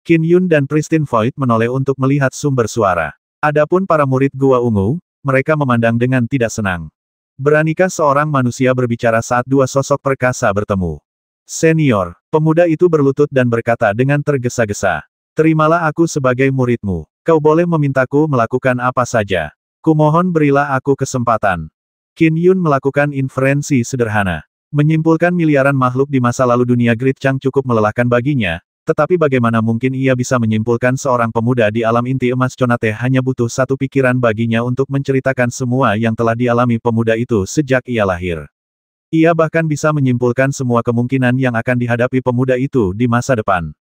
Qin Yun dan Pristine Void menoleh untuk melihat sumber suara. Adapun para murid Gua Ungu, mereka memandang dengan tidak senang. Beranikah seorang manusia berbicara saat dua sosok perkasa bertemu? Senior, pemuda itu berlutut dan berkata dengan tergesa-gesa. Terimalah aku sebagai muridmu. Kau boleh memintaku melakukan apa saja. Kumohon berilah aku kesempatan. Qin Yun melakukan inferensi sederhana. Menyimpulkan miliaran makhluk di masa lalu dunia Grid Chang cukup melelahkan baginya, tetapi bagaimana mungkin ia bisa menyimpulkan seorang pemuda di alam inti emas Conate hanya butuh satu pikiran baginya untuk menceritakan semua yang telah dialami pemuda itu sejak ia lahir. Ia bahkan bisa menyimpulkan semua kemungkinan yang akan dihadapi pemuda itu di masa depan.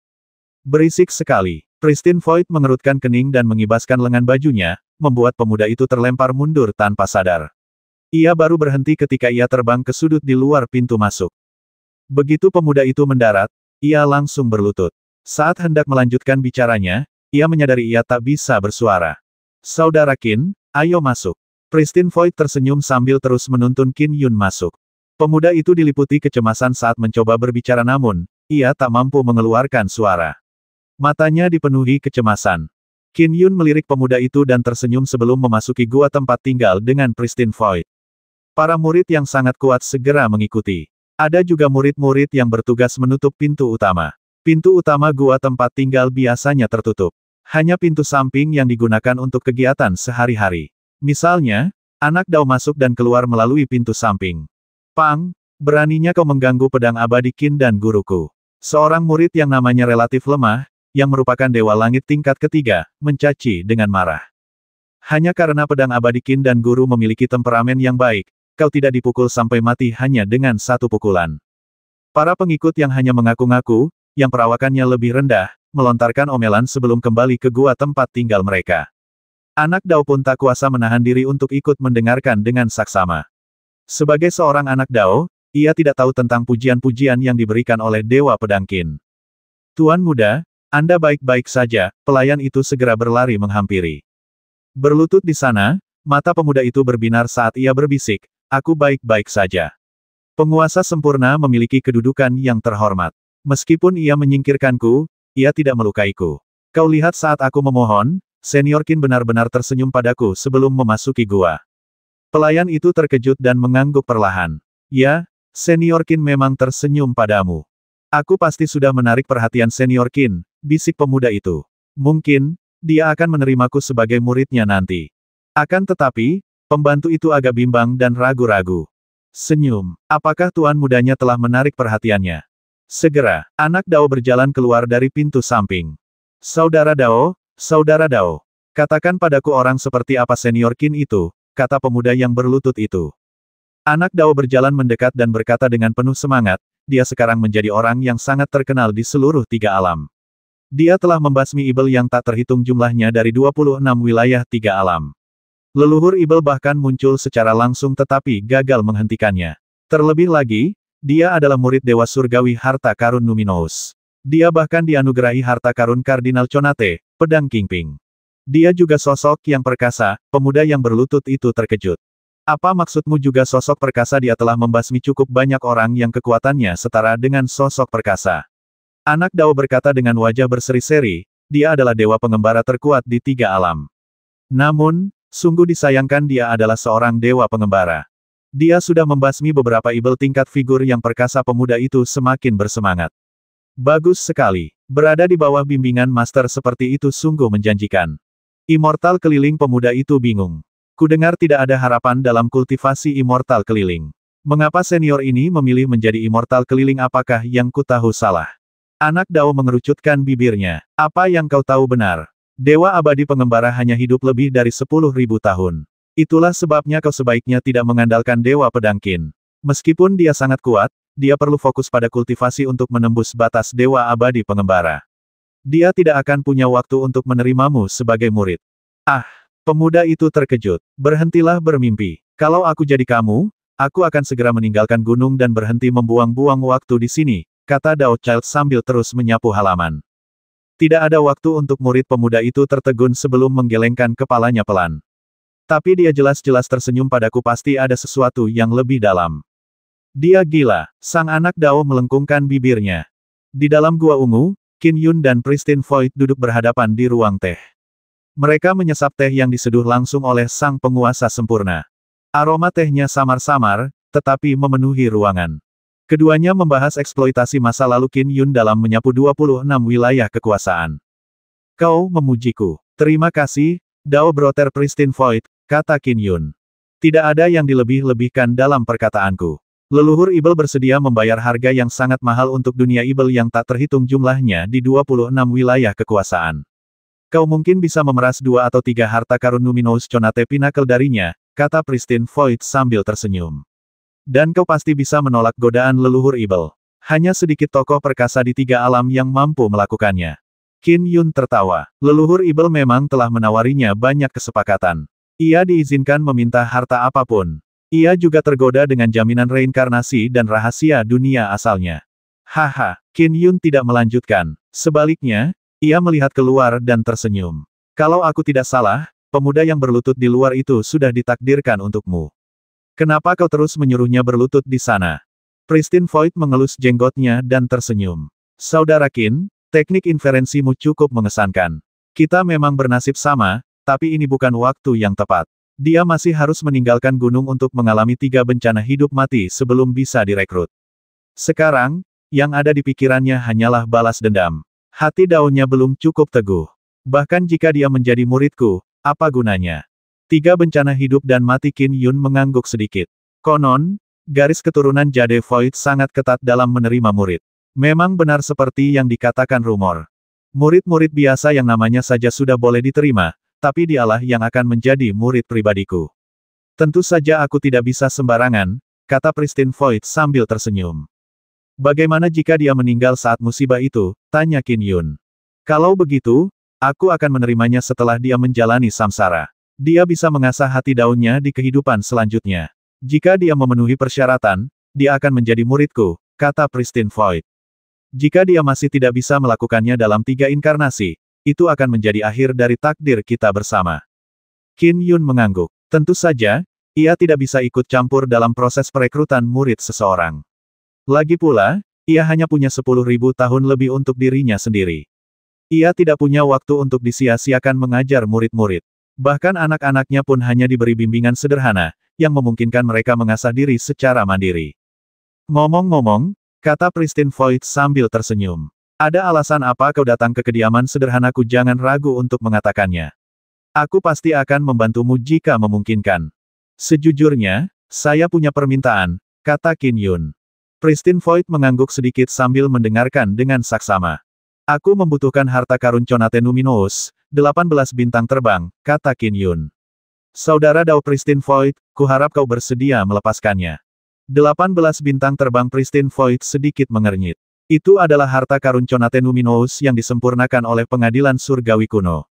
Berisik sekali. Pristine Void mengerutkan kening dan mengibaskan lengan bajunya, membuat pemuda itu terlempar mundur tanpa sadar. Ia baru berhenti ketika ia terbang ke sudut di luar pintu masuk. Begitu pemuda itu mendarat, ia langsung berlutut. Saat hendak melanjutkan bicaranya, ia menyadari ia tak bisa bersuara. Saudara Qin, ayo masuk. Pristine Void tersenyum sambil terus menuntun Qin Yun masuk. Pemuda itu diliputi kecemasan saat mencoba berbicara namun, ia tak mampu mengeluarkan suara. Matanya dipenuhi kecemasan. Qin Yun melirik pemuda itu dan tersenyum sebelum memasuki gua tempat tinggal dengan Pristine Void. Para murid yang sangat kuat segera mengikuti. Ada juga murid-murid yang bertugas menutup pintu utama. Pintu utama gua tempat tinggal biasanya tertutup. Hanya pintu samping yang digunakan untuk kegiatan sehari-hari. Misalnya, anak Dao masuk dan keluar melalui pintu samping. Pang, beraninya kau mengganggu pedang abadi Qin dan guruku. Seorang murid yang namanya relatif lemah, yang merupakan Dewa Langit tingkat ketiga, mencaci dengan marah. Hanya karena pedang abadi Qin dan guru memiliki temperamen yang baik, kau tidak dipukul sampai mati hanya dengan satu pukulan. Para pengikut yang hanya mengaku-ngaku, yang perawakannya lebih rendah, melontarkan omelan sebelum kembali ke gua tempat tinggal mereka. Anak Dao pun tak kuasa menahan diri untuk ikut mendengarkan dengan saksama. Sebagai seorang anak Dao, ia tidak tahu tentang pujian-pujian yang diberikan oleh Dewa Pedang Qin. Tuan muda, Anda baik-baik saja, pelayan itu segera berlari menghampiri. Berlutut di sana, mata pemuda itu berbinar saat ia berbisik, aku baik-baik saja. Penguasa sempurna memiliki kedudukan yang terhormat. Meskipun ia menyingkirkanku, ia tidak melukaiku. Kau lihat saat aku memohon, Senior Qin benar-benar tersenyum padaku sebelum memasuki gua. Pelayan itu terkejut dan mengangguk perlahan. Ya, Senior Qin memang tersenyum padamu. Aku pasti sudah menarik perhatian Senior Qin, bisik pemuda itu. Mungkin, dia akan menerimaku sebagai muridnya nanti. Akan tetapi, pembantu itu agak bimbang dan ragu-ragu. Senyum. Apakah tuan mudanya telah menarik perhatiannya? Segera, anak Dao berjalan keluar dari pintu samping. Saudara Dao, katakan padaku orang seperti apa Senior Qin itu, kata pemuda yang berlutut itu. Anak Dao berjalan mendekat dan berkata dengan penuh semangat, dia sekarang menjadi orang yang sangat terkenal di seluruh tiga alam. Dia telah membasmi Ibel yang tak terhitung jumlahnya dari 26 wilayah tiga alam. Leluhur Ibel bahkan muncul secara langsung tetapi gagal menghentikannya. Terlebih lagi, dia adalah murid Dewa Surgawi Harta Karun Numinous. Dia bahkan dianugerahi Harta Karun Kardinal Conate, Pedang Kingping. Dia juga sosok yang perkasa, pemuda yang berlutut itu terkejut. Apa maksudmu juga sosok perkasa? Dia telah membasmi cukup banyak orang yang kekuatannya setara dengan sosok perkasa. Anak Dao berkata dengan wajah berseri-seri, dia adalah dewa pengembara terkuat di tiga alam. Namun, sungguh disayangkan dia adalah seorang dewa pengembara. Dia sudah membasmi beberapa Ibel tingkat figur yang perkasa. Pemuda itu semakin bersemangat. Bagus sekali. Berada di bawah bimbingan master seperti itu sungguh menjanjikan. Immortal keliling. Pemuda itu bingung. Kudengar tidak ada harapan dalam kultivasi immortal keliling. Mengapa senior ini memilih menjadi immortal keliling? Apakah yang ku tahu salah? Anak Dao mengerucutkan bibirnya. Apa yang kau tahu benar? Dewa abadi pengembara hanya hidup lebih dari 10.000 tahun. Itulah sebabnya kau sebaiknya tidak mengandalkan Dewa Pedang Qin. Meskipun dia sangat kuat, dia perlu fokus pada kultivasi untuk menembus batas Dewa abadi pengembara. Dia tidak akan punya waktu untuk menerimamu sebagai murid. Ah! Pemuda itu terkejut. Berhentilah bermimpi. Kalau aku jadi kamu, aku akan segera meninggalkan gunung dan berhenti membuang-buang waktu di sini, kata Dao Child sambil terus menyapu halaman. Tidak ada waktu untuk murid. Pemuda itu tertegun sebelum menggelengkan kepalanya pelan. Tapi dia jelas-jelas tersenyum padaku. Pasti ada sesuatu yang lebih dalam. Dia gila. Sang anak Dao melengkungkan bibirnya. Di dalam gua ungu, Qin Yun dan Pristine Void duduk berhadapan di ruang teh. Mereka menyesap teh yang diseduh langsung oleh sang penguasa sempurna. Aroma tehnya samar-samar, tetapi memenuhi ruangan. Keduanya membahas eksploitasi masa lalu Qin Yun dalam menyapu 26 wilayah kekuasaan. Kau memujiku. Terima kasih, Dao Brother Pristine Void, kata Qin Yun. Tidak ada yang dilebih-lebihkan dalam perkataanku. Leluhur Ibel bersedia membayar harga yang sangat mahal untuk dunia Ibel yang tak terhitung jumlahnya di 26 wilayah kekuasaan. Kau mungkin bisa memeras 2 atau 3 harta karun Luminous Conate Pinnacle darinya, kata Pristine Void sambil tersenyum. Dan kau pasti bisa menolak godaan leluhur Ibel. Hanya sedikit tokoh perkasa di 3 alam yang mampu melakukannya. Qin Yun tertawa. Leluhur Ibel memang telah menawarinya banyak kesepakatan. Ia diizinkan meminta harta apapun. Ia juga tergoda dengan jaminan reinkarnasi dan rahasia dunia asalnya. Haha, Qin Yun tidak melanjutkan. Sebaliknya, ia melihat keluar dan tersenyum. Kalau aku tidak salah, pemuda yang berlutut di luar itu sudah ditakdirkan untukmu. Kenapa kau terus menyuruhnya berlutut di sana? Pristine Void mengelus jenggotnya dan tersenyum. Saudara Qin, teknik inferensimu cukup mengesankan. Kita memang bernasib sama, tapi ini bukan waktu yang tepat. Dia masih harus meninggalkan gunung untuk mengalami 3 bencana hidup mati sebelum bisa direkrut. Sekarang, yang ada di pikirannya hanyalah balas dendam. Hati daunnya belum cukup teguh. Bahkan jika dia menjadi muridku, apa gunanya? 3 bencana hidup dan mati. Qin Yun mengangguk sedikit. Konon, garis keturunan Jade Void sangat ketat dalam menerima murid. Memang benar seperti yang dikatakan rumor. Murid-murid biasa yang namanya saja sudah boleh diterima, tapi dialah yang akan menjadi murid pribadiku. Tentu saja aku tidak bisa sembarangan, kata Pristine Void sambil tersenyum. Bagaimana jika dia meninggal saat musibah itu? Tanya Qin Yun. Kalau begitu, aku akan menerimanya setelah dia menjalani samsara. Dia bisa mengasah hati daunnya di kehidupan selanjutnya. Jika dia memenuhi persyaratan, dia akan menjadi muridku, kata Pristine Void. Jika dia masih tidak bisa melakukannya dalam 3 inkarnasi, itu akan menjadi akhir dari takdir kita bersama. Qin Yun mengangguk. Tentu saja, ia tidak bisa ikut campur dalam proses perekrutan murid seseorang. Lagi pula, ia hanya punya 10.000 tahun lebih untuk dirinya sendiri. Ia tidak punya waktu untuk disia-siakan mengajar murid-murid. Bahkan anak-anaknya pun hanya diberi bimbingan sederhana, yang memungkinkan mereka mengasah diri secara mandiri. Ngomong-ngomong, kata Pristine Void sambil tersenyum. Ada alasan apa kau datang ke kediaman sederhanaku? Jangan ragu untuk mengatakannya. Aku pasti akan membantumu jika memungkinkan. Sejujurnya, saya punya permintaan, kata Qin Yun. Pristine Void mengangguk sedikit sambil mendengarkan dengan saksama. Aku membutuhkan harta karun Conate Luminous, 18 bintang terbang, kata Qin Yun. Saudara Dao Pristine Void, kuharap kau bersedia melepaskannya. 18 bintang terbang. Pristine Void sedikit mengernyit. Itu adalah harta karun Conate Luminous yang disempurnakan oleh pengadilan surgawi kuno.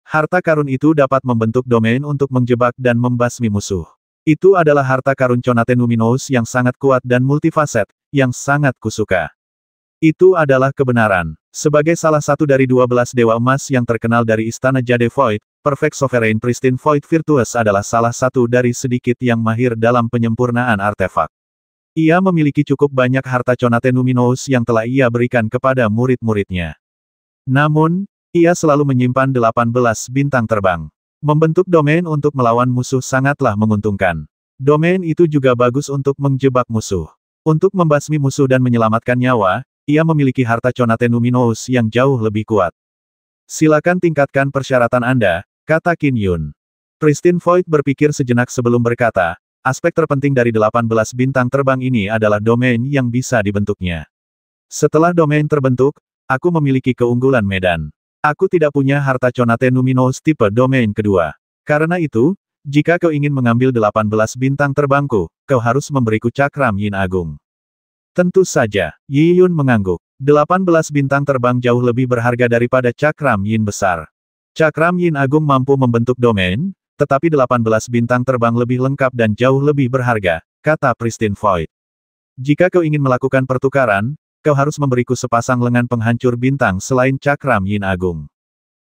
Harta karun itu dapat membentuk domain untuk menjebak dan membasmi musuh. Itu adalah harta karun Conate Luminous yang sangat kuat dan multifaset, yang sangat kusuka. Itu adalah kebenaran. Sebagai salah satu dari 12 dewa emas yang terkenal dari Istana Jade Void, Perfect Sovereign Pristine Void Virtuous adalah salah satu dari sedikit yang mahir dalam penyempurnaan artefak. Ia memiliki cukup banyak harta Conate Luminous yang telah ia berikan kepada murid-muridnya. Namun, ia selalu menyimpan 18 bintang terbang. Membentuk domain untuk melawan musuh sangatlah menguntungkan. Domain itu juga bagus untuk menjebak musuh. Untuk membasmi musuh dan menyelamatkan nyawa, ia memiliki harta Conate Luminous yang jauh lebih kuat. Silakan tingkatkan persyaratan Anda, kata Qin Yun. Pristine Void berpikir sejenak sebelum berkata, aspek terpenting dari 18 bintang terbang ini adalah domain yang bisa dibentuknya. Setelah domain terbentuk, aku memiliki keunggulan medan. Aku tidak punya harta Conate Luminous tipe domain kedua. Karena itu, jika kau ingin mengambil 18 bintang terbangku, kau harus memberiku cakram Yin Agung. Tentu saja, Yi Yun mengangguk. 18 bintang terbang jauh lebih berharga daripada cakram Yin besar. Cakram Yin Agung mampu membentuk domain, tetapi 18 bintang terbang lebih lengkap dan jauh lebih berharga, kata Pristine Void. Jika kau ingin melakukan pertukaran, kau harus memberiku sepasang lengan penghancur bintang selain cakram Yin Agung.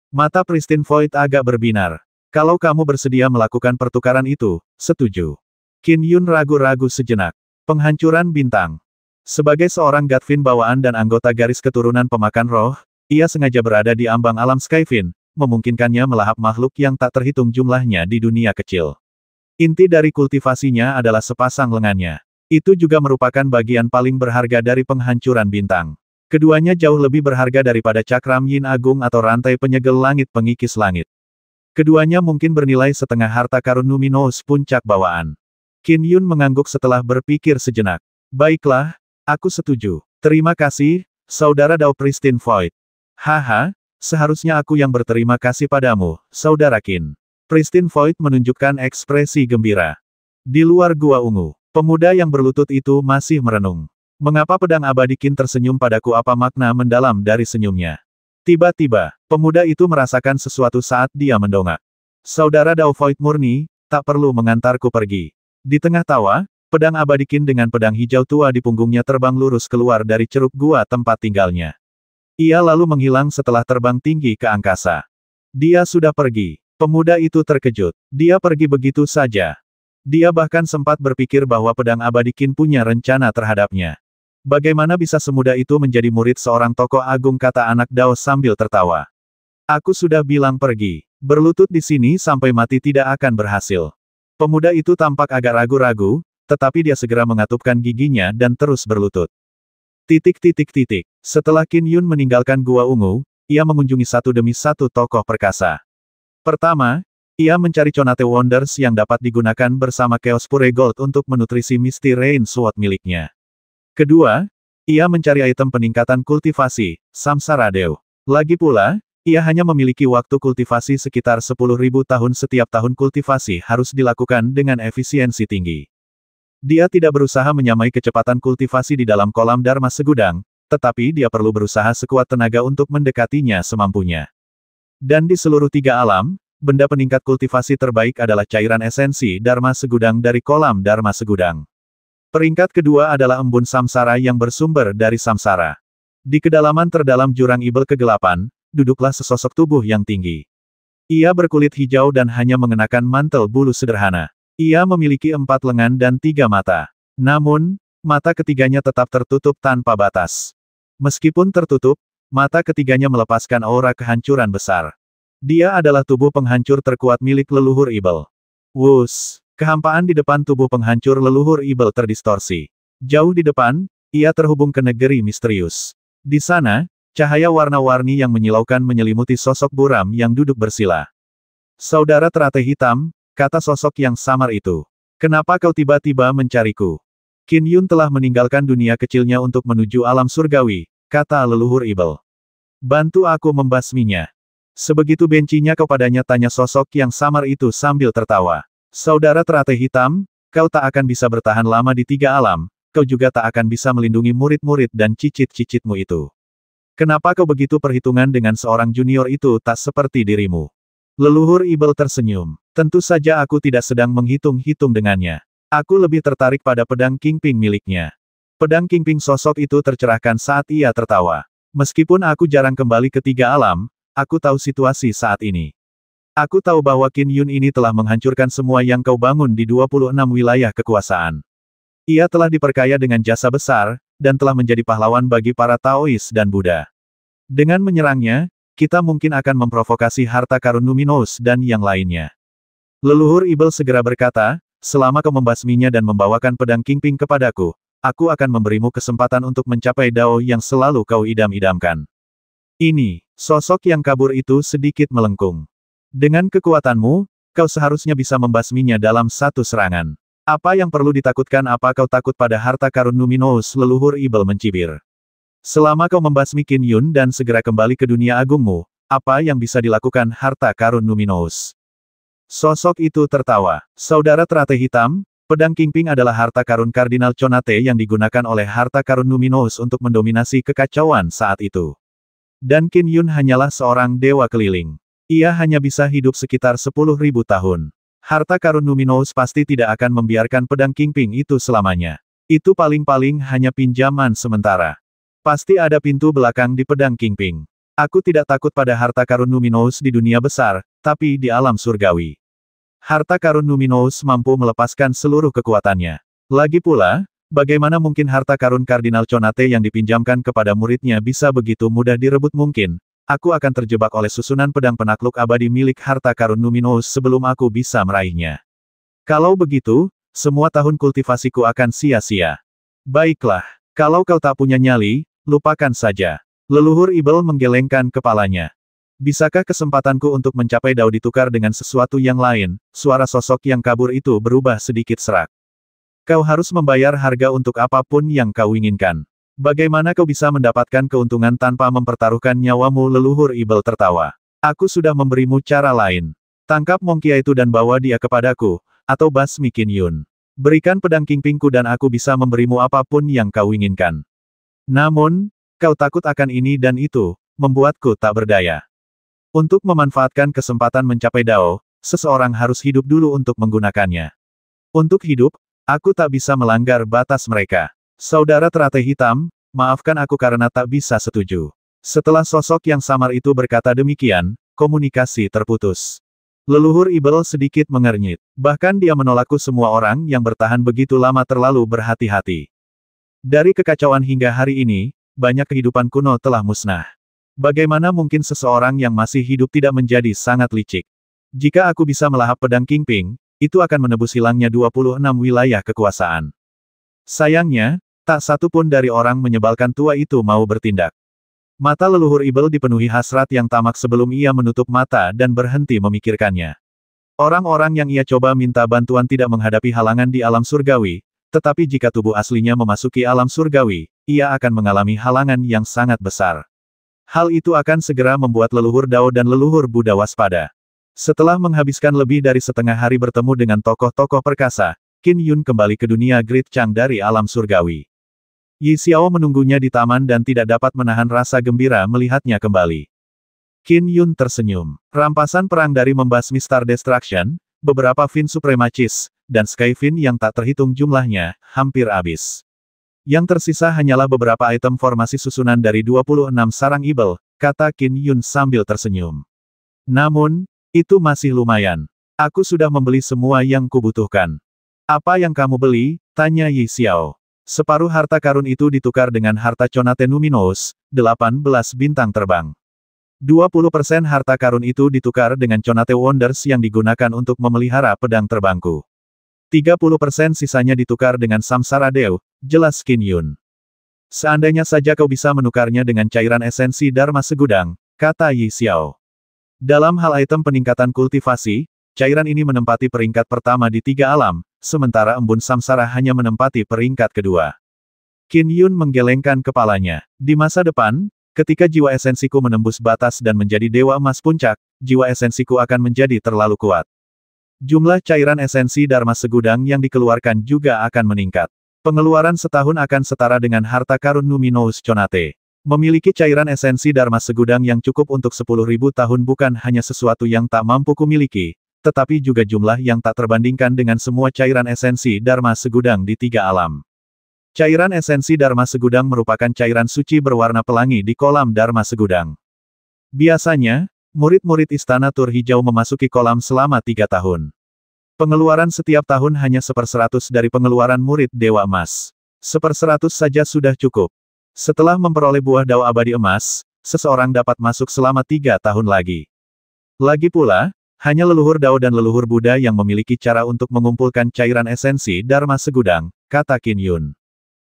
Mata Pristine Void agak berbinar. Kalau kamu bersedia melakukan pertukaran itu, setuju. Qin Yun ragu-ragu sejenak. Penghancuran bintang. Sebagai seorang Godfin bawaan dan anggota garis keturunan pemakan roh, Ia sengaja berada di ambang alam Skyfin, memungkinkannya melahap makhluk yang tak terhitung jumlahnya di dunia kecil. Inti dari kultivasinya adalah sepasang lengannya. Itu juga merupakan bagian paling berharga dari penghancuran bintang. Keduanya jauh lebih berharga daripada cakram yin agung atau rantai penyegel langit pengikis langit. Keduanya mungkin bernilai setengah harta karun Numinous puncak bawaan. Qin Yun mengangguk setelah berpikir sejenak. Baiklah, aku setuju. Terima kasih, Saudara Dao Pristine Void. Haha, seharusnya aku yang berterima kasih padamu, Saudara Qin. Pristine Void menunjukkan ekspresi gembira. Di luar gua ungu, pemuda yang berlutut itu masih merenung. Mengapa pedang abadi Qin tersenyum padaku? Apa makna mendalam dari senyumnya? Tiba-tiba, pemuda itu merasakan sesuatu saat dia mendongak. Saudara Dao Void murni, tak perlu mengantarku pergi. Di tengah tawa, pedang abadi Qin dengan pedang hijau tua di punggungnya terbang lurus keluar dari ceruk gua tempat tinggalnya. Ia lalu menghilang setelah terbang tinggi ke angkasa. Dia sudah pergi. Pemuda itu terkejut. Dia pergi begitu saja. Dia bahkan sempat berpikir bahwa pedang abadi Qin punya rencana terhadapnya. Bagaimana bisa semudah itu menjadi murid seorang tokoh agung, kata anak Dao sambil tertawa. Aku sudah bilang pergi. Berlutut di sini sampai mati tidak akan berhasil. Pemuda itu tampak agak ragu-ragu, tetapi dia segera mengatupkan giginya dan terus berlutut. Setelah Qin Yun meninggalkan Gua Ungu, ia mengunjungi satu demi satu tokoh perkasa. Pertama, ia mencari Conate Wonders yang dapat digunakan bersama Chaos Pure Gold untuk menutrisi Misty Rain Sword miliknya. Kedua, ia mencari item peningkatan kultivasi, Samsara Dew. Lagi pula, ia hanya memiliki waktu kultivasi sekitar 10.000 tahun. Setiap tahun kultivasi harus dilakukan dengan efisiensi tinggi. Dia tidak berusaha menyamai kecepatan kultivasi di dalam kolam Dharma Segudang, tetapi dia perlu berusaha sekuat tenaga untuk mendekatinya semampunya. Dan di seluruh 3 alam, benda peningkat kultivasi terbaik adalah cairan esensi Dharma Segudang dari kolam Dharma Segudang. Peringkat kedua adalah embun samsara yang bersumber dari samsara. Di kedalaman terdalam jurang ibel kegelapan, duduklah sesosok tubuh yang tinggi. Ia berkulit hijau dan hanya mengenakan mantel bulu sederhana. Ia memiliki 4 lengan dan 3 mata. Namun, mata ketiganya tetap tertutup tanpa batas. Meskipun tertutup, mata ketiganya melepaskan aura kehancuran besar. Dia adalah tubuh penghancur terkuat milik leluhur ibel. Wus! Kehampaan di depan tubuh penghancur leluhur ibel terdistorsi. Jauh di depan, ia terhubung ke negeri misterius. Di sana, cahaya warna-warni yang menyilaukan menyelimuti sosok buram yang duduk bersila. Saudara teratai hitam, kata sosok yang samar itu. Kenapa kau tiba-tiba mencariku? Qin Yun telah meninggalkan dunia kecilnya untuk menuju alam surgawi, kata leluhur ibel. Bantu aku membasminya. Sebegitu bencinya kau padanya, tanya sosok yang samar itu sambil tertawa. Saudara teratai hitam, kau tak akan bisa bertahan lama di 3 alam, kau juga tak akan bisa melindungi murid-murid dan cicit-cicitmu itu. Kenapa kau begitu perhitungan dengan seorang junior itu tak seperti dirimu? Leluhur ibel tersenyum. Tentu saja aku tidak sedang menghitung-hitung dengannya. Aku lebih tertarik pada pedang Kingping miliknya. Pedang Kingping sosok itu tercerahkan saat ia tertawa. Meskipun aku jarang kembali ke 3 alam, aku tahu situasi saat ini. Aku tahu bahwa Qin Yun ini telah menghancurkan semua yang kau bangun di 26 wilayah kekuasaan. Ia telah diperkaya dengan jasa besar, dan telah menjadi pahlawan bagi para Taois dan Buddha. Dengan menyerangnya, kita mungkin akan memprovokasi harta karun Numinous dan yang lainnya. Leluhur ibel segera berkata, selama kau membasminya dan membawakan pedang Kingping kepadaku, aku akan memberimu kesempatan untuk mencapai Dao yang selalu kau idam-idamkan. Ini, sosok yang kabur itu sedikit melengkung. Dengan kekuatanmu, kau seharusnya bisa membasminya dalam 1 serangan. Apa yang perlu ditakutkan? Apa kau takut pada harta karun Numinous? Leluhur ibel mencibir. Selama kau membasmi Qin Yun dan segera kembali ke dunia agungmu, apa yang bisa dilakukan harta karun Numinous? Sosok itu tertawa. Saudara teratai hitam, pedang Kingping adalah harta karun Kardinal Conate yang digunakan oleh harta karun Numinous untuk mendominasi kekacauan saat itu. Dan Qin Yun hanyalah seorang dewa keliling. Ia hanya bisa hidup sekitar 10.000 tahun. Harta karun Numinous pasti tidak akan membiarkan pedang Kingping itu selamanya. Itu paling-paling hanya pinjaman sementara. Pasti ada pintu belakang di pedang Kingping. Aku tidak takut pada harta karun Numinous di dunia besar, tapi di alam surgawi. Harta karun Numinous mampu melepaskan seluruh kekuatannya. Lagi pula, Bagaimana mungkin harta karun Kardinal Conate yang dipinjamkan kepada muridnya bisa begitu mudah direbut mungkin? Aku akan terjebak oleh susunan pedang penakluk abadi milik harta karun Numinous sebelum aku bisa meraihnya. Kalau begitu, semua tahun kultivasiku akan sia-sia. Baiklah, kalau kau tak punya nyali, lupakan saja. Leluhur Ibel menggelengkan kepalanya. Bisakah kesempatanku untuk mencapai Dao ditukar dengan sesuatu yang lain? Suara sosok yang kabur itu berubah sedikit serak. Kau harus membayar harga untuk apapun yang kau inginkan. Bagaimana kau bisa mendapatkan keuntungan tanpa mempertaruhkan nyawamu? Leluhur Ibel tertawa. Aku sudah memberimu cara lain. Tangkap Mongkia itu dan bawa dia kepadaku, atau basmi Qin Yun. Berikan pedang Kingpingku dan aku bisa memberimu apapun yang kau inginkan. Namun, kau takut akan ini dan itu, membuatku tak berdaya. Untuk memanfaatkan kesempatan mencapai Dao, seseorang harus hidup dulu untuk menggunakannya. Untuk hidup, aku tak bisa melanggar batas mereka. Saudara teratai hitam, maafkan aku karena tak bisa setuju. Setelah sosok yang samar itu berkata demikian, komunikasi terputus. Leluhur Ibel sedikit mengernyit. Bahkan dia menolakku. Semua orang yang bertahan begitu lama terlalu berhati-hati. Dari kekacauan hingga hari ini, banyak kehidupan kuno telah musnah. Bagaimana mungkin seseorang yang masih hidup tidak menjadi sangat licik? Jika aku bisa melahap pedang Kingping, itu akan menebus hilangnya 26 wilayah kekuasaan. Sayangnya, tak satu pun dari orang menyebalkan tua itu mau bertindak. Mata leluhur Ibel dipenuhi hasrat yang tamak sebelum ia menutup mata dan berhenti memikirkannya. Orang-orang yang ia coba minta bantuan tidak menghadapi halangan di alam surgawi, tetapi jika tubuh aslinya memasuki alam surgawi, ia akan mengalami halangan yang sangat besar. Hal itu akan segera membuat leluhur Dao dan leluhur Buddha waspada. Setelah menghabiskan lebih dari setengah hari bertemu dengan tokoh-tokoh perkasa, Qin Yun kembali ke dunia Great Chang dari alam surgawi. Yi Xiao menunggunya di taman dan tidak dapat menahan rasa gembira melihatnya kembali. Qin Yun tersenyum. Rampasan perang dari membasmi Star Destruction, beberapa Fin Supremacis, dan Sky Fin yang tak terhitung jumlahnya, hampir habis. Yang tersisa hanyalah beberapa item formasi susunan dari 26 sarang Ibel, kata Qin Yun sambil tersenyum. Namun, itu masih lumayan. Aku sudah membeli semua yang kubutuhkan. Apa yang kamu beli? Tanya Yi Xiao. Separuh harta karun itu ditukar dengan harta Conate Numinous, 18 bintang terbang. 20% harta karun itu ditukar dengan Conate Wonders yang digunakan untuk memelihara pedang terbangku. 30% sisanya ditukar dengan Samsara Dew, jelas Qin Yun. Seandainya saja kau bisa menukarnya dengan cairan esensi Dharma Segudang, kata Yi Xiao. Dalam hal item peningkatan kultivasi, cairan ini menempati peringkat pertama di 3 alam, sementara embun samsara hanya menempati peringkat kedua. Qin Yun menggelengkan kepalanya. Di masa depan, ketika jiwa esensiku menembus batas dan menjadi Dewa Emas Puncak, jiwa esensiku akan menjadi terlalu kuat. Jumlah cairan esensi Dharma Segudang yang dikeluarkan juga akan meningkat. Pengeluaran setahun akan setara dengan harta karun Numinous Conate. Memiliki cairan esensi Dharma Segudang yang cukup untuk 10.000 tahun bukan hanya sesuatu yang tak mampu kumiliki, tetapi juga jumlah yang tak terbandingkan dengan semua cairan esensi Dharma Segudang di 3 alam. Cairan esensi Dharma Segudang merupakan cairan suci berwarna pelangi di kolam Dharma Segudang. Biasanya, murid-murid Istana Tur Hijau memasuki kolam selama 3 tahun. Pengeluaran setiap tahun hanya 1/100 dari pengeluaran murid Dewa Emas. 1/100 saja sudah cukup. Setelah memperoleh buah Dao abadi emas, seseorang dapat masuk selama 3 tahun lagi. Lagi pula, hanya leluhur Dao dan leluhur Buddha yang memiliki cara untuk mengumpulkan cairan esensi Dharma Segudang, kata Qin Yun.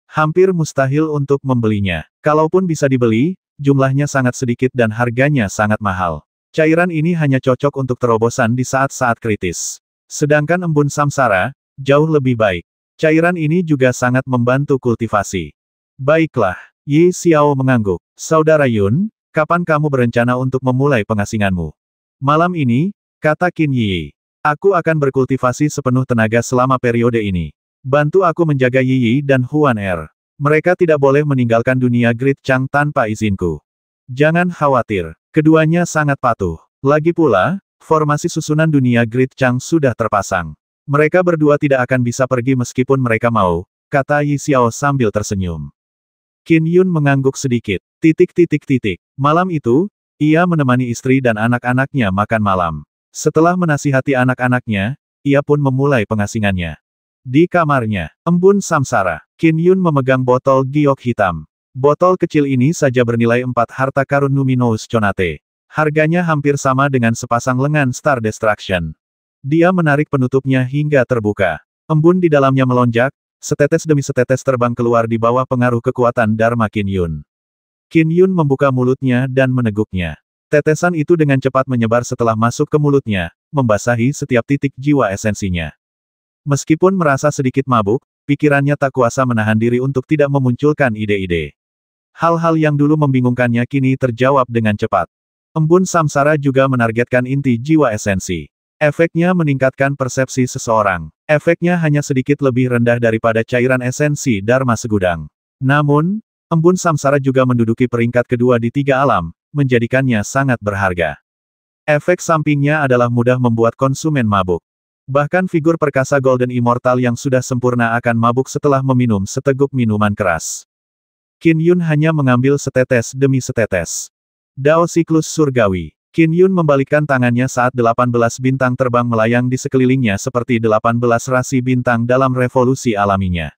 Hampir mustahil untuk membelinya. Kalaupun bisa dibeli, jumlahnya sangat sedikit dan harganya sangat mahal. Cairan ini hanya cocok untuk terobosan di saat-saat kritis. Sedangkan embun samsara, jauh lebih baik. Cairan ini juga sangat membantu kultivasi. Baiklah. Yi Xiao mengangguk. Saudara Yun, kapan kamu berencana untuk memulai pengasinganmu? Malam ini, kata Qin Yi. Aku akan berkultivasi sepenuh tenaga selama periode ini. Bantu aku menjaga Yi dan Huan Er. Mereka tidak boleh meninggalkan dunia Great Chang tanpa izinku. Jangan khawatir, keduanya sangat patuh. Lagi pula, formasi susunan dunia Great Chang sudah terpasang. Mereka berdua tidak akan bisa pergi meskipun mereka mau, kata Yi Xiao sambil tersenyum. Qin Yun mengangguk sedikit. Malam itu, ia menemani istri dan anak-anaknya makan malam. Setelah menasihati anak-anaknya, ia pun memulai pengasingannya. Di kamarnya, embun samsara. Qin Yun memegang botol giok hitam. Botol kecil ini saja bernilai 4 harta karun Luminous Conate. Harganya hampir sama dengan sepasang lengan Star Destruction. Dia menarik penutupnya hingga terbuka. Embun di dalamnya melonjak, setetes demi setetes terbang keluar di bawah pengaruh kekuatan Dharma Qin Yun. Qin Yun membuka mulutnya dan meneguknya. Tetesan itu dengan cepat menyebar setelah masuk ke mulutnya, membasahi setiap titik jiwa esensinya. Meskipun merasa sedikit mabuk, pikirannya tak kuasa menahan diri untuk tidak memunculkan ide-ide. Hal-hal yang dulu membingungkannya kini terjawab dengan cepat. Embun samsara juga menargetkan inti jiwa esensi. Efeknya meningkatkan persepsi seseorang. Efeknya hanya sedikit lebih rendah daripada cairan esensi Dharma Segudang. Namun, embun samsara juga menduduki peringkat kedua di 3 alam, menjadikannya sangat berharga. Efek sampingnya adalah mudah membuat konsumen mabuk. Bahkan figur perkasa Golden Immortal yang sudah sempurna akan mabuk setelah meminum seteguk minuman keras. Qin Yun hanya mengambil setetes demi setetes. Dao siklus surgawi. Qin Yun membalikkan tangannya saat 18 bintang terbang melayang di sekelilingnya seperti 18 rasi bintang dalam revolusi alaminya.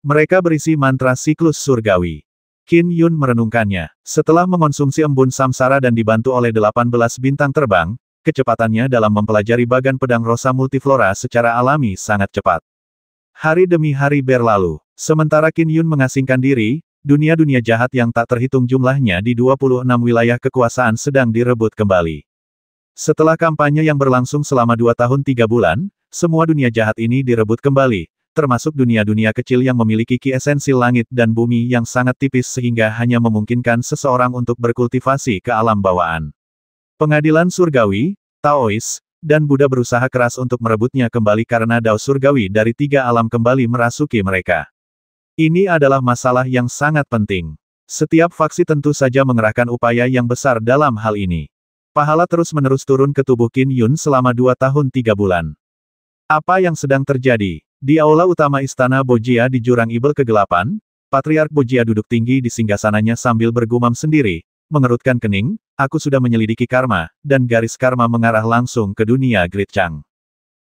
Mereka berisi mantra siklus surgawi. Qin Yun merenungkannya. Setelah mengonsumsi embun samsara dan dibantu oleh 18 bintang terbang, kecepatannya dalam mempelajari bagan pedang rosa multiflora secara alami sangat cepat. Hari demi hari berlalu. Sementara Qin Yun mengasingkan diri, dunia-dunia jahat yang tak terhitung jumlahnya di 26 wilayah kekuasaan sedang direbut kembali. Setelah kampanye yang berlangsung selama 2 tahun 3 bulan, semua dunia jahat ini direbut kembali, termasuk dunia-dunia kecil yang memiliki ki esensi langit dan bumi yang sangat tipis sehingga hanya memungkinkan seseorang untuk berkultivasi ke alam bawaan. Pengadilan surgawi, Taois, dan Buddha berusaha keras untuk merebutnya kembali karena Dao surgawi dari 3 alam kembali merasuki mereka. Ini adalah masalah yang sangat penting. Setiap faksi tentu saja mengerahkan upaya yang besar dalam hal ini. Pahala terus-menerus turun ke tubuh Qin Yun selama 2 tahun 3 bulan. Apa yang sedang terjadi? Di aula utama Istana Bojia di Jurang Ibel Kegelapan, Patriark Bojia duduk tinggi di singgasananya sambil bergumam sendiri, mengerutkan kening, aku sudah menyelidiki karma, dan garis karma mengarah langsung ke dunia Great Chang.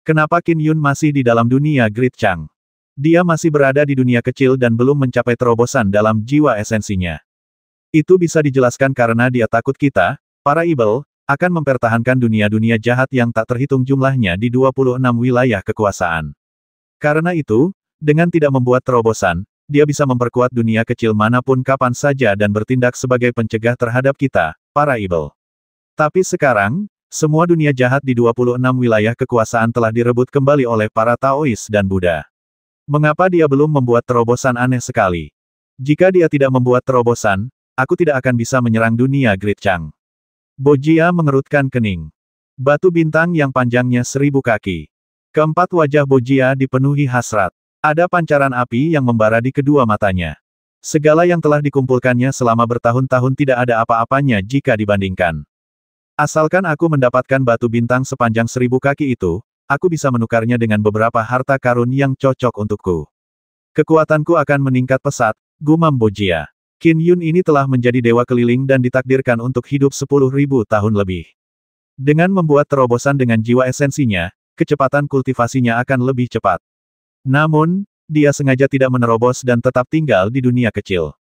Kenapa Qin Yun masih di dalam dunia Great Chang? Dia masih berada di dunia kecil dan belum mencapai terobosan dalam jiwa esensinya. Itu bisa dijelaskan karena dia takut kita, para Ibel, akan mempertahankan dunia-dunia jahat yang tak terhitung jumlahnya di 26 wilayah kekuasaan. Karena itu, dengan tidak membuat terobosan, dia bisa memperkuat dunia kecil manapun kapan saja dan bertindak sebagai pencegah terhadap kita, para Ibel. Tapi sekarang, semua dunia jahat di 26 wilayah kekuasaan telah direbut kembali oleh para Taois dan Buddha. Mengapa dia belum membuat terobosan aneh sekali? Jika dia tidak membuat terobosan, aku tidak akan bisa menyerang dunia Great Chang. Bojia mengerutkan kening. Batu bintang yang panjangnya 1000 kaki. Keempat wajah Bojia dipenuhi hasrat. Ada pancaran api yang membara di kedua matanya. Segala yang telah dikumpulkannya selama bertahun-tahun tidak ada apa-apanya jika dibandingkan. Asalkan aku mendapatkan batu bintang sepanjang 1000 kaki itu, aku bisa menukarnya dengan beberapa harta karun yang cocok untukku. Kekuatanku akan meningkat pesat, gumam Bojia. Qin Yun ini telah menjadi dewa keliling dan ditakdirkan untuk hidup 10.000 tahun lebih. Dengan membuat terobosan dengan jiwa esensinya, kecepatan kultivasinya akan lebih cepat. Namun, dia sengaja tidak menerobos dan tetap tinggal di dunia kecil.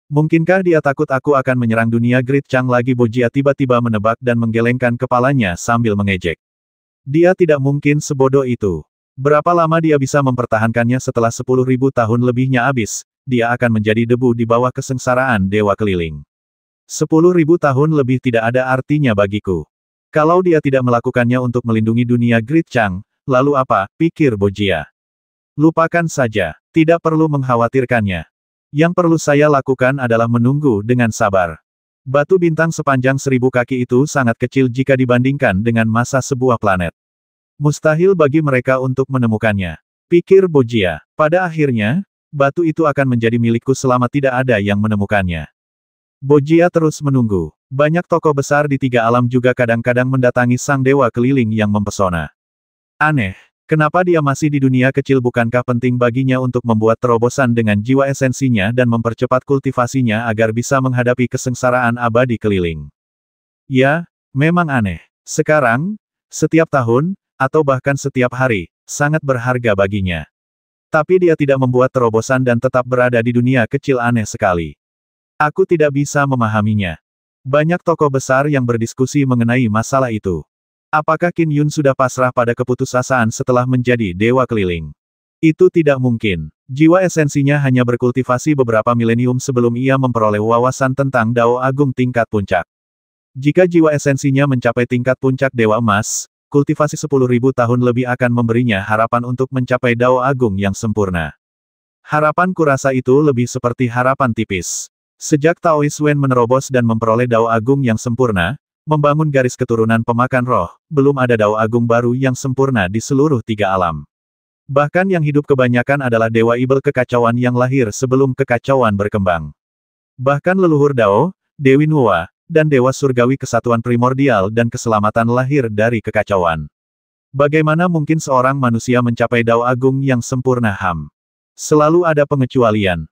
Mungkinkah dia takut aku akan menyerang dunia Great Chang lagi? Bojia tiba-tiba menebak dan menggelengkan kepalanya sambil mengejek. Dia tidak mungkin sebodoh itu. Berapa lama dia bisa mempertahankannya setelah 10.000 tahun lebihnya habis, dia akan menjadi debu di bawah kesengsaraan dewa keliling. 10.000 tahun lebih tidak ada artinya bagiku. Kalau dia tidak melakukannya untuk melindungi dunia Great Chang, lalu apa, pikir Bojia. Lupakan saja, tidak perlu mengkhawatirkannya. Yang perlu saya lakukan adalah menunggu dengan sabar. Batu bintang sepanjang 1000 kaki itu sangat kecil jika dibandingkan dengan massa sebuah planet. Mustahil bagi mereka untuk menemukannya. Pikir Bojia. Pada akhirnya, batu itu akan menjadi milikku selama tidak ada yang menemukannya. Bojia terus menunggu. Banyak tokoh besar di 3 alam juga kadang-kadang mendatangi sang dewa keliling yang mempesona. Aneh. Kenapa dia masih di dunia kecil? Bukankah penting baginya untuk membuat terobosan dengan jiwa esensinya dan mempercepat kultivasinya agar bisa menghadapi kesengsaraan abadi keliling? Ya, memang aneh. Sekarang, setiap tahun, atau bahkan setiap hari, sangat berharga baginya. Tapi dia tidak membuat terobosan dan tetap berada di dunia kecil aneh sekali. Aku tidak bisa memahaminya. Banyak tokoh besar yang berdiskusi mengenai masalah itu. Apakah Qin Yun sudah pasrah pada keputusasaan setelah menjadi dewa keliling? Itu tidak mungkin. Jiwa esensinya hanya berkultivasi beberapa milenium sebelum ia memperoleh wawasan tentang Dao Agung tingkat puncak. Jika jiwa esensinya mencapai tingkat puncak Dewa Emas, kultivasi 10.000 tahun lebih akan memberinya harapan untuk mencapai Dao Agung yang sempurna. Harapan kurasa itu lebih seperti harapan tipis. Sejak Taoist Wen menerobos dan memperoleh Dao Agung yang sempurna, membangun garis keturunan pemakan roh, belum ada Dao Agung baru yang sempurna di seluruh 3 alam. Bahkan yang hidup kebanyakan adalah Dewa Ibel kekacauan yang lahir sebelum kekacauan berkembang. Bahkan leluhur Dao, Dewi Nuwa, dan Dewa Surgawi Kesatuan Primordial dan Keselamatan lahir dari kekacauan. Bagaimana mungkin seorang manusia mencapai Dao Agung yang sempurna HAM? Selalu ada pengecualian.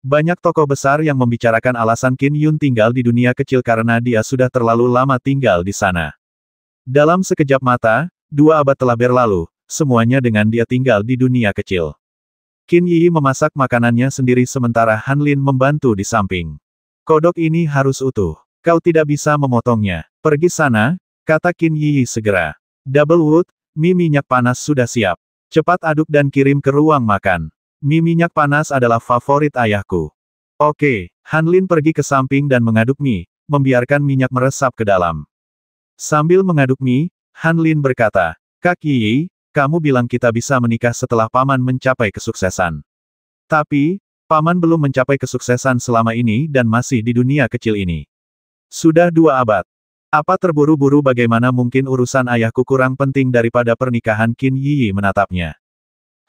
Banyak tokoh besar yang membicarakan alasan Qin Yun tinggal di dunia kecil karena dia sudah terlalu lama tinggal di sana. Dalam sekejap mata, 2 abad telah berlalu, semuanya dengan dia tinggal di dunia kecil. Qin Yi memasak makanannya sendiri sementara Han Lin membantu di samping. Kodok ini harus utuh. Kau tidak bisa memotongnya. Pergi sana, kata Qin Yi segera. Double Wood, mie minyak panas sudah siap. Cepat aduk dan kirim ke ruang makan. Mie minyak panas adalah favorit ayahku. Oke, Han Lin pergi ke samping dan mengaduk mie, membiarkan minyak meresap ke dalam. Sambil mengaduk mie, Han Lin berkata, Kak Yi, kamu bilang kita bisa menikah setelah paman mencapai kesuksesan. Tapi, paman belum mencapai kesuksesan selama ini dan masih di dunia kecil ini. Sudah 2 abad. Apa terburu-buru bagaimana mungkin urusan ayahku kurang penting daripada pernikahan? Qin Yi menatapnya.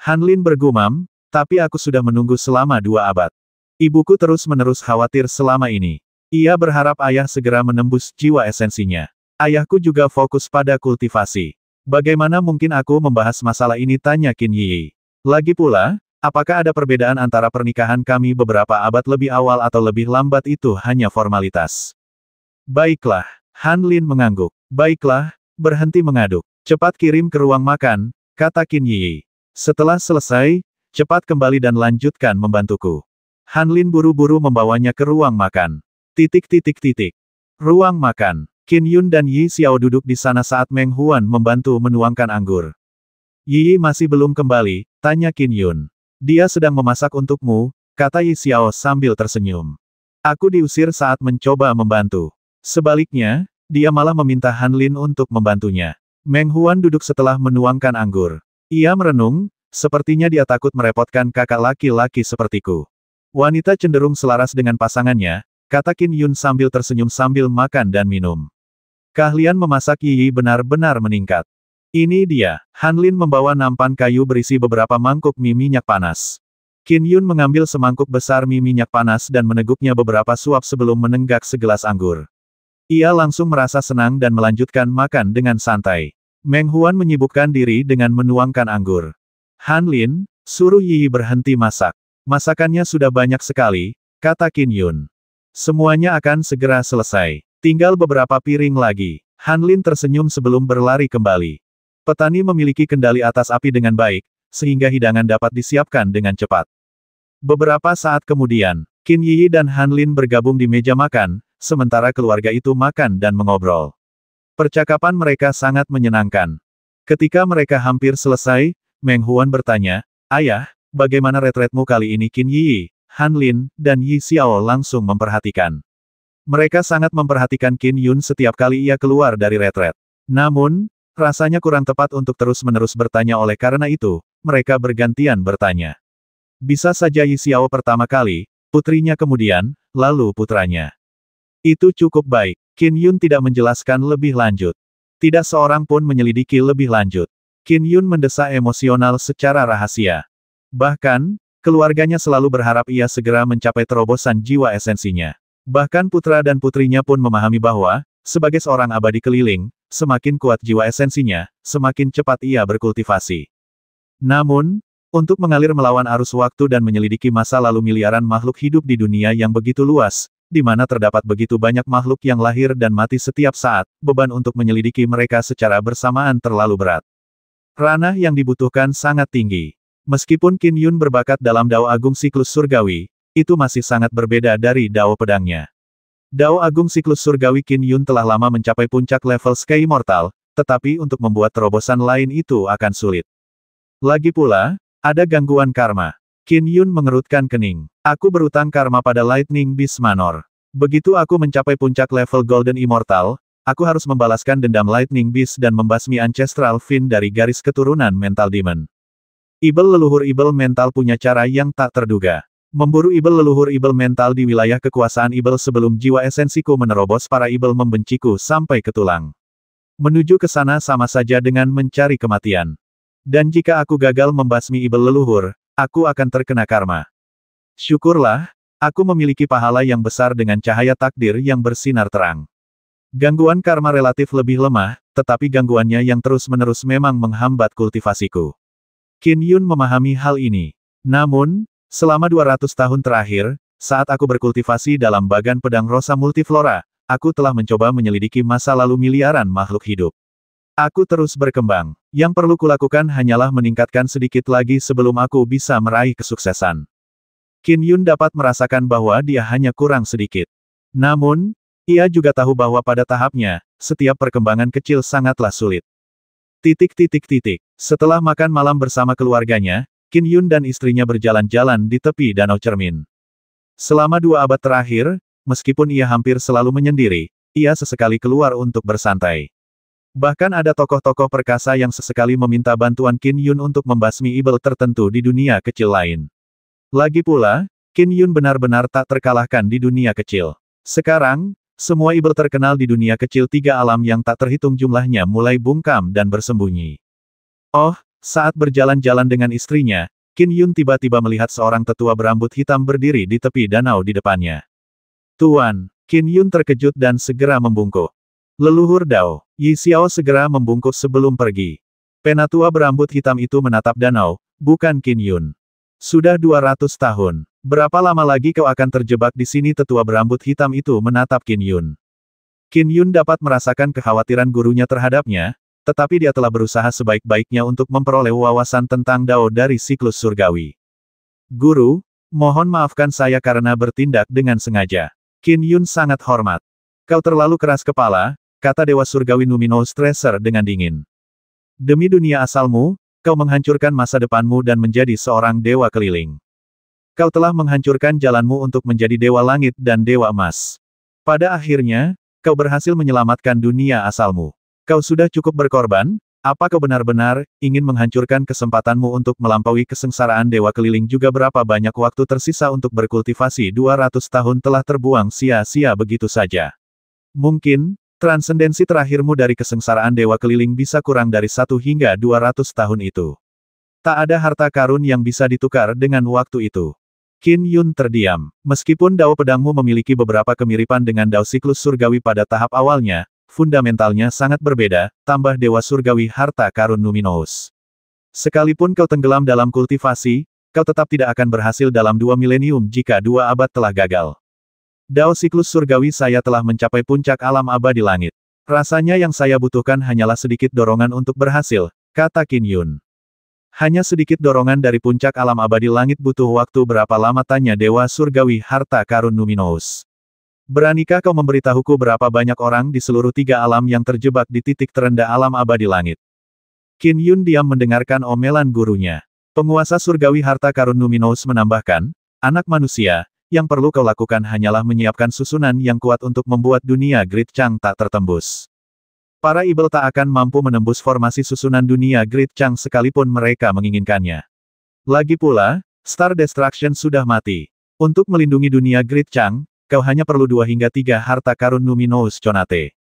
Han Lin bergumam, tapi aku sudah menunggu selama 2 abad. Ibuku terus-menerus khawatir selama ini. Ia berharap ayah segera menembus jiwa esensinya. Ayahku juga fokus pada kultivasi. Bagaimana mungkin aku membahas masalah ini? Tanya Qin Yi. Lagi pula, apakah ada perbedaan antara pernikahan kami beberapa abad lebih awal atau lebih lambat? Itu hanya formalitas. Baiklah, Han Lin mengangguk. Baiklah, berhenti mengaduk. Cepat kirim ke ruang makan, kata Qin Yi. Setelah selesai, cepat kembali dan lanjutkan membantuku. Han Lin buru-buru membawanya ke ruang makan. Ruang makan. Qin Yun dan Yi Xiao duduk di sana saat Meng Huan membantu menuangkan anggur. Yi masih belum kembali, tanya Qin Yun. Dia sedang memasak untukmu, kata Yi Xiao sambil tersenyum. Aku diusir saat mencoba membantu. Sebaliknya, dia malah meminta Han Lin untuk membantunya. Meng Huan duduk setelah menuangkan anggur. Ia merenung, sepertinya dia takut merepotkan kakak laki-laki sepertiku. Wanita cenderung selaras dengan pasangannya, kata Qin Yun sambil tersenyum sambil makan dan minum. Keahlian memasak Yi benar-benar meningkat. Ini dia. Han Lin membawa nampan kayu berisi beberapa mangkuk mie minyak panas. Qin Yun mengambil semangkuk besar mie minyak panas dan meneguknya beberapa suap sebelum menenggak segelas anggur. Ia langsung merasa senang dan melanjutkan makan dengan santai. Meng Huan menyibukkan diri dengan menuangkan anggur. Han Lin, suruh Yi berhenti masak. Masakannya sudah banyak sekali, kata Qin Yun. Semuanya akan segera selesai. Tinggal beberapa piring lagi. Han Lin tersenyum sebelum berlari kembali. Petani memiliki kendali atas api dengan baik, sehingga hidangan dapat disiapkan dengan cepat. Beberapa saat kemudian, Qin Yi dan Han Lin bergabung di meja makan, sementara keluarga itu makan dan mengobrol. Percakapan mereka sangat menyenangkan. Ketika mereka hampir selesai, Meng Huan bertanya, Ayah, bagaimana retretmu kali ini? Qin Yi, Han Lin, dan Yi Xiao langsung memperhatikan. Mereka sangat memperhatikan Qin Yun setiap kali ia keluar dari retret. Namun, rasanya kurang tepat untuk terus-menerus bertanya oleh karena itu, mereka bergantian bertanya. Bisa saja Yi Xiao pertama kali, putrinya kemudian, lalu putranya. Itu cukup baik. Qin Yun tidak menjelaskan lebih lanjut. Tidak seorang pun menyelidiki lebih lanjut. Qin Yun mendesak emosional secara rahasia. Bahkan, keluarganya selalu berharap ia segera mencapai terobosan jiwa esensinya. Bahkan putra dan putrinya pun memahami bahwa, sebagai seorang abadi keliling, semakin kuat jiwa esensinya, semakin cepat ia berkultivasi. Namun, untuk mengalir melawan arus waktu dan menyelidiki masa lalu miliaran makhluk hidup di dunia yang begitu luas, di mana terdapat begitu banyak makhluk yang lahir dan mati setiap saat, beban untuk menyelidiki mereka secara bersamaan terlalu berat. Ranah yang dibutuhkan sangat tinggi. Meskipun Qin Yun berbakat dalam Dao Agung Siklus Surgawi, itu masih sangat berbeda dari Dao Pedangnya. Dao Agung Siklus Surgawi Qin Yun telah lama mencapai puncak level Sky Immortal, tetapi untuk membuat terobosan lain itu akan sulit. Lagi pula, ada gangguan karma. Qin Yun mengerutkan kening. Aku berutang karma pada Lightning Beast Manor. Begitu aku mencapai puncak level Golden Immortal, aku harus membalaskan dendam Lightning Beast dan membasmi Ancestral Fin dari garis keturunan Mental Demon. Ibel leluhur Ibel Mental punya cara yang tak terduga. Memburu Ibel leluhur Ibel Mental di wilayah kekuasaan Ibel sebelum jiwa esensiku menerobos para Ibel membenciku sampai ke tulang. Menuju ke sana sama saja dengan mencari kematian. Dan jika aku gagal membasmi Ibel leluhur, aku akan terkena karma. Syukurlah, aku memiliki pahala yang besar dengan cahaya takdir yang bersinar terang. Gangguan karma relatif lebih lemah, tetapi gangguannya yang terus-menerus memang menghambat kultivasiku. Qin Yun memahami hal ini. Namun, selama 200 tahun terakhir, saat aku berkultivasi dalam bagan pedang rosa multiflora, aku telah mencoba menyelidiki masa lalu miliaran makhluk hidup. Aku terus berkembang. Yang perlu kulakukan hanyalah meningkatkan sedikit lagi sebelum aku bisa meraih kesuksesan. Qin Yun dapat merasakan bahwa dia hanya kurang sedikit. Namun, ia juga tahu bahwa pada tahapnya, setiap perkembangan kecil sangatlah sulit. Setelah makan malam bersama keluarganya, Qin Yun dan istrinya berjalan-jalan di tepi Danau Cermin. Selama 2 abad terakhir, meskipun ia hampir selalu menyendiri, ia sesekali keluar untuk bersantai. Bahkan ada tokoh-tokoh perkasa yang sesekali meminta bantuan Qin Yun untuk membasmi Ibel tertentu di dunia kecil lain. Lagi pula, Qin Yun benar-benar tak terkalahkan di dunia kecil. Sekarang, semua Ibel terkenal di dunia kecil 3 alam yang tak terhitung jumlahnya mulai bungkam dan bersembunyi. Oh, saat berjalan-jalan dengan istrinya, Qin Yun tiba-tiba melihat seorang tetua berambut hitam berdiri di tepi danau di depannya. Tuan, Qin Yun terkejut dan segera membungkuk. Leluhur Dao, Yi Xiao segera membungkuk sebelum pergi. Penatua berambut hitam itu menatap danau, bukan Qin Yun. Sudah 200 tahun. Berapa lama lagi kau akan terjebak di sini? Tetua berambut hitam itu menatap Qin Yun. Qin Yun dapat merasakan kekhawatiran gurunya terhadapnya, tetapi dia telah berusaha sebaik-baiknya untuk memperoleh wawasan tentang Dao dari siklus surgawi. Guru, mohon maafkan saya karena bertindak dengan sengaja. Qin Yun sangat hormat. Kau terlalu keras kepala, kata Dewa Surgawi Numinous Tracer dengan dingin. Demi dunia asalmu, kau menghancurkan masa depanmu dan menjadi seorang dewa keliling. Kau telah menghancurkan jalanmu untuk menjadi dewa langit dan dewa emas. Pada akhirnya, kau berhasil menyelamatkan dunia asalmu. Kau sudah cukup berkorban, apa kau benar-benar ingin menghancurkan kesempatanmu untuk melampaui kesengsaraan dewa keliling? Juga berapa banyak waktu tersisa untuk berkultivasi? 200 tahun telah terbuang sia-sia begitu saja. Mungkin, transendensi terakhirmu dari kesengsaraan dewa keliling bisa kurang dari 1 hingga 200 tahun itu. Tak ada harta karun yang bisa ditukar dengan waktu itu. Qin Yun terdiam. Meskipun Dao pedangmu memiliki beberapa kemiripan dengan Dao siklus surgawi pada tahap awalnya, fundamentalnya sangat berbeda, tambah Dewa Surgawi harta karun Numinous. Sekalipun kau tenggelam dalam kultivasi, kau tetap tidak akan berhasil dalam 2 milenium jika 2 abad telah gagal. Dao siklus surgawi saya telah mencapai puncak alam abadi langit. Rasanya yang saya butuhkan hanyalah sedikit dorongan untuk berhasil, kata Qin Yun. Hanya sedikit dorongan dari puncak alam abadi langit butuh waktu berapa lama? Tanya Dewa Surgawi harta karun Numinous. Beranikah kau memberitahuku berapa banyak orang di seluruh 3 alam yang terjebak di titik terendah alam abadi langit? Qin Yun diam mendengarkan omelan gurunya. Penguasa surgawi harta karun Numinous menambahkan, anak manusia, yang perlu kau lakukan hanyalah menyiapkan susunan yang kuat untuk membuat dunia Great Chang tak tertembus. Para Ibel tak akan mampu menembus formasi susunan dunia Great Chang sekalipun mereka menginginkannya. Lagi pula, Star Destruction sudah mati. Untuk melindungi dunia Great Chang, kau hanya perlu 2 hingga 3 harta karun Numinous Conate.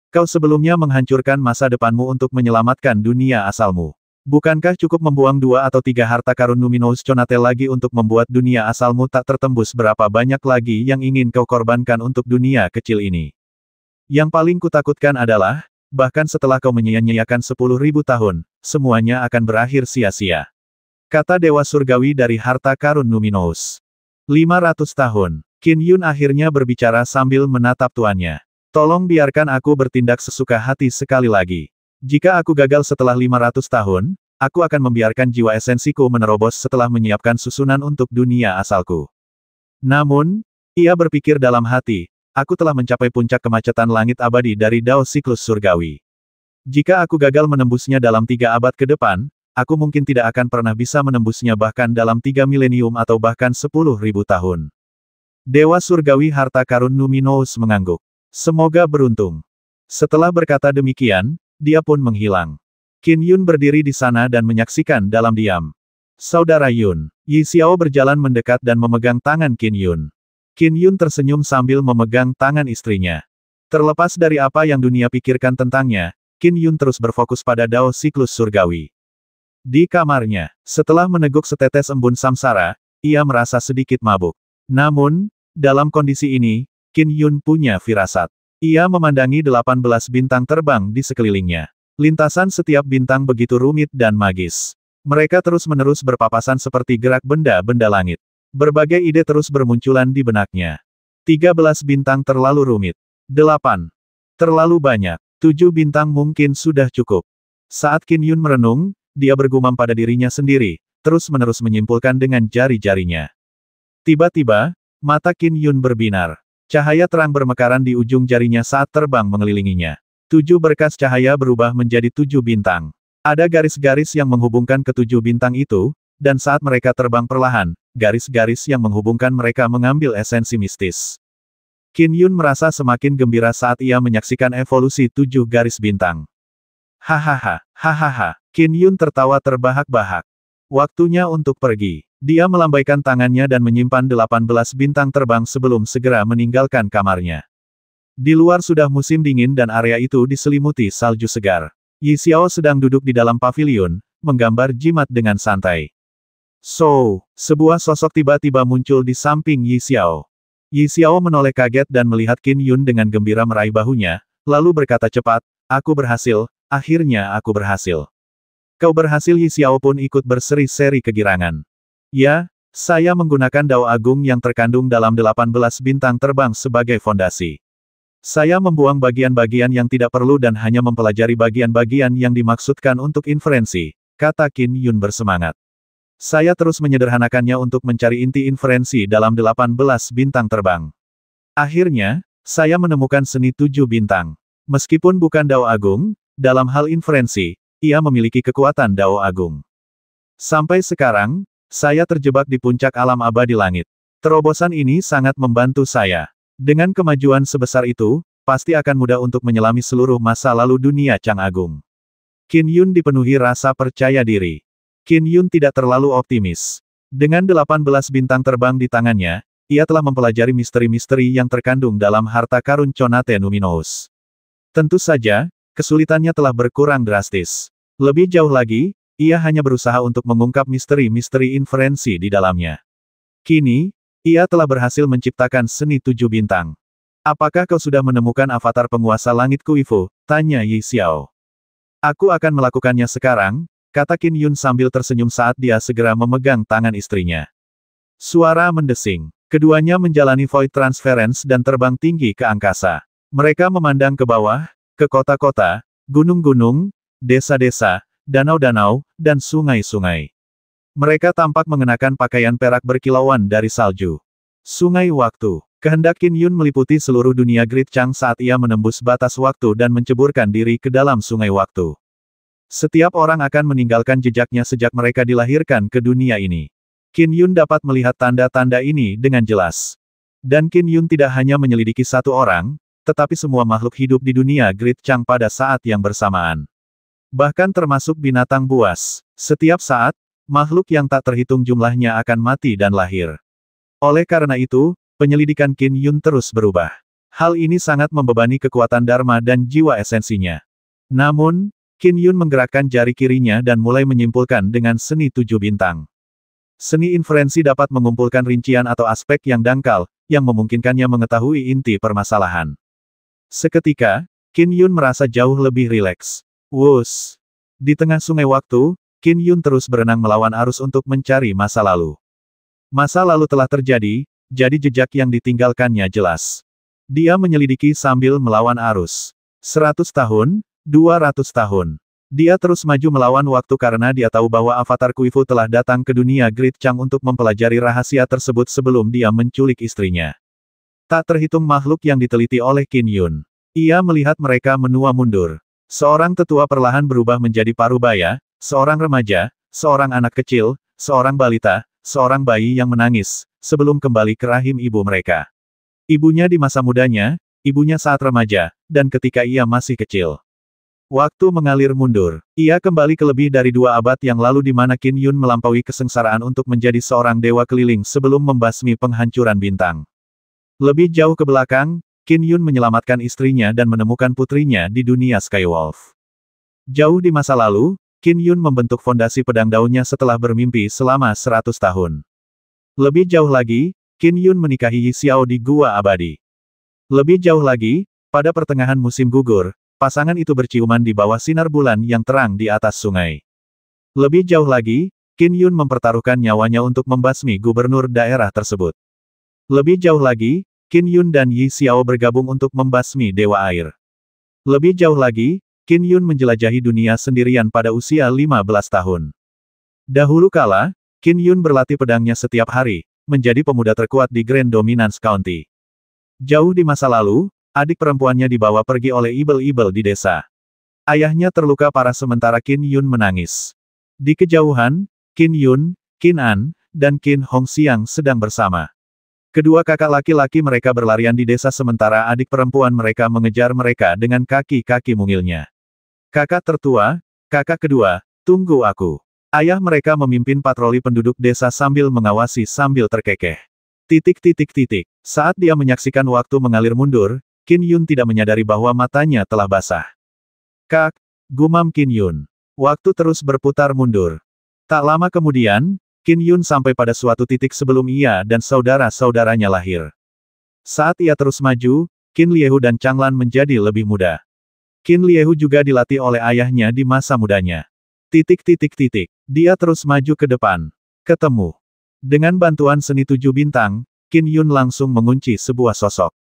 Kau sebelumnya menghancurkan masa depanmu untuk menyelamatkan dunia asalmu. Bukankah cukup membuang 2 atau 3 harta karun Numinous Conate lagi untuk membuat dunia asalmu tak tertembus? Berapa banyak lagi yang ingin kau korbankan untuk dunia kecil ini? Yang paling kutakutkan adalah, bahkan setelah kau menyia-nyiakan 10.000 tahun, semuanya akan berakhir sia-sia. Kata Dewa Surgawi dari harta karun Numinous. 500 tahun. Qin Yun akhirnya berbicara sambil menatap tuannya. Tolong biarkan aku bertindak sesuka hati sekali lagi. Jika aku gagal setelah 500 tahun, aku akan membiarkan jiwa esensiku menerobos setelah menyiapkan susunan untuk dunia asalku. Namun, ia berpikir dalam hati, aku telah mencapai puncak kemacetan langit abadi dari Dao Siklus Surgawi. Jika aku gagal menembusnya dalam 3 abad ke depan, aku mungkin tidak akan pernah bisa menembusnya bahkan dalam 3 milenium atau bahkan 10.000 tahun. Dewa Surgawi Harta Karun Numinous mengangguk. Semoga beruntung. Setelah berkata demikian, dia pun menghilang. Qin Yun berdiri di sana dan menyaksikan dalam diam. Saudara Yun. Yi Xiao berjalan mendekat dan memegang tangan Qin Yun. Qin Yun tersenyum sambil memegang tangan istrinya. Terlepas dari apa yang dunia pikirkan tentangnya, Qin Yun terus berfokus pada Dao Siklus Surgawi. Di kamarnya, setelah meneguk setetes embun samsara, ia merasa sedikit mabuk. Namun, dalam kondisi ini, Qin Yun punya firasat. Ia memandangi 18 bintang terbang di sekelilingnya. Lintasan setiap bintang begitu rumit dan magis. Mereka terus-menerus berpapasan seperti gerak benda-benda langit. Berbagai ide terus bermunculan di benaknya. 13 bintang terlalu rumit. 8. Terlalu banyak. 7 bintang mungkin sudah cukup. Saat Qin Yun merenung, dia bergumam pada dirinya sendiri, terus-menerus menyimpulkan dengan jari-jarinya. Tiba-tiba, mata Qin Yun berbinar. Cahaya terang bermekaran di ujung jarinya saat terbang mengelilinginya. 7 berkas cahaya berubah menjadi 7 bintang. Ada garis-garis yang menghubungkan ke 7 bintang itu, dan saat mereka terbang perlahan, garis-garis yang menghubungkan mereka mengambil esensi mistis. Qin Yun merasa semakin gembira saat ia menyaksikan evolusi 7 garis bintang. Hahaha, hahaha, Qin Yun tertawa terbahak-bahak. Waktunya untuk pergi. Dia melambaikan tangannya dan menyimpan 18 bintang terbang sebelum segera meninggalkan kamarnya. Di luar sudah musim dingin dan area itu diselimuti salju segar. Yi Xiao sedang duduk di dalam pavilion, menggambar jimat dengan santai. Sebuah sosok tiba-tiba muncul di samping Yi Xiao. Yi Xiao menoleh kaget dan melihat Qin Yun dengan gembira meraih bahunya, lalu berkata cepat, aku berhasil, akhirnya aku berhasil. Kau berhasil. Yi Xiao pun ikut berseri-seri kegirangan. Ya, saya menggunakan Dao Agung yang terkandung dalam 18 bintang terbang sebagai fondasi. Saya membuang bagian-bagian yang tidak perlu dan hanya mempelajari bagian-bagian yang dimaksudkan untuk inferensi, kata Qin Yun bersemangat. Saya terus menyederhanakannya untuk mencari inti inferensi dalam 18 bintang terbang. Akhirnya, saya menemukan seni 7 bintang. Meskipun bukan Dao Agung, dalam hal inferensi, ia memiliki kekuatan Dao Agung. Sampai sekarang, saya terjebak di puncak alam abadi langit. Terobosan ini sangat membantu saya. Dengan kemajuan sebesar itu, pasti akan mudah untuk menyelami seluruh masa lalu dunia Cang Agung. Qin Yun dipenuhi rasa percaya diri. Qin Yun tidak terlalu optimis. Dengan 18 bintang terbang di tangannya, ia telah mempelajari misteri-misteri yang terkandung dalam harta karun Conate Numinous. Tentu saja, kesulitannya telah berkurang drastis. Lebih jauh lagi, ia hanya berusaha untuk mengungkap misteri-misteri inferensi di dalamnya. Kini, ia telah berhasil menciptakan seni 7 bintang. Apakah kau sudah menemukan avatar penguasa langit Kuifu? Tanya Yi Xiao. Aku akan melakukannya sekarang, kata Qin Yun sambil tersenyum saat dia segera memegang tangan istrinya. Suara mendesing. Keduanya menjalani void transference dan terbang tinggi ke angkasa. Mereka memandang ke bawah, ke kota-kota, gunung-gunung, desa-desa, danau-danau, dan sungai-sungai. Mereka tampak mengenakan pakaian perak berkilauan dari salju. Sungai Waktu. Kehendak Qin Yun meliputi seluruh dunia Grid Chang saat ia menembus batas waktu dan menceburkan diri ke dalam Sungai Waktu. Setiap orang akan meninggalkan jejaknya sejak mereka dilahirkan ke dunia ini. Qin Yun dapat melihat tanda-tanda ini dengan jelas. Dan Qin Yun tidak hanya menyelidiki satu orang, tetapi semua makhluk hidup di dunia Grid Chang pada saat yang bersamaan. Bahkan termasuk binatang buas. Setiap saat, makhluk yang tak terhitung jumlahnya akan mati dan lahir. Oleh karena itu, penyelidikan Qin Yun terus berubah. Hal ini sangat membebani kekuatan Dharma dan jiwa esensinya. Namun, Qin Yun menggerakkan jari kirinya dan mulai menyimpulkan dengan seni 7 bintang. Seni inferensi dapat mengumpulkan rincian atau aspek yang dangkal, yang memungkinkannya mengetahui inti permasalahan. Seketika, Qin Yun merasa jauh lebih rileks. Wus! Di tengah Sungai Waktu, Qin Yun terus berenang melawan arus untuk mencari masa lalu. Masa lalu telah terjadi, jadi jejak yang ditinggalkannya jelas. Dia menyelidiki sambil melawan arus. 100 tahun, 200 tahun. Dia terus maju melawan waktu karena dia tahu bahwa avatar Kuifu telah datang ke dunia Great Chang untuk mempelajari rahasia tersebut sebelum dia menculik istrinya. Tak terhitung makhluk yang diteliti oleh Qin Yun. Ia melihat mereka menua mundur. Seorang tetua perlahan berubah menjadi parubaya, seorang remaja, seorang anak kecil, seorang balita, seorang bayi yang menangis, sebelum kembali ke rahim ibu mereka. Ibunya di masa mudanya, ibunya saat remaja, dan ketika ia masih kecil. Waktu mengalir mundur. Ia kembali ke lebih dari 2 abad yang lalu di mana Qin Yun melampaui kesengsaraan untuk menjadi seorang dewa keliling sebelum membasmi penghancuran bintang. Lebih jauh ke belakang, Qin Yun menyelamatkan istrinya dan menemukan putrinya di dunia Skywolf. Jauh di masa lalu, Qin Yun membentuk fondasi pedang daunnya setelah bermimpi selama 100 tahun. Lebih jauh lagi, Qin Yun menikahi Yi Xiao di Gua Abadi. Lebih jauh lagi, pada pertengahan musim gugur, pasangan itu berciuman di bawah sinar bulan yang terang di atas sungai. Lebih jauh lagi, Qin Yun mempertaruhkan nyawanya untuk membasmi gubernur daerah tersebut. Lebih jauh lagi, Qin Yun dan Yi Xiao bergabung untuk membasmi Dewa Air. Lebih jauh lagi, Qin Yun menjelajahi dunia sendirian pada usia 15 tahun. Dahulu kala, Qin Yun berlatih pedangnya setiap hari, menjadi pemuda terkuat di Grand Dominance County. Jauh di masa lalu, adik perempuannya dibawa pergi oleh ibel-ibel di desa. Ayahnya terluka parah sementara Qin Yun menangis. Di kejauhan, Qin Yun, Qin An, dan Qin Hongxiang sedang bersama. Kedua kakak laki-laki mereka berlarian di desa sementara adik perempuan mereka mengejar mereka dengan kaki-kaki mungilnya. Kakak tertua, kakak kedua, tunggu aku. Ayah mereka memimpin patroli penduduk desa sambil mengawasi sambil terkekeh. Saat dia menyaksikan waktu mengalir mundur, Qin Yun tidak menyadari bahwa matanya telah basah. Kak, gumam Qin Yun. Waktu terus berputar mundur. Tak lama kemudian, Qin Yun sampai pada suatu titik sebelum ia dan saudara-saudaranya lahir. Saat ia terus maju, Qin Liehu dan Changlan menjadi lebih muda. Qin Liehu juga dilatih oleh ayahnya di masa mudanya. Dia terus maju ke depan. Ketemu. Dengan bantuan seni 7 bintang, Qin Yun langsung mengunci sebuah sosok.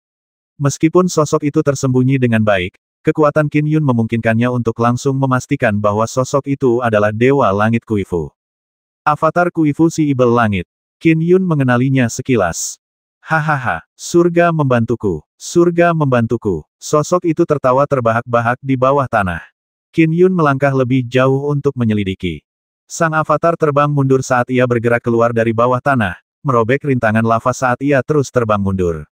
Meskipun sosok itu tersembunyi dengan baik, kekuatan Qin Yun memungkinkannya untuk langsung memastikan bahwa sosok itu adalah Dewa Langit Kuifu. Avatar Kuifu si Ibel Langit. Qin Yun mengenalinya sekilas. Hahaha, surga membantuku. Surga membantuku. Sosok itu tertawa terbahak-bahak di bawah tanah. Qin Yun melangkah lebih jauh untuk menyelidiki. Sang avatar terbang mundur saat ia bergerak keluar dari bawah tanah, merobek rintangan lava saat ia terus terbang mundur.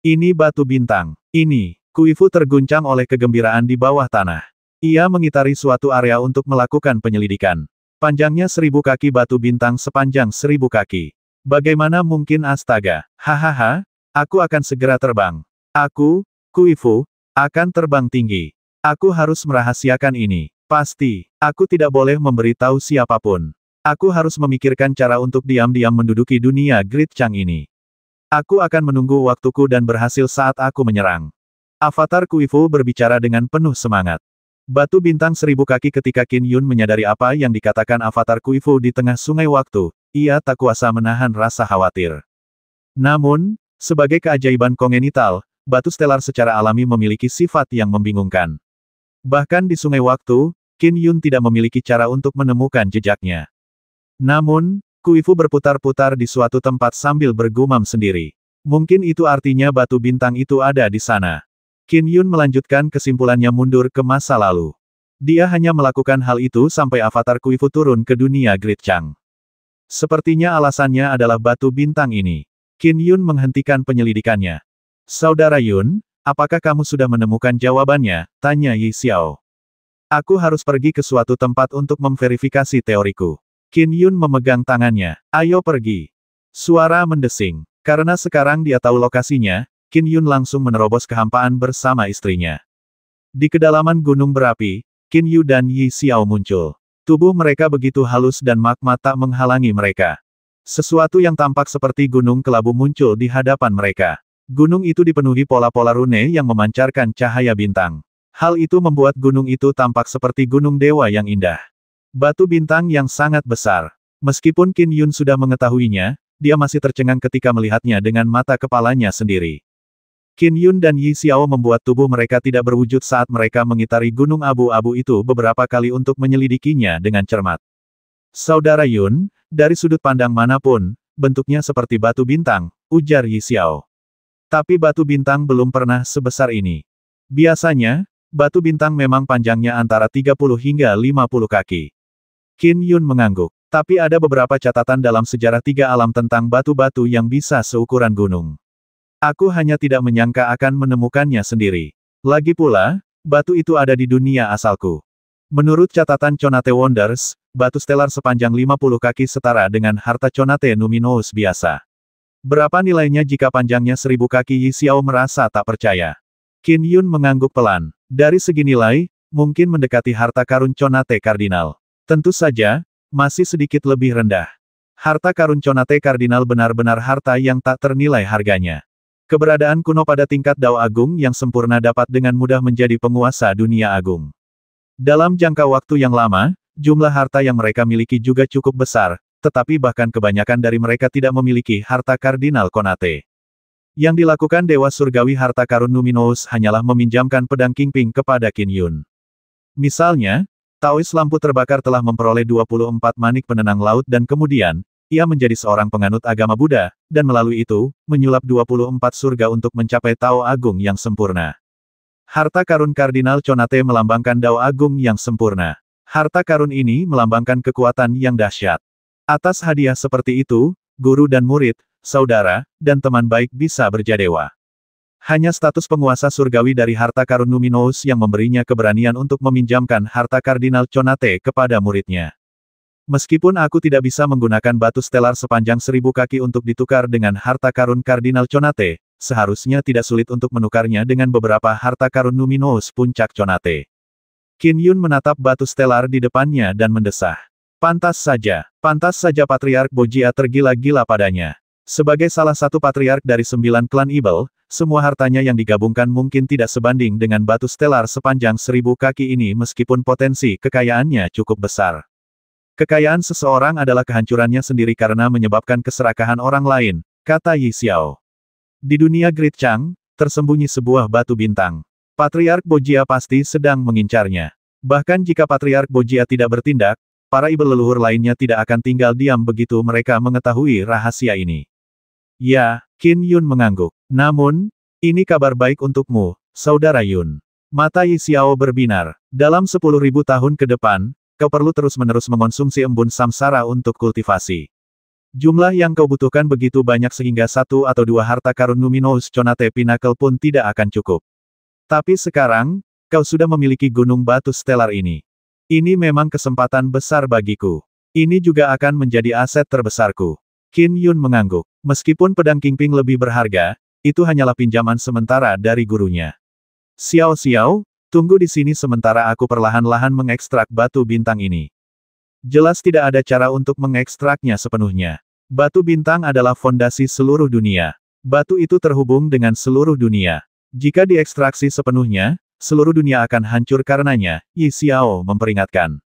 Ini batu bintang. Ini. Kuifu terguncang oleh kegembiraan di bawah tanah. Ia mengitari suatu area untuk melakukan penyelidikan. Panjangnya 1000 kaki batu bintang sepanjang 1000 kaki. Bagaimana mungkin astaga? Hahaha, aku akan segera terbang. Aku, Kuifu, akan terbang tinggi. Aku harus merahasiakan ini. Pasti, aku tidak boleh memberitahu siapapun. Aku harus memikirkan cara untuk diam-diam menduduki dunia Great Chang ini. Aku akan menunggu waktuku dan berhasil saat aku menyerang. Avatar Kuifu berbicara dengan penuh semangat. Batu bintang 1000 kaki ketika Qin Yun menyadari apa yang dikatakan Avatar Kuifu di tengah sungai waktu, ia tak kuasa menahan rasa khawatir. Namun, sebagai keajaiban kongenital, batu stelar secara alami memiliki sifat yang membingungkan. Bahkan di sungai waktu, Qin Yun tidak memiliki cara untuk menemukan jejaknya. Namun, Kuifu berputar-putar di suatu tempat sambil bergumam sendiri. Mungkin itu artinya batu bintang itu ada di sana. Qin Yun melanjutkan kesimpulannya mundur ke masa lalu. Dia hanya melakukan hal itu sampai avatar Kuifu turun ke dunia Great Chang. Sepertinya alasannya adalah batu bintang ini. Qin Yun menghentikan penyelidikannya. Saudara Yun, apakah kamu sudah menemukan jawabannya? Tanya Yi Xiao. Aku harus pergi ke suatu tempat untuk memverifikasi teoriku. Qin Yun memegang tangannya. Ayo pergi. Suara mendesing. Karena sekarang dia tahu lokasinya, Qin Yun langsung menerobos kehampaan bersama istrinya. Di kedalaman gunung berapi, Qin Yu dan Yi Xiao muncul. Tubuh mereka begitu halus dan magma tak menghalangi mereka. Sesuatu yang tampak seperti gunung kelabu muncul di hadapan mereka. Gunung itu dipenuhi pola-pola rune yang memancarkan cahaya bintang. Hal itu membuat gunung itu tampak seperti gunung dewa yang indah. Batu bintang yang sangat besar. Meskipun Qin Yun sudah mengetahuinya, dia masih tercengang ketika melihatnya dengan mata kepalanya sendiri. Qin Yun dan Yi Xiao membuat tubuh mereka tidak berwujud saat mereka mengitari gunung abu-abu itu beberapa kali untuk menyelidikinya dengan cermat. Saudara Yun, dari sudut pandang manapun, bentuknya seperti batu bintang, ujar Yi Xiao. Tapi batu bintang belum pernah sebesar ini. Biasanya, batu bintang memang panjangnya antara 30 hingga 50 kaki. Qin Yun mengangguk. Tapi ada beberapa catatan dalam sejarah tiga alam tentang batu-batu yang bisa seukuran gunung. Aku hanya tidak menyangka akan menemukannya sendiri. Lagi pula, batu itu ada di dunia asalku. Menurut catatan Conate Wonders, batu stelar sepanjang 50 kaki setara dengan harta Conate Numinous biasa. Berapa nilainya jika panjangnya 1000 kaki? Yi Xiao merasa tak percaya. Qin Yun mengangguk pelan. Dari segi nilai, mungkin mendekati harta karun Conate Kardinal. Tentu saja, masih sedikit lebih rendah. Harta karun Conate Kardinal benar-benar harta yang tak ternilai harganya. Keberadaan kuno pada tingkat Dao Agung yang sempurna dapat dengan mudah menjadi penguasa dunia agung. Dalam jangka waktu yang lama, jumlah harta yang mereka miliki juga cukup besar, tetapi bahkan kebanyakan dari mereka tidak memiliki harta kardinal Conate. Yang dilakukan Dewa Surgawi harta karun Numinous hanyalah meminjamkan pedang Kingping kepada Qin Yun. Misalnya, Taois lampu terbakar telah memperoleh 24 manik penenang laut dan kemudian, ia menjadi seorang penganut agama Buddha, dan melalui itu, menyulap 24 surga untuk mencapai Tao Agung yang sempurna. Harta karun Kardinal Conate melambangkan Dao Agung yang sempurna. Harta karun ini melambangkan kekuatan yang dahsyat. Atas hadiah seperti itu, guru dan murid, saudara, dan teman baik bisa berjadewa. Hanya status penguasa surgawi dari harta karun Numinous yang memberinya keberanian untuk meminjamkan harta Kardinal Conate kepada muridnya. Meskipun aku tidak bisa menggunakan batu stelar sepanjang 1000 kaki untuk ditukar dengan harta karun Kardinal Conate, seharusnya tidak sulit untuk menukarnya dengan beberapa harta karun Numinous puncak Conate. Qin Yun menatap batu stelar di depannya dan mendesah. Pantas saja Patriark Bojia tergila-gila padanya. Sebagai salah satu patriark dari 9 klan Ibel, semua hartanya yang digabungkan mungkin tidak sebanding dengan batu stelar sepanjang 1000 kaki ini meskipun potensi kekayaannya cukup besar. Kekayaan seseorang adalah kehancurannya sendiri karena menyebabkan keserakahan orang lain, kata Yi Xiao. Di dunia Great Chang, tersembunyi sebuah batu bintang. Patriark Bojia pasti sedang mengincarnya. Bahkan jika Patriark Bojia tidak bertindak, para Ibel leluhur lainnya tidak akan tinggal diam begitu mereka mengetahui rahasia ini. Ya, Qin Yun mengangguk. Namun, ini kabar baik untukmu, Saudara Yun. Mata Yi Xiao berbinar. Dalam 10.000 tahun ke depan, kau perlu terus-menerus mengonsumsi embun samsara untuk kultivasi. Jumlah yang kau butuhkan begitu banyak sehingga 1 atau 2 harta karun Numinous Conate Pinnacle pun tidak akan cukup. Tapi sekarang, kau sudah memiliki gunung batu stelar ini. Ini memang kesempatan besar bagiku. Ini juga akan menjadi aset terbesarku. Qin Yun mengangguk. Meskipun pedang Kingping lebih berharga, itu hanyalah pinjaman sementara dari gurunya. Xiao Xiao, tunggu di sini sementara aku perlahan-lahan mengekstrak batu bintang ini. Jelas tidak ada cara untuk mengekstraknya sepenuhnya. Batu bintang adalah fondasi seluruh dunia. Batu itu terhubung dengan seluruh dunia. Jika diekstraksi sepenuhnya, seluruh dunia akan hancur karenanya, Yi Xiao memperingatkan.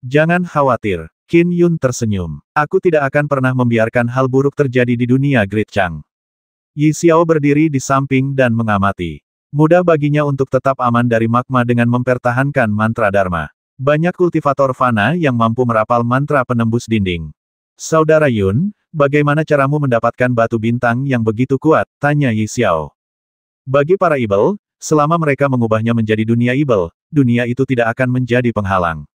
Jangan khawatir, Qin Yun tersenyum. Aku tidak akan pernah membiarkan hal buruk terjadi di dunia Great Chang. Yi Xiao berdiri di samping dan mengamati. Mudah baginya untuk tetap aman dari magma dengan mempertahankan mantra Dharma. Banyak kultivator fana yang mampu merapal mantra penembus dinding. Saudara Yun, bagaimana caramu mendapatkan batu bintang yang begitu kuat? Tanya Yi Xiao. Bagi para Ibel, selama mereka mengubahnya menjadi dunia Ibel, dunia itu tidak akan menjadi penghalang.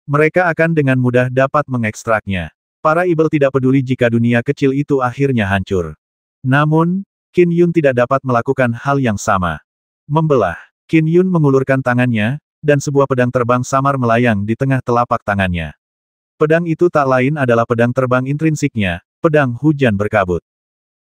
Mereka akan dengan mudah dapat mengekstraknya. Para Ibel tidak peduli jika dunia kecil itu akhirnya hancur. Namun, Qin Yun tidak dapat melakukan hal yang sama. Membelah. Qin Yun mengulurkan tangannya, dan sebuah pedang terbang samar melayang di tengah telapak tangannya. Pedang itu tak lain adalah pedang terbang intrinsiknya, pedang hujan berkabut.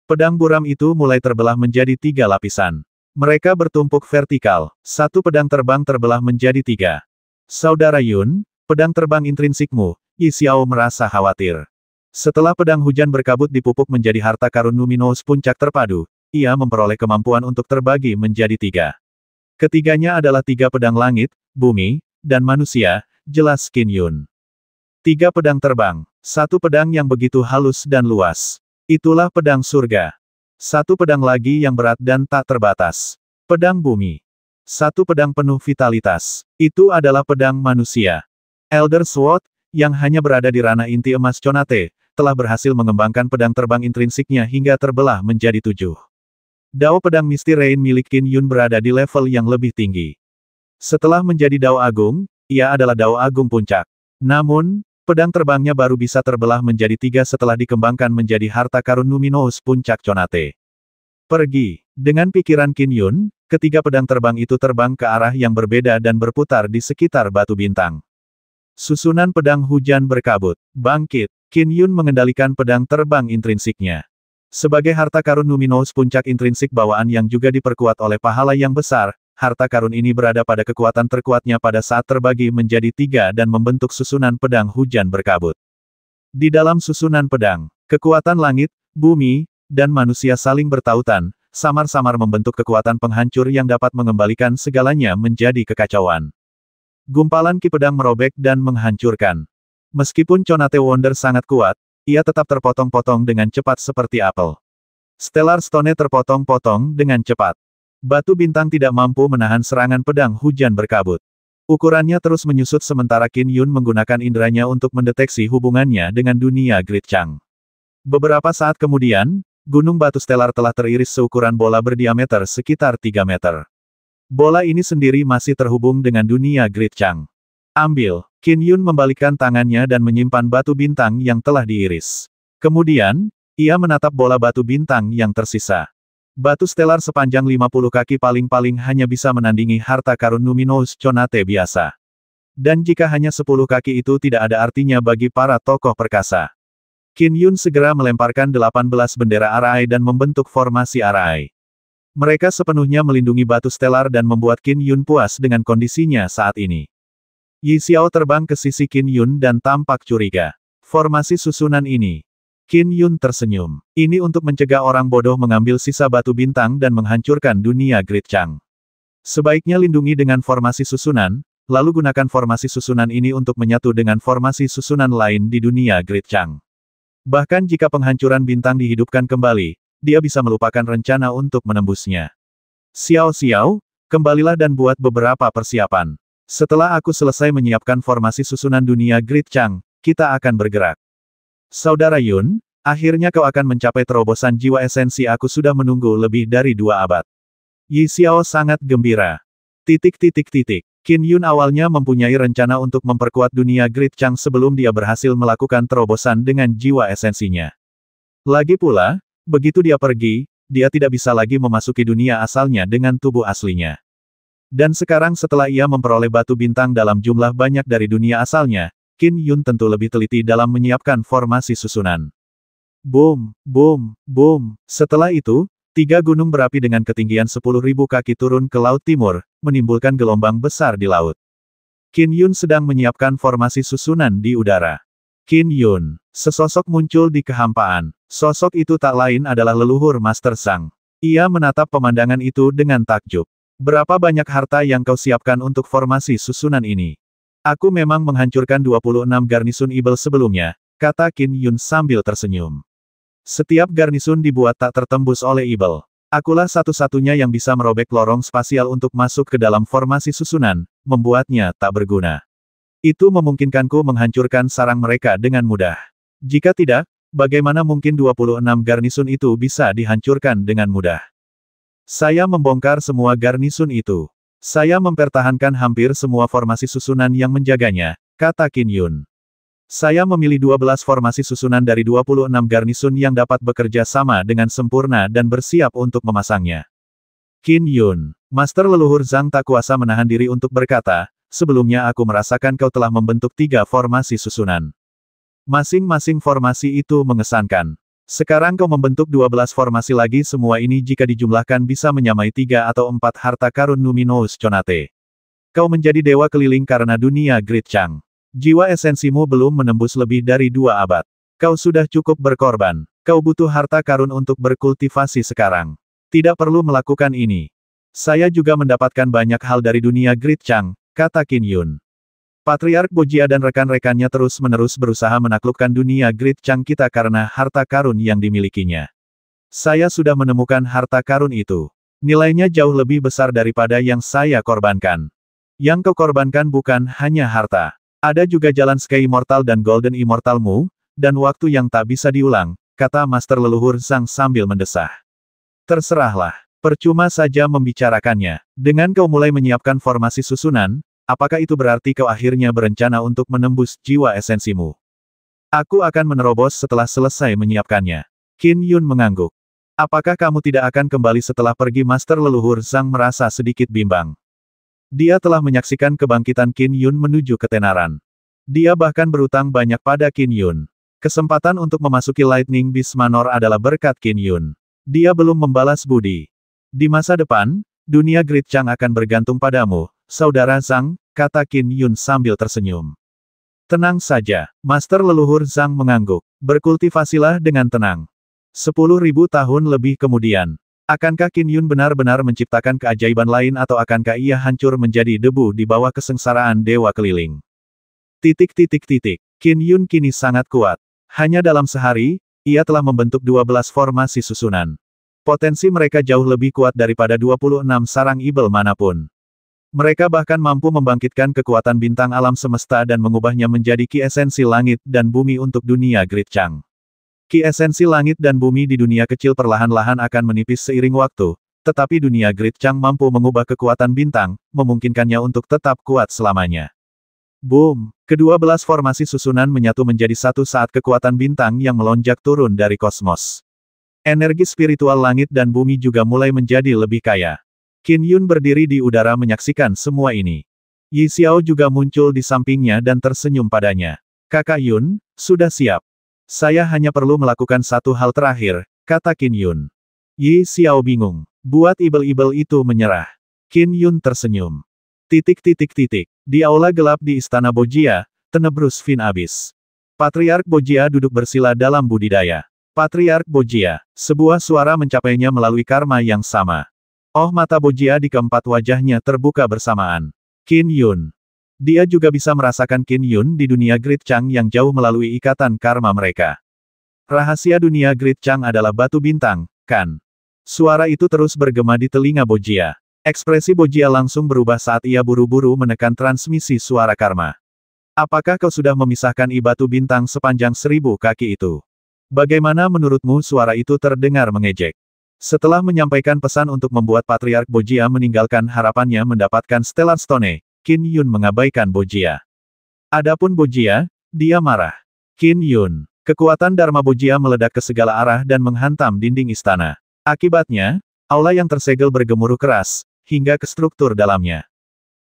Pedang buram itu mulai terbelah menjadi 3 lapisan. Mereka bertumpuk vertikal, satu pedang terbang terbelah menjadi 3. Saudara Yun, pedang terbang intrinsikmu, Yi Xiao merasa khawatir. Setelah pedang hujan berkabut dipupuk menjadi harta karun Numinous puncak terpadu, ia memperoleh kemampuan untuk terbagi menjadi 3. Ketiganya adalah 3 pedang langit, bumi, dan manusia, jelas Qin Yun. 3 pedang terbang, 1 pedang yang begitu halus dan luas. Itulah pedang surga. Satu pedang lagi yang berat dan tak terbatas. Pedang bumi. Satu pedang penuh vitalitas. Itu adalah pedang manusia. Elder Sword, yang hanya berada di ranah inti emas Conate, telah berhasil mengembangkan pedang terbang intrinsiknya hingga terbelah menjadi 7. Dao pedang Misty Rain milik Qin Yun berada di level yang lebih tinggi. Setelah menjadi Dao Agung, ia adalah Dao Agung Puncak. Namun, pedang terbangnya baru bisa terbelah menjadi 3 setelah dikembangkan menjadi harta karun Numinous Puncak Conate. Pergi. Dengan pikiran Qin Yun, ketiga pedang terbang itu terbang ke arah yang berbeda dan berputar di sekitar batu bintang. Susunan pedang hujan berkabut. Bangkit. Qin Yun mengendalikan pedang terbang intrinsiknya. Sebagai harta karun Numinous Puncak intrinsik bawaan yang juga diperkuat oleh pahala yang besar, harta karun ini berada pada kekuatan terkuatnya pada saat terbagi menjadi 3 dan membentuk susunan pedang hujan berkabut. Di dalam susunan pedang, kekuatan langit, bumi, dan manusia saling bertautan, samar-samar membentuk kekuatan penghancur yang dapat mengembalikan segalanya menjadi kekacauan. Gumpalan ki pedang merobek dan menghancurkan. Meskipun Conate Wonder sangat kuat, ia tetap terpotong-potong dengan cepat seperti apel. Stellar Stone terpotong-potong dengan cepat. Batu bintang tidak mampu menahan serangan pedang hujan berkabut. Ukurannya terus menyusut sementara Qin Yun menggunakan inderanya untuk mendeteksi hubungannya dengan dunia Great Chang. Beberapa saat kemudian, gunung batu stellar telah teriris seukuran bola berdiameter sekitar 3 meter. Bola ini sendiri masih terhubung dengan dunia Great Chang. Ambil. Qin Yun membalikkan tangannya dan menyimpan batu bintang yang telah diiris. Kemudian, ia menatap bola batu bintang yang tersisa. Batu stellar sepanjang 50 kaki paling-paling hanya bisa menandingi harta karun Numinous Conate biasa. Dan jika hanya 10 kaki itu tidak ada artinya bagi para tokoh perkasa. Qin Yun segera melemparkan 18 bendera arai dan membentuk formasi arai. Mereka sepenuhnya melindungi batu stellar dan membuat Qin Yun puas dengan kondisinya saat ini. Yi Xiao terbang ke sisi Qin Yun dan tampak curiga. Formasi susunan ini. Qin Yun tersenyum. Ini untuk mencegah orang bodoh mengambil sisa batu bintang dan menghancurkan dunia Great Chang. Sebaiknya lindungi dengan formasi susunan, lalu gunakan formasi susunan ini untuk menyatu dengan formasi susunan lain di dunia Great Chang. Bahkan jika penghancuran bintang dihidupkan kembali, dia bisa melupakan rencana untuk menembusnya. Xiao Xiao, kembalilah dan buat beberapa persiapan. Setelah aku selesai menyiapkan formasi susunan dunia Great Chang, kita akan bergerak. Saudara Yun, akhirnya kau akan mencapai terobosan jiwa esensi aku sudah menunggu lebih dari 2 abad. Yi Xiao sangat gembira. Qin Yun awalnya mempunyai rencana untuk memperkuat dunia Great Chang sebelum dia berhasil melakukan terobosan dengan jiwa esensinya. Lagi pula, begitu dia pergi, dia tidak bisa lagi memasuki dunia asalnya dengan tubuh aslinya. Dan sekarang setelah ia memperoleh batu bintang dalam jumlah banyak dari dunia asalnya, Qin Yun tentu lebih teliti dalam menyiapkan formasi susunan. Boom, boom, boom. Setelah itu, 3 gunung berapi dengan ketinggian 10.000 kaki turun ke Laut Timur, menimbulkan gelombang besar di laut. Qin Yun sedang menyiapkan formasi susunan di udara. Qin Yun, sesosok muncul di kehampaan. Sosok itu tak lain adalah leluhur Master Zhang. Ia menatap pemandangan itu dengan takjub. Berapa banyak harta yang kau siapkan untuk formasi susunan ini? Aku memang menghancurkan 26 garnisun Ibel sebelumnya, kata Qin Yun sambil tersenyum. Setiap garnisun dibuat tak tertembus oleh Ibel. Akulah satu-satunya yang bisa merobek lorong spasial untuk masuk ke dalam formasi susunan, membuatnya tak berguna. Itu memungkinkanku menghancurkan sarang mereka dengan mudah. Jika tidak, bagaimana mungkin 26 garnisun itu bisa dihancurkan dengan mudah? Saya membongkar semua garnisun itu. Saya mempertahankan hampir semua formasi susunan yang menjaganya, kata Qin Yun. Saya memilih 12 formasi susunan dari 26 garnisun yang dapat bekerja sama dengan sempurna dan bersiap untuk memasangnya. Qin Yun, Master Leluhur Zhang tak kuasa menahan diri untuk berkata, sebelumnya aku merasakan kau telah membentuk 3 formasi susunan. Masing-masing formasi itu mengesankan. Sekarang kau membentuk 12 formasi lagi, semua ini jika dijumlahkan bisa menyamai 3 atau 4 harta karun Numinous Conate. Kau menjadi dewa keliling karena dunia Great Chang. Jiwa esensimu belum menembus lebih dari 2 abad. Kau sudah cukup berkorban. Kau butuh harta karun untuk berkultivasi sekarang. Tidak perlu melakukan ini. Saya juga mendapatkan banyak hal dari dunia Great Chang, kata Qin Yun. Patriark Bojia dan rekan-rekannya terus-menerus berusaha menaklukkan dunia Great Chang kita karena harta karun yang dimilikinya. Saya sudah menemukan harta karun itu. Nilainya jauh lebih besar daripada yang saya korbankan. Yang kau korbankan bukan hanya harta. Ada juga jalan Sky Immortal dan Golden Immortalmu, dan waktu yang tak bisa diulang, kata Master Leluhur Zhang sambil mendesah. Terserahlah. Percuma saja membicarakannya. Dengan kau mulai menyiapkan formasi susunan, apakah itu berarti kau akhirnya berencana untuk menembus jiwa esensimu? Aku akan menerobos setelah selesai menyiapkannya. Qin Yun mengangguk. Apakah kamu tidak akan kembali setelah pergi? Master Leluhur Zhang merasa sedikit bimbang. Dia telah menyaksikan kebangkitan Qin Yun menuju ketenaran. Dia bahkan berutang banyak pada Qin Yun. Kesempatan untuk memasuki Lightning Beast Manor adalah berkat Qin Yun. Dia belum membalas budi. Di masa depan, dunia Great Chang akan bergantung padamu, Saudara Zhang, kata Qin Yun sambil tersenyum. Tenang saja, Master Leluhur Zhang mengangguk. Berkultivasilah dengan tenang. 10.000 tahun lebih kemudian, akankah Qin Yun benar-benar menciptakan keajaiban lain atau akankah ia hancur menjadi debu di bawah kesengsaraan dewa keliling? Qin Yun kini sangat kuat. Hanya dalam sehari, ia telah membentuk 12 formasi susunan. Potensi mereka jauh lebih kuat daripada 26 sarang ibel manapun. Mereka bahkan mampu membangkitkan kekuatan bintang alam semesta dan mengubahnya menjadi ki esensi langit dan bumi untuk dunia Great Chang. Ki esensi langit dan bumi di dunia kecil perlahan-lahan akan menipis seiring waktu, tetapi dunia Great Chang mampu mengubah kekuatan bintang, memungkinkannya untuk tetap kuat selamanya. Boom! Ke-12 formasi susunan menyatu menjadi satu saat kekuatan bintang yang melonjak turun dari kosmos. Energi spiritual langit dan bumi juga mulai menjadi lebih kaya. Qin Yun berdiri di udara menyaksikan semua ini. Yi Xiao juga muncul di sampingnya dan tersenyum padanya. Kakak Yun, sudah siap. Saya hanya perlu melakukan satu hal terakhir, kata Qin Yun. Yi Xiao bingung. Buat ibel-ibel itu menyerah. Qin Yun tersenyum. Di aula gelap di Istana Bojia, Tenebrus Fin Abyss. Patriark Bojia duduk bersila dalam budidaya. Patriark Bojia, sebuah suara mencapainya melalui karma yang sama. Oh, mata Bojia di keempat wajahnya terbuka bersamaan. Qin Yun. Dia juga bisa merasakan Qin Yun di dunia Great Chang yang jauh melalui ikatan karma mereka. Rahasia dunia Great Chang adalah batu bintang, kan? Suara itu terus bergema di telinga Bojia. Ekspresi Bojia langsung berubah saat ia buru-buru menekan transmisi suara karma. Apakah kau sudah memisahkan batu bintang sepanjang 1000 kaki itu? Bagaimana menurutmu? Suara itu terdengar mengejek. Setelah menyampaikan pesan untuk membuat Patriark Bojia meninggalkan harapannya mendapatkan Stellar Stone, Qin Yun mengabaikan Bojia. Adapun Bojia, dia marah. Qin Yun. Kekuatan Dharma Bojia meledak ke segala arah dan menghantam dinding istana. Akibatnya, aula yang tersegel bergemuruh keras, hingga ke struktur dalamnya.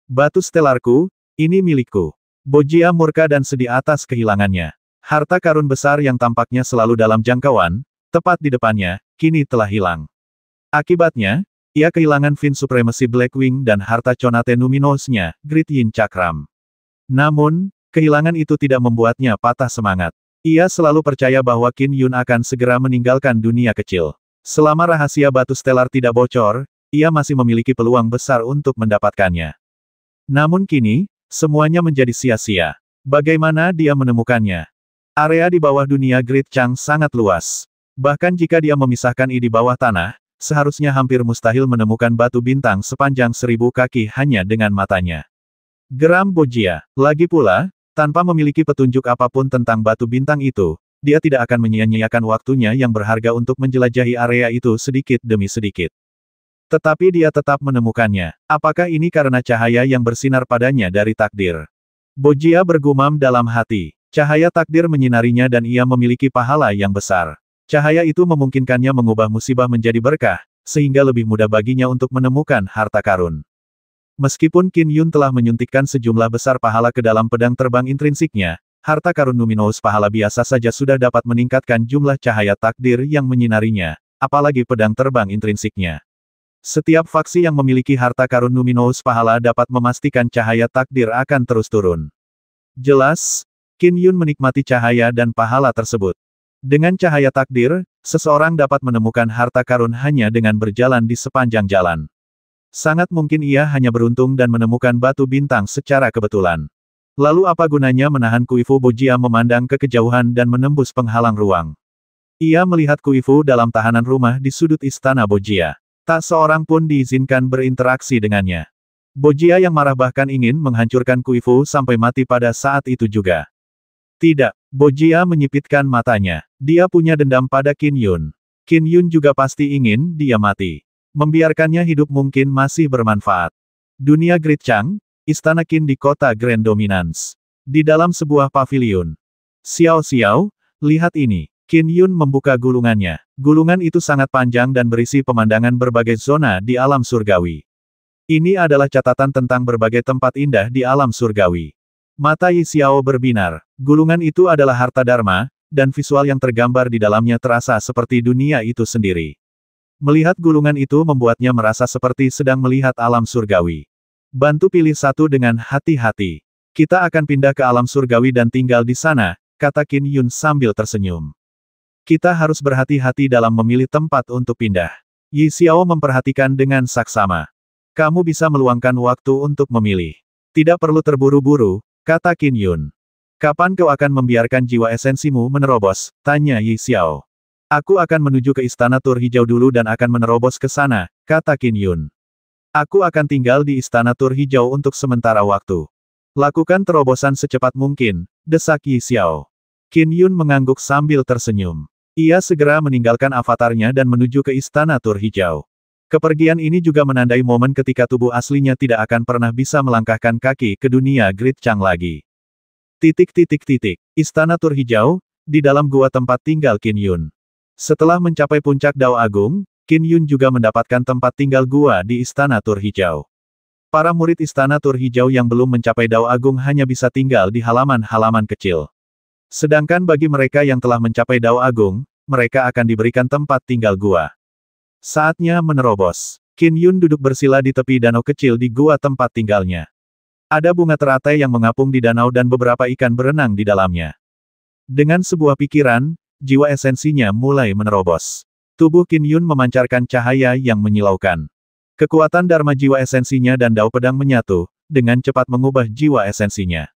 Batu stelarku, ini milikku. Bojia murka dan sedih atas kehilangannya. Harta karun besar yang tampaknya selalu dalam jangkauan, tepat di depannya, kini telah hilang. Akibatnya, ia kehilangan Fin Supremacy Blackwing dan harta Conate Numinosnya, Great Yin Cakram. Namun, kehilangan itu tidak membuatnya patah semangat. Ia selalu percaya bahwa Qin Yun akan segera meninggalkan dunia kecil. Selama rahasia batu stelar tidak bocor, ia masih memiliki peluang besar untuk mendapatkannya. Namun kini, semuanya menjadi sia-sia. Bagaimana dia menemukannya? Area di bawah dunia Great Chang sangat luas. Bahkan jika dia memisahkan di bawah tanah, seharusnya hampir mustahil menemukan batu bintang sepanjang 1000 kaki hanya dengan matanya. Geram Bojia. Lagi pula, tanpa memiliki petunjuk apapun tentang batu bintang itu, dia tidak akan menyia-nyiakan waktunya yang berharga untuk menjelajahi area itu sedikit demi sedikit. Tetapi dia tetap menemukannya. Apakah ini karena cahaya yang bersinar padanya dari takdir? Bojia bergumam dalam hati. Cahaya takdir menyinarinya dan ia memiliki pahala yang besar. Cahaya itu memungkinkannya mengubah musibah menjadi berkah, sehingga lebih mudah baginya untuk menemukan harta karun. Meskipun Qin Yun telah menyuntikkan sejumlah besar pahala ke dalam pedang terbang intrinsiknya, harta karun Numinous pahala biasa saja sudah dapat meningkatkan jumlah cahaya takdir yang menyinarinya, apalagi pedang terbang intrinsiknya. Setiap faksi yang memiliki harta karun Numinous pahala dapat memastikan cahaya takdir akan terus turun. Jelas, Qin Yun menikmati cahaya dan pahala tersebut. Dengan cahaya takdir, seseorang dapat menemukan harta karun hanya dengan berjalan di sepanjang jalan. Sangat mungkin ia hanya beruntung dan menemukan batu bintang secara kebetulan. Lalu apa gunanya menahan Kuifu Bojia memandang ke kejauhan dan menembus penghalang ruang? Ia melihat Kuifu dalam tahanan rumah di sudut istana Bojia. Tak seorang pun diizinkan berinteraksi dengannya. Bojia yang marah bahkan ingin menghancurkan Kuifu sampai mati pada saat itu juga. Tidak, Bojia menyipitkan matanya. Dia punya dendam pada Qin Yun. Qin Yun juga pasti ingin dia mati. Membiarkannya hidup mungkin masih bermanfaat. Dunia Great Chang, Istana Qin di kota Grand Dominance. Di dalam sebuah pavilion. Xiao Xiao, lihat ini. Qin Yun membuka gulungannya. Gulungan itu sangat panjang dan berisi pemandangan berbagai zona di alam surgawi. Ini adalah catatan tentang berbagai tempat indah di alam surgawi. Mata Yi Xiao berbinar. Gulungan itu adalah harta dharma, dan visual yang tergambar di dalamnya terasa seperti dunia itu sendiri. Melihat gulungan itu membuatnya merasa seperti sedang melihat alam surgawi. Bantu pilih satu dengan hati-hati. Kita akan pindah ke alam surgawi dan tinggal di sana, kata Qin Yun sambil tersenyum. Kita harus berhati-hati dalam memilih tempat untuk pindah. Yi Xiao memperhatikan dengan saksama. Kamu bisa meluangkan waktu untuk memilih. Tidak perlu terburu-buru, kata Qin Yun. Kapan kau akan membiarkan jiwa esensimu menerobos? Tanya Yi Xiao. Aku akan menuju ke Istana Tur Hijau dulu dan akan menerobos ke sana, kata Qin Yun. Aku akan tinggal di Istana Tur Hijau untuk sementara waktu. Lakukan terobosan secepat mungkin, desak Yi Xiao. Qin Yun mengangguk sambil tersenyum. Ia segera meninggalkan avatarnya dan menuju ke Istana Tur Hijau. Kepergian ini juga menandai momen ketika tubuh aslinya tidak akan pernah bisa melangkahkan kaki ke dunia Great Chang lagi. Istana Tur Hijau, di dalam gua tempat tinggal Qin Yun. Setelah mencapai puncak Dao Agung, Qin Yun juga mendapatkan tempat tinggal gua di Istana Tur Hijau. Para murid Istana Tur Hijau yang belum mencapai Dao Agung hanya bisa tinggal di halaman-halaman kecil. Sedangkan bagi mereka yang telah mencapai Dao Agung, mereka akan diberikan tempat tinggal gua. Saatnya menerobos. Qin Yun duduk bersila di tepi danau kecil di gua tempat tinggalnya. Ada bunga teratai yang mengapung di danau dan beberapa ikan berenang di dalamnya. Dengan sebuah pikiran, jiwa esensinya mulai menerobos. Tubuh Qin Yun memancarkan cahaya yang menyilaukan. Kekuatan dharma jiwa esensinya dan dao pedang menyatu, dengan cepat mengubah jiwa esensinya.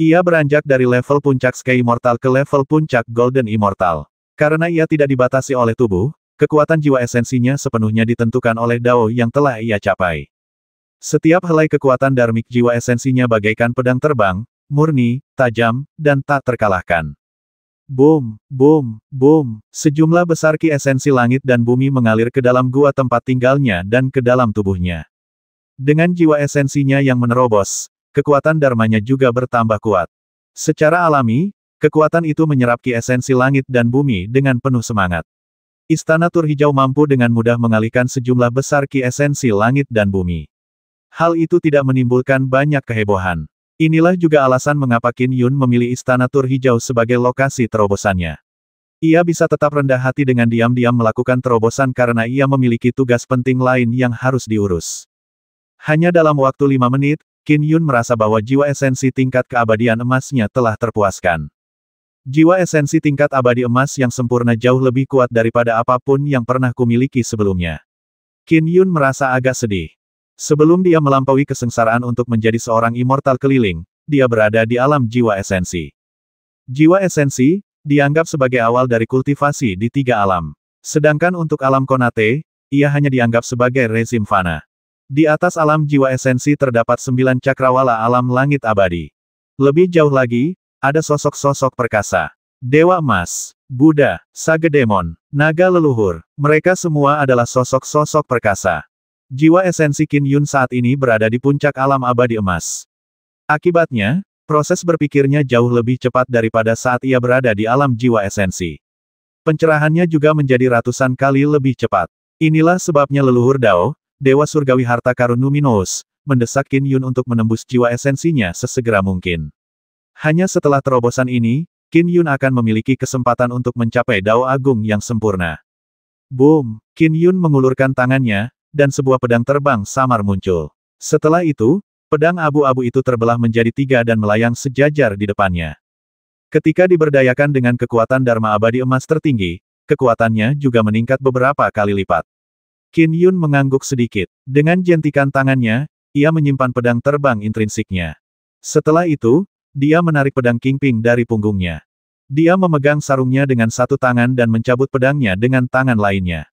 Ia beranjak dari level puncak Sky Immortal ke level puncak Golden Immortal. Karena ia tidak dibatasi oleh tubuh, kekuatan jiwa esensinya sepenuhnya ditentukan oleh dao yang telah ia capai. Setiap helai kekuatan dharmik jiwa esensinya bagaikan pedang terbang, murni, tajam, dan tak terkalahkan. Boom, boom, boom, sejumlah besar ki esensi langit dan bumi mengalir ke dalam gua tempat tinggalnya dan ke dalam tubuhnya. Dengan jiwa esensinya yang menerobos, kekuatan dharmanya juga bertambah kuat. Secara alami, kekuatan itu menyerap ki esensi langit dan bumi dengan penuh semangat. Istana Tur Hijau mampu dengan mudah mengalihkan sejumlah besar ki esensi langit dan bumi. Hal itu tidak menimbulkan banyak kehebohan. Inilah juga alasan mengapa Qin Yun memilih Istana Tur Hijau sebagai lokasi terobosannya. Ia bisa tetap rendah hati dengan diam-diam melakukan terobosan karena ia memiliki tugas penting lain yang harus diurus. Hanya dalam waktu 5 menit, Qin Yun merasa bahwa jiwa esensi tingkat keabadian emasnya telah terpuaskan. Jiwa esensi tingkat abadi emas yang sempurna jauh lebih kuat daripada apapun yang pernah kumiliki sebelumnya. Qin Yun merasa agak sedih. Sebelum dia melampaui kesengsaraan untuk menjadi seorang immortal keliling, dia berada di alam jiwa esensi. Jiwa esensi, dianggap sebagai awal dari kultivasi di 3 alam. Sedangkan untuk alam Konate, ia hanya dianggap sebagai rezim fana. Di atas alam jiwa esensi terdapat 9 cakrawala alam langit abadi. Lebih jauh lagi, ada sosok-sosok perkasa. Dewa Emas, Buddha, Sagedemon, Naga Leluhur, mereka semua adalah sosok-sosok perkasa. Jiwa esensi Qin Yun saat ini berada di puncak alam abadi emas. Akibatnya, proses berpikirnya jauh lebih cepat daripada saat ia berada di alam jiwa esensi. Pencerahannya juga menjadi ratusan kali lebih cepat. Inilah sebabnya leluhur Dao, Dewa Surgawi Harta Karun Numinous, mendesak Qin Yun untuk menembus jiwa esensinya sesegera mungkin. Hanya setelah terobosan ini, Qin Yun akan memiliki kesempatan untuk mencapai Dao Agung yang sempurna. Boom! Qin Yun mengulurkan tangannya, dan sebuah pedang terbang samar muncul. Setelah itu, pedang abu-abu itu terbelah menjadi 3 dan melayang sejajar di depannya. Ketika diberdayakan dengan kekuatan Dharma abadi emas tertinggi, kekuatannya juga meningkat beberapa kali lipat. Qin Yun mengangguk sedikit. Dengan jentikan tangannya, ia menyimpan pedang terbang intrinsiknya. Setelah itu, dia menarik pedang Kingping dari punggungnya. Dia memegang sarungnya dengan satu tangan dan mencabut pedangnya dengan tangan lainnya.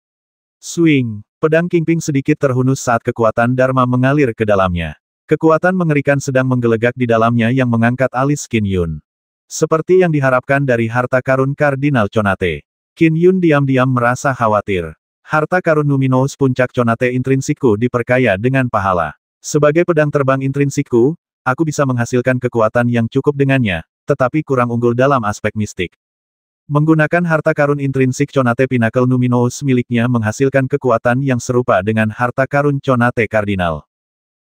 Swing! Pedang Kingping sedikit terhunus saat kekuatan Dharma mengalir ke dalamnya. Kekuatan mengerikan sedang menggelegak di dalamnya yang mengangkat alis Qin Yun. Seperti yang diharapkan dari harta karun Kardinal Conate. Qin Yun diam-diam merasa khawatir. Harta karun Numinous Puncak Conate Intrinsikku diperkaya dengan pahala. Sebagai pedang terbang intrinsikku, aku bisa menghasilkan kekuatan yang cukup dengannya, tetapi kurang unggul dalam aspek mistik. Menggunakan harta karun intrinsik Conate Pinnacle Numinous miliknya menghasilkan kekuatan yang serupa dengan harta karun Conate Kardinal.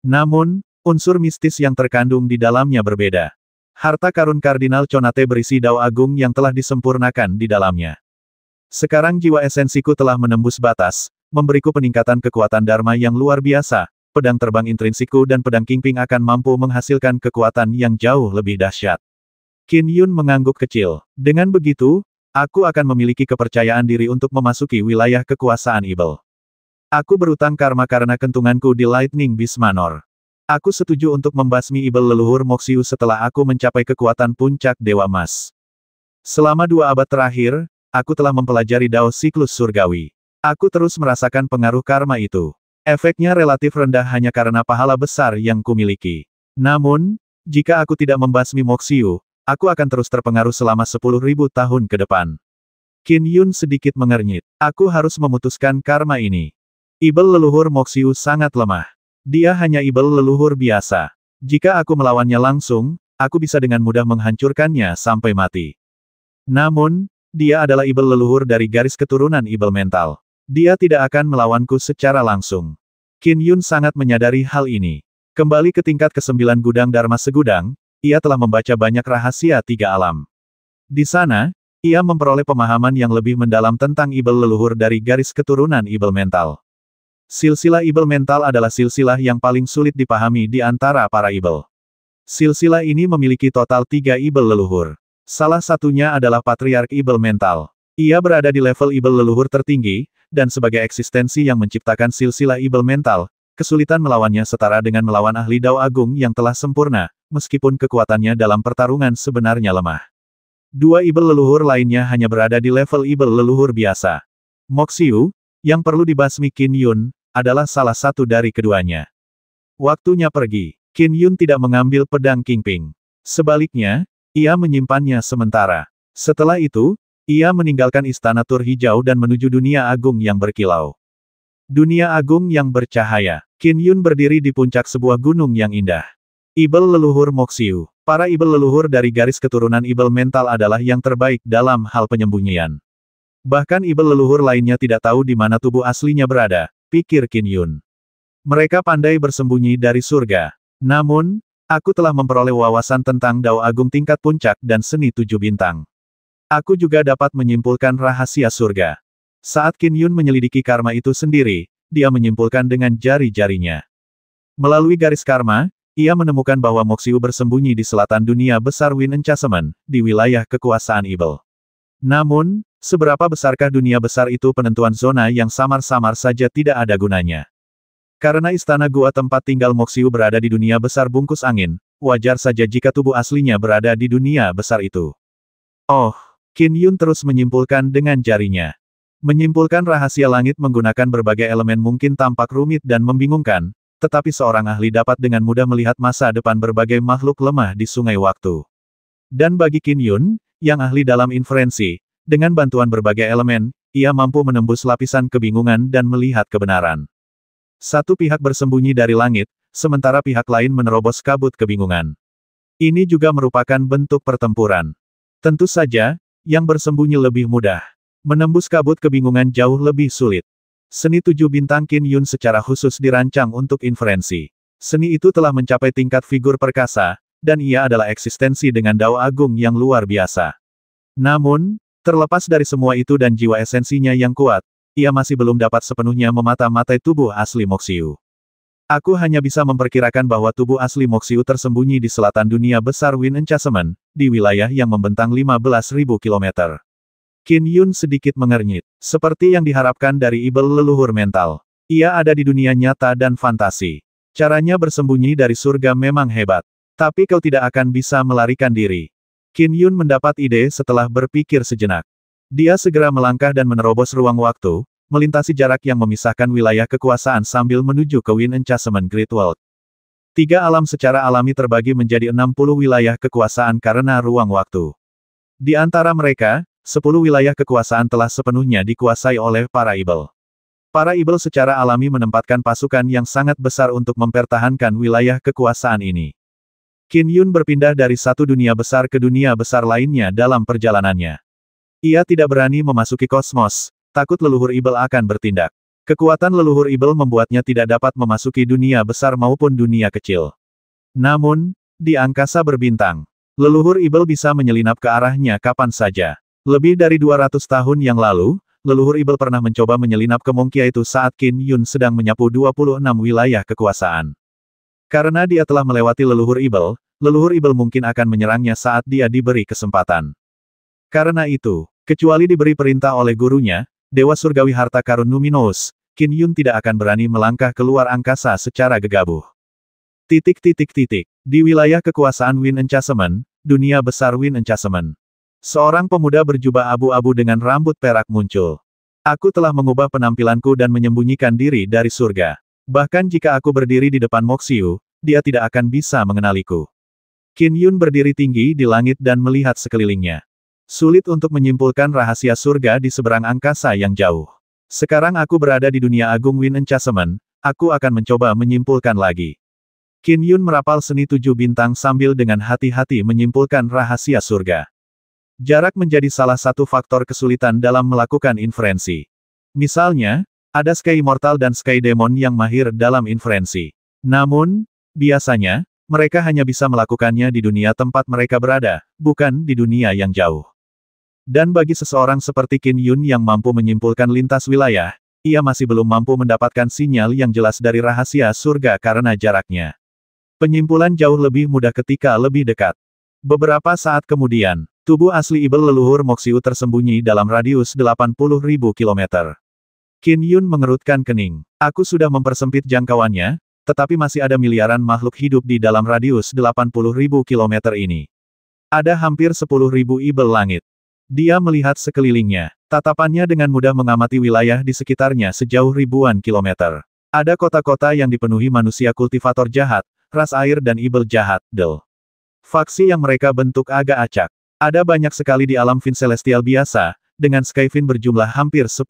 Namun, unsur mistis yang terkandung di dalamnya berbeda. Harta karun Kardinal Conate berisi Dao Agung yang telah disempurnakan di dalamnya. Sekarang jiwa esensiku telah menembus batas, memberiku peningkatan kekuatan Dharma yang luar biasa, pedang terbang intrinsikku dan pedang Kingping akan mampu menghasilkan kekuatan yang jauh lebih dahsyat. Qin Yun mengangguk kecil. Dengan begitu, aku akan memiliki kepercayaan diri untuk memasuki wilayah kekuasaan Ibel. Aku berutang karma karena kentunganku di Lightning Beast Manor. Aku setuju untuk membasmi Ibel leluhur Moxiu setelah aku mencapai kekuatan puncak Dewa Emas. Selama 2 abad terakhir, aku telah mempelajari Dao Siklus Surgawi. Aku terus merasakan pengaruh karma itu. Efeknya relatif rendah hanya karena pahala besar yang kumiliki. Namun, jika aku tidak membasmi Moxiu, aku akan terus terpengaruh selama 10.000 tahun ke depan. Qin Yun sedikit mengernyit. Aku harus memutuskan karma ini. Ibel leluhur Moxiu sangat lemah. Dia hanya Ibel leluhur biasa. Jika aku melawannya langsung, aku bisa dengan mudah menghancurkannya sampai mati. Namun, dia adalah Ibel leluhur dari garis keturunan Ibel mental. Dia tidak akan melawanku secara langsung. Qin Yun sangat menyadari hal ini. Kembali ke tingkat ke-9 gudang Dharma Segudang, ia telah membaca banyak rahasia 3 alam. Di sana, ia memperoleh pemahaman yang lebih mendalam tentang Ibel leluhur dari garis keturunan Ibel mental. Silsilah Ibel mental adalah silsilah yang paling sulit dipahami di antara para Ibel. Silsilah ini memiliki total 3 Ibel leluhur. Salah satunya adalah Patriark Ibel mental. Ia berada di level Ibel leluhur tertinggi, dan sebagai eksistensi yang menciptakan silsilah Ibel mental, kesulitan melawannya setara dengan melawan ahli Dao Agung yang telah sempurna, meskipun kekuatannya dalam pertarungan sebenarnya lemah. 2 Ibel leluhur lainnya hanya berada di level Ibel leluhur biasa. Moxiu, yang perlu dibasmi Qin Yun, adalah salah satu dari keduanya. Waktunya pergi. Qin Yun tidak mengambil pedang Kingping. Sebaliknya, ia menyimpannya sementara. Setelah itu, ia meninggalkan istana Tur Hijau dan menuju dunia agung yang berkilau. Dunia agung yang bercahaya. Qin Yun berdiri di puncak sebuah gunung yang indah. Ibel leluhur Moxiu. Para Ibel leluhur dari garis keturunan Ibel mental adalah yang terbaik dalam hal penyembunyian. Bahkan Ibel leluhur lainnya tidak tahu di mana tubuh aslinya berada, pikir Qin Yun. Mereka pandai bersembunyi dari surga. Namun, aku telah memperoleh wawasan tentang Dao Agung tingkat puncak dan seni 7 bintang. Aku juga dapat menyimpulkan rahasia surga. Saat Qin Yun menyelidiki karma itu sendiri, dia menyimpulkan dengan jari-jarinya. Melalui garis karma, ia menemukan bahwa Moxiu bersembunyi di selatan dunia besar Wind Enchantment, di wilayah kekuasaan Ibel. Namun, seberapa besarkah dunia besar itu penentuan zona yang samar-samar saja tidak ada gunanya. Karena istana gua tempat tinggal Moxiu berada di dunia besar bungkus angin, wajar saja jika tubuh aslinya berada di dunia besar itu. Oh, Qin Yun terus menyimpulkan dengan jarinya. Menyimpulkan rahasia langit menggunakan berbagai elemen mungkin tampak rumit dan membingungkan, tetapi seorang ahli dapat dengan mudah melihat masa depan berbagai makhluk lemah di sungai waktu. Dan bagi Qin Yun, yang ahli dalam inferensi, dengan bantuan berbagai elemen, ia mampu menembus lapisan kebingungan dan melihat kebenaran. Satu pihak bersembunyi dari langit, sementara pihak lain menerobos kabut kebingungan. Ini juga merupakan bentuk pertempuran. Tentu saja, yang bersembunyi lebih mudah. Menembus kabut kebingungan jauh lebih sulit. Seni 7 bintang Qin Yun secara khusus dirancang untuk inferensi. Seni itu telah mencapai tingkat figur perkasa, dan ia adalah eksistensi dengan Dao Agung yang luar biasa. Namun, terlepas dari semua itu dan jiwa esensinya yang kuat, ia masih belum dapat sepenuhnya memata-matai tubuh asli Moxiu. Aku hanya bisa memperkirakan bahwa tubuh asli Moxiu tersembunyi di selatan dunia besar Wind Enchantment, di wilayah yang membentang 15.000 km. Qin Yun sedikit mengernyit. Seperti yang diharapkan dari Ibel leluhur mental. Ia ada di dunia nyata dan fantasi. Caranya bersembunyi dari surga memang hebat. Tapi kau tidak akan bisa melarikan diri. Qin Yun mendapat ide setelah berpikir sejenak. Dia segera melangkah dan menerobos ruang waktu, melintasi jarak yang memisahkan wilayah kekuasaan sambil menuju ke Wind Enchantment Great World. 3 alam secara alami terbagi menjadi 60 wilayah kekuasaan karena ruang waktu. Di antara mereka, 10 wilayah kekuasaan telah sepenuhnya dikuasai oleh para Ibel. Para Ibel secara alami menempatkan pasukan yang sangat besar untuk mempertahankan wilayah kekuasaan ini. Qin Yun berpindah dari satu dunia besar ke dunia besar lainnya dalam perjalanannya. Ia tidak berani memasuki kosmos, takut leluhur Ibel akan bertindak. Kekuatan leluhur Ibel membuatnya tidak dapat memasuki dunia besar maupun dunia kecil. Namun, di angkasa berbintang, leluhur Ibel bisa menyelinap ke arahnya kapan saja. Lebih dari 200 tahun yang lalu, leluhur Ibel pernah mencoba menyelinap ke Mongkia itu saat Qin Yun sedang menyapu 26 wilayah kekuasaan. Karena dia telah melewati leluhur Ibel mungkin akan menyerangnya saat dia diberi kesempatan. Karena itu, kecuali diberi perintah oleh gurunya, Dewa Surgawi Harta Karun Numinous, Qin Yun tidak akan berani melangkah keluar angkasa secara gegabah. Di wilayah kekuasaan Wind Enchantment, dunia besar Wind Enchantment. Seorang pemuda berjubah abu-abu dengan rambut perak muncul. Aku telah mengubah penampilanku dan menyembunyikan diri dari surga. Bahkan jika aku berdiri di depan Moxiu, dia tidak akan bisa mengenaliku. Qin Yun berdiri tinggi di langit dan melihat sekelilingnya. Sulit untuk menyimpulkan rahasia surga di seberang angkasa yang jauh. Sekarang aku berada di dunia agung Wind Enchantment, aku akan mencoba menyimpulkan lagi. Qin Yun merapal seni 7 bintang sambil dengan hati-hati menyimpulkan rahasia surga. Jarak menjadi salah satu faktor kesulitan dalam melakukan inferensi. Misalnya, ada Sky Immortal dan Sky Demon yang mahir dalam inferensi. Namun, biasanya, mereka hanya bisa melakukannya di dunia tempat mereka berada, bukan di dunia yang jauh. Dan bagi seseorang seperti Qin Yun yang mampu menyimpulkan lintas wilayah, ia masih belum mampu mendapatkan sinyal yang jelas dari rahasia surga karena jaraknya. Penyimpulan jauh lebih mudah ketika lebih dekat. Beberapa saat kemudian, tubuh asli Ibel leluhur Moxiu tersembunyi dalam radius 80.000 km. Qin Yun mengerutkan kening. Aku sudah mempersempit jangkauannya, tetapi masih ada miliaran makhluk hidup di dalam radius 80.000 km ini. Ada hampir 10.000 Ibel langit. Dia melihat sekelilingnya. Tatapannya dengan mudah mengamati wilayah di sekitarnya sejauh ribuan kilometer. Ada kota-kota yang dipenuhi manusia kultivator jahat, ras air dan Ibel jahat, Del. Faksi yang mereka bentuk agak acak. Ada banyak sekali di alam Fin Celestial biasa, dengan Skyfin berjumlah hampir 10.000.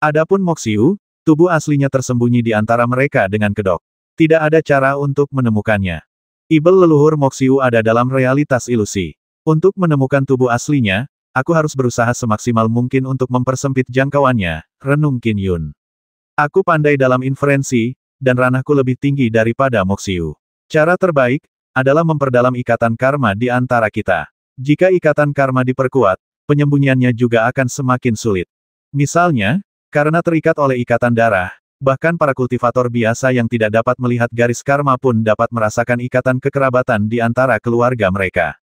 Adapun Moxiu, tubuh aslinya tersembunyi di antara mereka dengan kedok. Tidak ada cara untuk menemukannya. Ibel leluhur Moxiu ada dalam realitas ilusi. Untuk menemukan tubuh aslinya, aku harus berusaha semaksimal mungkin untuk mempersempit jangkauannya, renung Qin Yun. Aku pandai dalam inferensi, dan ranahku lebih tinggi daripada Moxiu. Cara terbaik adalah memperdalam ikatan karma di antara kita. Jika ikatan karma diperkuat, penyembunyiannya juga akan semakin sulit. Misalnya, karena terikat oleh ikatan darah, bahkan para kultivator biasa yang tidak dapat melihat garis karma pun dapat merasakan ikatan kekerabatan di antara keluarga mereka.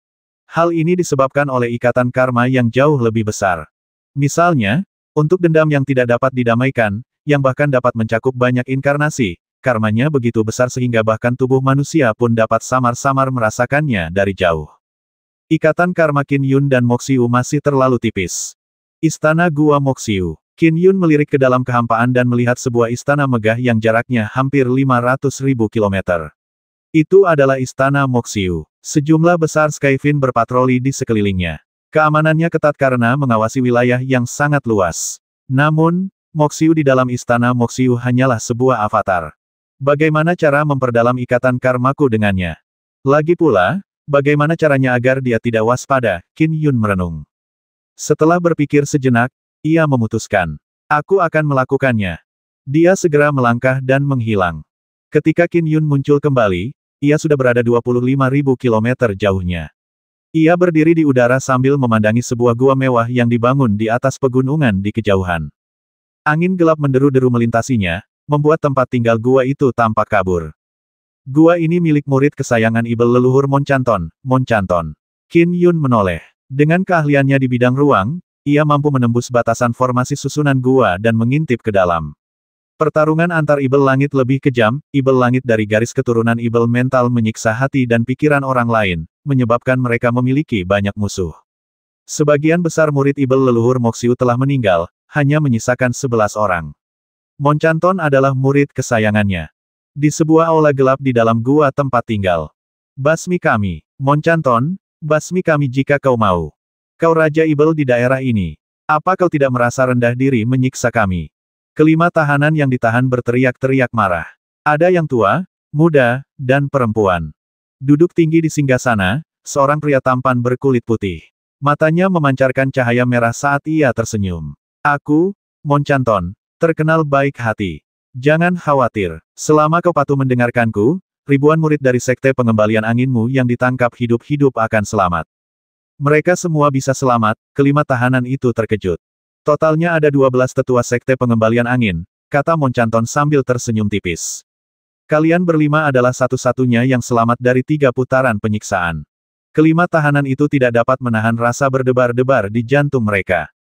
Hal ini disebabkan oleh ikatan karma yang jauh lebih besar. Misalnya, untuk dendam yang tidak dapat didamaikan, yang bahkan dapat mencakup banyak inkarnasi, karmanya begitu besar sehingga bahkan tubuh manusia pun dapat samar-samar merasakannya dari jauh. Ikatan karma Qin Yun dan Moxiu masih terlalu tipis. Istana Gua Moxiu. Qin Yun melirik ke dalam kehampaan dan melihat sebuah istana megah yang jaraknya hampir 500.000 km. Itu adalah istana Moxiu. Sejumlah besar Skyfin berpatroli di sekelilingnya. Keamanannya ketat karena mengawasi wilayah yang sangat luas. Namun, Moxiu di dalam istana Moxiu hanyalah sebuah avatar. Bagaimana cara memperdalam ikatan karmaku dengannya? Lagi pula, bagaimana caranya agar dia tidak waspada? Qin Yun merenung. Setelah berpikir sejenak, ia memutuskan. Aku akan melakukannya. Dia segera melangkah dan menghilang. Ketika Qin Yun muncul kembali, ia sudah berada 25.000 km jauhnya. Ia berdiri di udara sambil memandangi sebuah gua mewah yang dibangun di atas pegunungan di kejauhan. Angin gelap menderu-deru melintasinya, membuat tempat tinggal gua itu tampak kabur. Gua ini milik murid kesayangan Ibel leluhur Monchanton, Monchanton. Qin Yun menoleh. Dengan keahliannya di bidang ruang, ia mampu menembus batasan formasi susunan gua dan mengintip ke dalam. Pertarungan antar Ibel langit lebih kejam, Ibel langit dari garis keturunan Ibel mental menyiksa hati dan pikiran orang lain, menyebabkan mereka memiliki banyak musuh. Sebagian besar murid Ibel leluhur Moxiu telah meninggal, hanya menyisakan 11 orang. Monchanton adalah murid kesayangannya. Di sebuah aula gelap di dalam gua tempat tinggal. Basmi kami, Monchanton, basmi kami jika kau mau. Kau Raja Ibel di daerah ini. Apa kau tidak merasa rendah diri menyiksa kami? Kelima tahanan yang ditahan berteriak-teriak marah. Ada yang tua, muda, dan perempuan. Duduk tinggi di singgasana, seorang pria tampan berkulit putih. Matanya memancarkan cahaya merah saat ia tersenyum. Aku, Monchanton, terkenal baik hati. Jangan khawatir, selama kau patuh mendengarkanku, ribuan murid dari Sekte Pengembalian Anginmu yang ditangkap hidup-hidup akan selamat. Mereka semua bisa selamat, kelima tahanan itu terkejut. Totalnya ada 12 tetua Sekte Pengembalian Angin, kata Monchanton sambil tersenyum tipis. Kalian berlima adalah satu-satunya yang selamat dari 3 putaran penyiksaan. Kelima tahanan itu tidak dapat menahan rasa berdebar-debar di jantung mereka.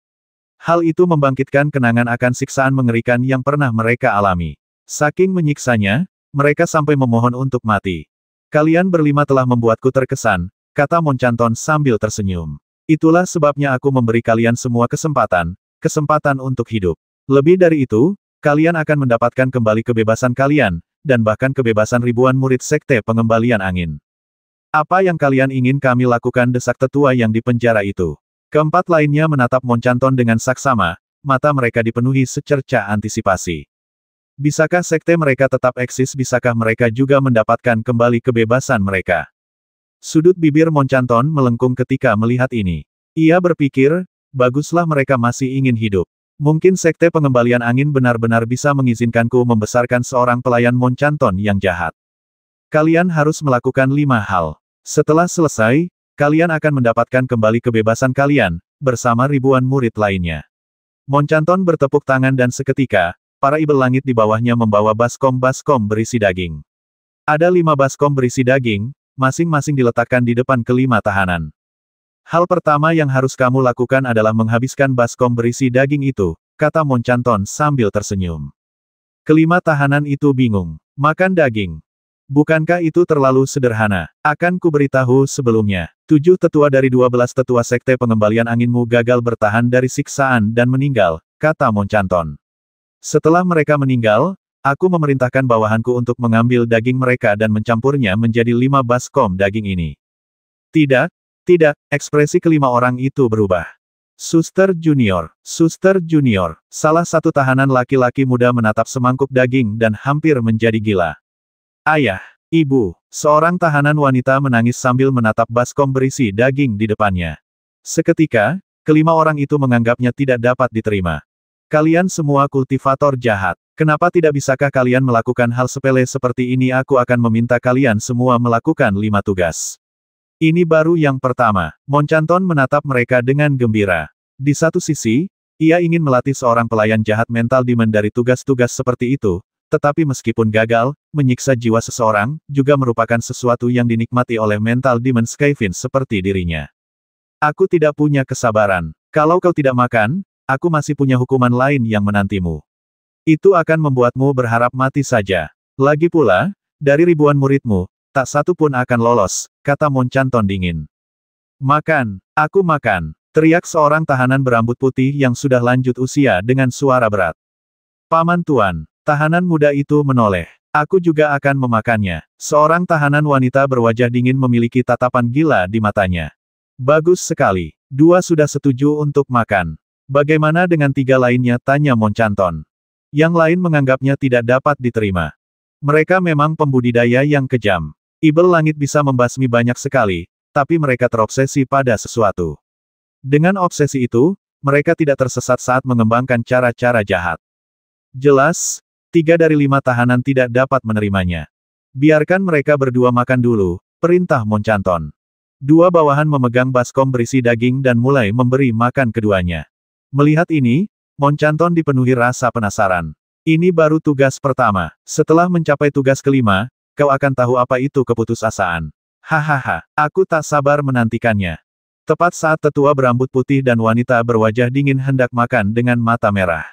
Hal itu membangkitkan kenangan akan siksaan mengerikan yang pernah mereka alami. Saking menyiksanya, mereka sampai memohon untuk mati. Kalian berlima telah membuatku terkesan, kata Monchanton sambil tersenyum. Itulah sebabnya aku memberi kalian semua kesempatan untuk hidup. Lebih dari itu, kalian akan mendapatkan kembali kebebasan kalian, dan bahkan kebebasan ribuan murid Sekte Pengembalian Angin. Apa yang kalian ingin kami lakukan, desak tetua yang di penjara itu. Keempat lainnya menatap Monchanton dengan saksama, mata mereka dipenuhi secerca antisipasi. Bisakah sekte mereka tetap eksis? Bisakah mereka juga mendapatkan kembali kebebasan mereka? Sudut bibir Monchanton melengkung ketika melihat ini. Ia berpikir, baguslah mereka masih ingin hidup. Mungkin Sekte Pengembalian Angin benar-benar bisa mengizinkanku membesarkan seorang pelayan Monchanton yang jahat. Kalian harus melakukan 5 hal. Setelah selesai, kalian akan mendapatkan kembali kebebasan kalian, bersama ribuan murid lainnya. Monchanton bertepuk tangan dan seketika, para Ibel langit di bawahnya membawa baskom-baskom berisi daging. Ada 5 baskom berisi daging, masing-masing diletakkan di depan kelima tahanan. Hal pertama yang harus kamu lakukan adalah menghabiskan baskom berisi daging itu, kata Monchanton sambil tersenyum. Kelima tahanan itu bingung. Makan daging. Bukankah itu terlalu sederhana? Akan kuberitahu sebelumnya. 7 tetua dari 12 tetua Sekte Pengembalian Anginmu gagal bertahan dari siksaan dan meninggal, kata Monchanton. Setelah mereka meninggal, aku memerintahkan bawahanku untuk mengambil daging mereka dan mencampurnya menjadi 5 baskom daging ini. Tidak, ekspresi kelima orang itu berubah. Suster Junior, salah satu tahanan laki-laki muda menatap semangkuk daging dan hampir menjadi gila. Ayah, ibu, seorang tahanan wanita menangis sambil menatap baskom berisi daging di depannya. Seketika, kelima orang itu menganggapnya tidak dapat diterima. Kalian semua kultivator jahat. Kenapa tidak bisakah kalian melakukan hal sepele seperti ini? Aku akan meminta kalian semua melakukan 5 tugas. Ini baru yang pertama. Monchanton menatap mereka dengan gembira. Di satu sisi, ia ingin melatih seorang pelayan jahat mental demon dari tugas-tugas seperti itu. Tetapi meskipun gagal, menyiksa jiwa seseorang, juga merupakan sesuatu yang dinikmati oleh mental demon Skyfin seperti dirinya. Aku tidak punya kesabaran. Kalau kau tidak makan, aku masih punya hukuman lain yang menantimu. Itu akan membuatmu berharap mati saja. Lagi pula, dari ribuan muridmu, tak satu pun akan lolos, kata Monchanton dingin. Makan, aku makan, teriak seorang tahanan berambut putih yang sudah lanjut usia dengan suara berat. Paman Tuan. Tahanan muda itu menoleh. Aku juga akan memakannya. Seorang tahanan wanita berwajah dingin memiliki tatapan gila di matanya. Bagus sekali. 2 sudah setuju untuk makan. Bagaimana dengan 3 lainnya? Tanya Monchanton. Yang lain menganggapnya tidak dapat diterima. Mereka memang pembudidaya yang kejam. Ibel langit bisa membasmi banyak sekali, tapi mereka terobsesi pada sesuatu. Dengan obsesi itu, mereka tidak tersesat saat mengembangkan cara-cara jahat. Jelas, 3 dari 5 tahanan tidak dapat menerimanya. Biarkan mereka berdua makan dulu, perintah Monchanton. 2 bawahan memegang baskom berisi daging dan mulai memberi makan keduanya. Melihat ini, Monchanton dipenuhi rasa penasaran. Ini baru tugas pertama. Setelah mencapai tugas kelima, kau akan tahu apa itu keputusasaan. Hahaha, aku tak sabar menantikannya. Tepat saat tetua berambut putih dan wanita berwajah dingin hendak makan dengan mata merah.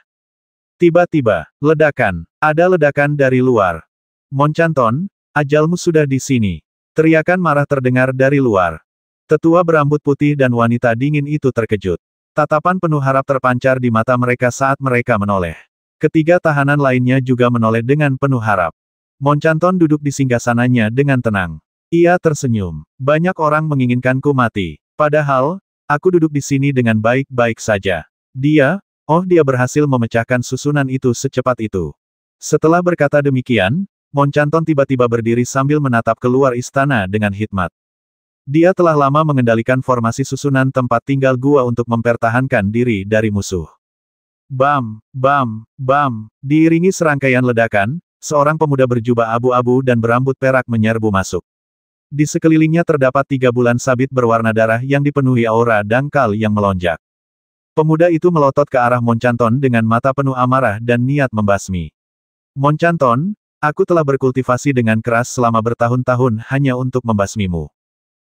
Tiba-tiba, ledakan. Ada ledakan dari luar. Monchanton, ajalmu sudah di sini. Teriakan marah terdengar dari luar. Tetua berambut putih dan wanita dingin itu terkejut. Tatapan penuh harap terpancar di mata mereka saat mereka menoleh. Ketiga tahanan lainnya juga menoleh dengan penuh harap. Monchanton duduk di singgasananya dengan tenang. Ia tersenyum. Banyak orang menginginkanku mati. Padahal, aku duduk di sini dengan baik-baik saja. Dia berhasil memecahkan susunan itu secepat itu. Setelah berkata demikian, Monchanton tiba-tiba berdiri sambil menatap keluar istana dengan hikmat. Dia telah lama mengendalikan formasi susunan tempat tinggal gua untuk mempertahankan diri dari musuh. Bam, bam, bam, diiringi serangkaian ledakan, seorang pemuda berjubah abu-abu dan berambut perak menyerbu masuk. Di sekelilingnya terdapat 3 bulan sabit berwarna darah yang dipenuhi aura dangkal yang melonjak. Pemuda itu melotot ke arah Monchanton dengan mata penuh amarah dan niat membasmi. Monchanton, aku telah berkultivasi dengan keras selama bertahun-tahun hanya untuk membasmimu.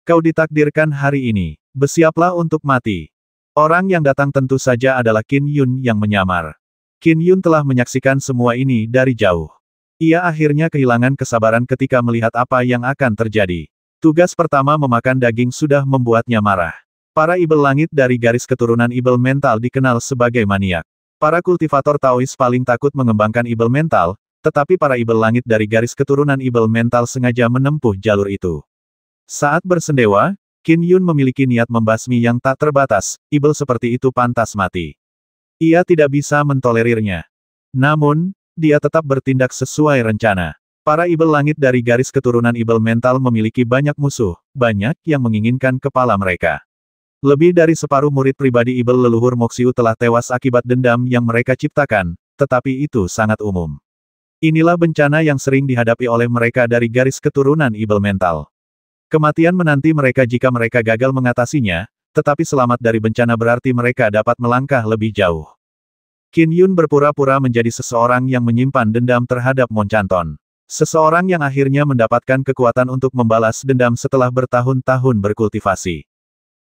Kau ditakdirkan hari ini. Bersiaplah untuk mati. Orang yang datang tentu saja adalah Qin Yun yang menyamar. Qin Yun telah menyaksikan semua ini dari jauh. Ia akhirnya kehilangan kesabaran ketika melihat apa yang akan terjadi. Tugas pertama memakan daging sudah membuatnya marah. Para ibel langit dari garis keturunan ibel mental dikenal sebagai maniak. Para kultivator Taois paling takut mengembangkan ibel mental, tetapi para ibel langit dari garis keturunan ibel mental sengaja menempuh jalur itu. Saat bersendewa, Qin Yun memiliki niat membasmi yang tak terbatas, ibel seperti itu pantas mati. Ia tidak bisa mentolerirnya. Namun, dia tetap bertindak sesuai rencana. Para ibel langit dari garis keturunan ibel mental memiliki banyak musuh, banyak yang menginginkan kepala mereka. Lebih dari separuh murid pribadi ibel leluhur Moxiu telah tewas akibat dendam yang mereka ciptakan, tetapi itu sangat umum. Inilah bencana yang sering dihadapi oleh mereka dari garis keturunan ibel mental. Kematian menanti mereka jika mereka gagal mengatasinya, tetapi selamat dari bencana berarti mereka dapat melangkah lebih jauh. Qin Yun berpura-pura menjadi seseorang yang menyimpan dendam terhadap Monchanton. Seseorang yang akhirnya mendapatkan kekuatan untuk membalas dendam setelah bertahun-tahun berkultivasi.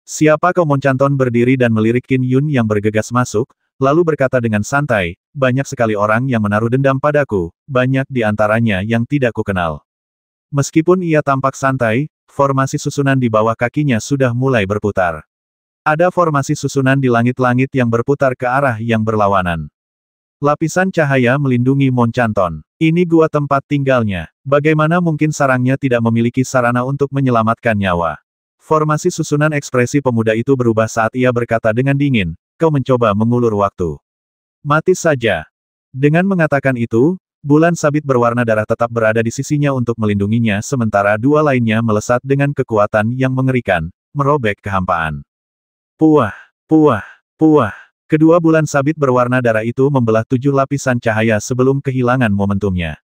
Siapa kau? Monchanton berdiri dan melirik Qin Yun yang bergegas masuk, lalu berkata dengan santai, banyak sekali orang yang menaruh dendam padaku, banyak di antaranya yang tidak kukenal. Meskipun ia tampak santai, formasi susunan di bawah kakinya sudah mulai berputar. Ada formasi susunan di langit-langit yang berputar ke arah yang berlawanan. Lapisan cahaya melindungi Monchanton. Ini gua tempat tinggalnya. Bagaimana mungkin sarangnya tidak memiliki sarana untuk menyelamatkan nyawa? Formasi susunan ekspresi pemuda itu berubah saat ia berkata dengan dingin, kau mencoba mengulur waktu. Mati saja. Dengan mengatakan itu, bulan sabit berwarna darah tetap berada di sisinya untuk melindunginya sementara 2 lainnya melesat dengan kekuatan yang mengerikan, merobek kehampaan. Puah, puah, puah. Kedua bulan sabit berwarna darah itu membelah 7 lapisan cahaya sebelum kehilangan momentumnya.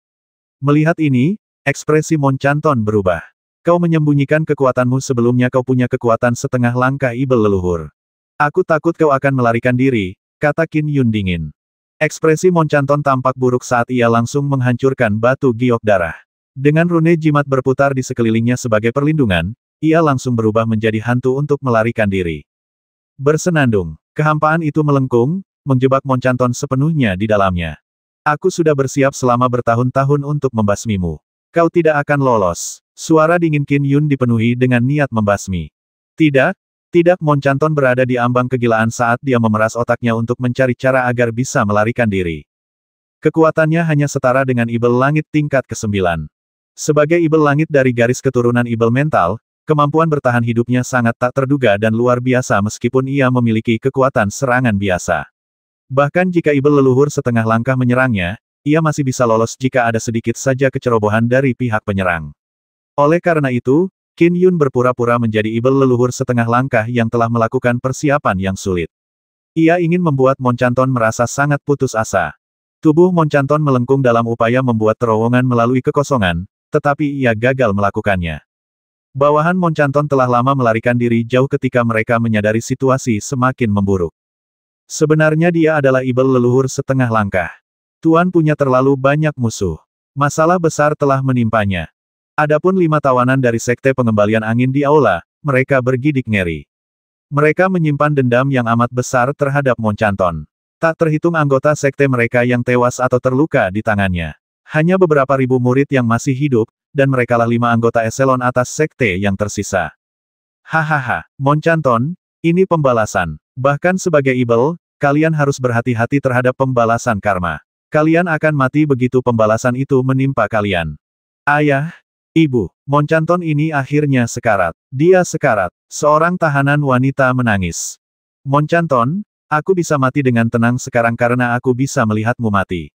Melihat ini, ekspresi Monchanton berubah. Kau menyembunyikan kekuatanmu sebelumnya kau punya kekuatan setengah langkah ibel leluhur. Aku takut kau akan melarikan diri, kata Qin Yun dingin. Ekspresi Monchanton tampak buruk saat ia langsung menghancurkan batu giok darah. Dengan rune jimat berputar di sekelilingnya sebagai perlindungan, ia langsung berubah menjadi hantu untuk melarikan diri. Bersenandung, kehampaan itu melengkung, menjebak Monchanton sepenuhnya di dalamnya. Aku sudah bersiap selama bertahun-tahun untuk membasmimu. Kau tidak akan lolos. Suara dingin Qin Yun dipenuhi dengan niat membasmi. Tidak, tidak. Monchanton berada di ambang kegilaan saat dia memeras otaknya untuk mencari cara agar bisa melarikan diri. Kekuatannya hanya setara dengan ibel langit tingkat ke-9. Sebagai ibel langit dari garis keturunan ibel mental, kemampuan bertahan hidupnya sangat tak terduga dan luar biasa meskipun ia memiliki kekuatan serangan biasa. Bahkan jika ibel leluhur setengah langkah menyerangnya, ia masih bisa lolos jika ada sedikit saja kecerobohan dari pihak penyerang. Oleh karena itu, Qin Yun berpura-pura menjadi ibel leluhur setengah langkah yang telah melakukan persiapan yang sulit. Ia ingin membuat Monchanton merasa sangat putus asa. Tubuh Monchanton melengkung dalam upaya membuat terowongan melalui kekosongan, tetapi ia gagal melakukannya. Bawahan Monchanton telah lama melarikan diri jauh ketika mereka menyadari situasi semakin memburuk. Sebenarnya dia adalah ibel leluhur setengah langkah. Tuan punya terlalu banyak musuh. Masalah besar telah menimpanya. Adapun 5 tawanan dari Sekte Pengembalian Angin di aula, mereka bergidik ngeri. Mereka menyimpan dendam yang amat besar terhadap Monchanton. Tak terhitung anggota sekte mereka yang tewas atau terluka di tangannya. Hanya beberapa ribu murid yang masih hidup, dan merekalah 5 anggota eselon atas sekte yang tersisa. Hahaha, Monchanton, ini pembalasan. Bahkan sebagai Ibel, kalian harus berhati-hati terhadap pembalasan karma. Kalian akan mati begitu pembalasan itu menimpa kalian. Ayah, Ibu, Monchanton ini akhirnya sekarat. Dia sekarat. Seorang tahanan wanita menangis. Monchanton, aku bisa mati dengan tenang sekarang karena aku bisa melihatmu mati.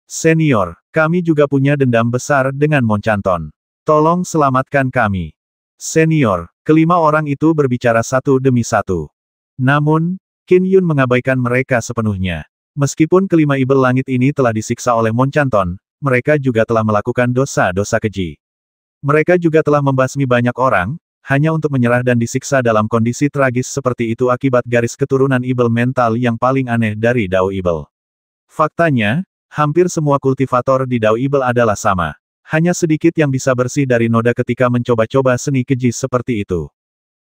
Senior, kami juga punya dendam besar dengan Monchanton. Tolong selamatkan kami. Senior, kelima orang itu berbicara satu demi satu. Namun, Qin Yun mengabaikan mereka sepenuhnya. Meskipun kelima Ibel langit ini telah disiksa oleh Monchanton, mereka juga telah melakukan dosa-dosa keji. Mereka juga telah membasmi banyak orang, hanya untuk menyerah dan disiksa dalam kondisi tragis seperti itu akibat garis keturunan Ibel mental yang paling aneh dari Dao Ibel. Faktanya, hampir semua kultivator di Dao Ibel adalah sama. Hanya sedikit yang bisa bersih dari noda ketika mencoba-coba seni keji seperti itu.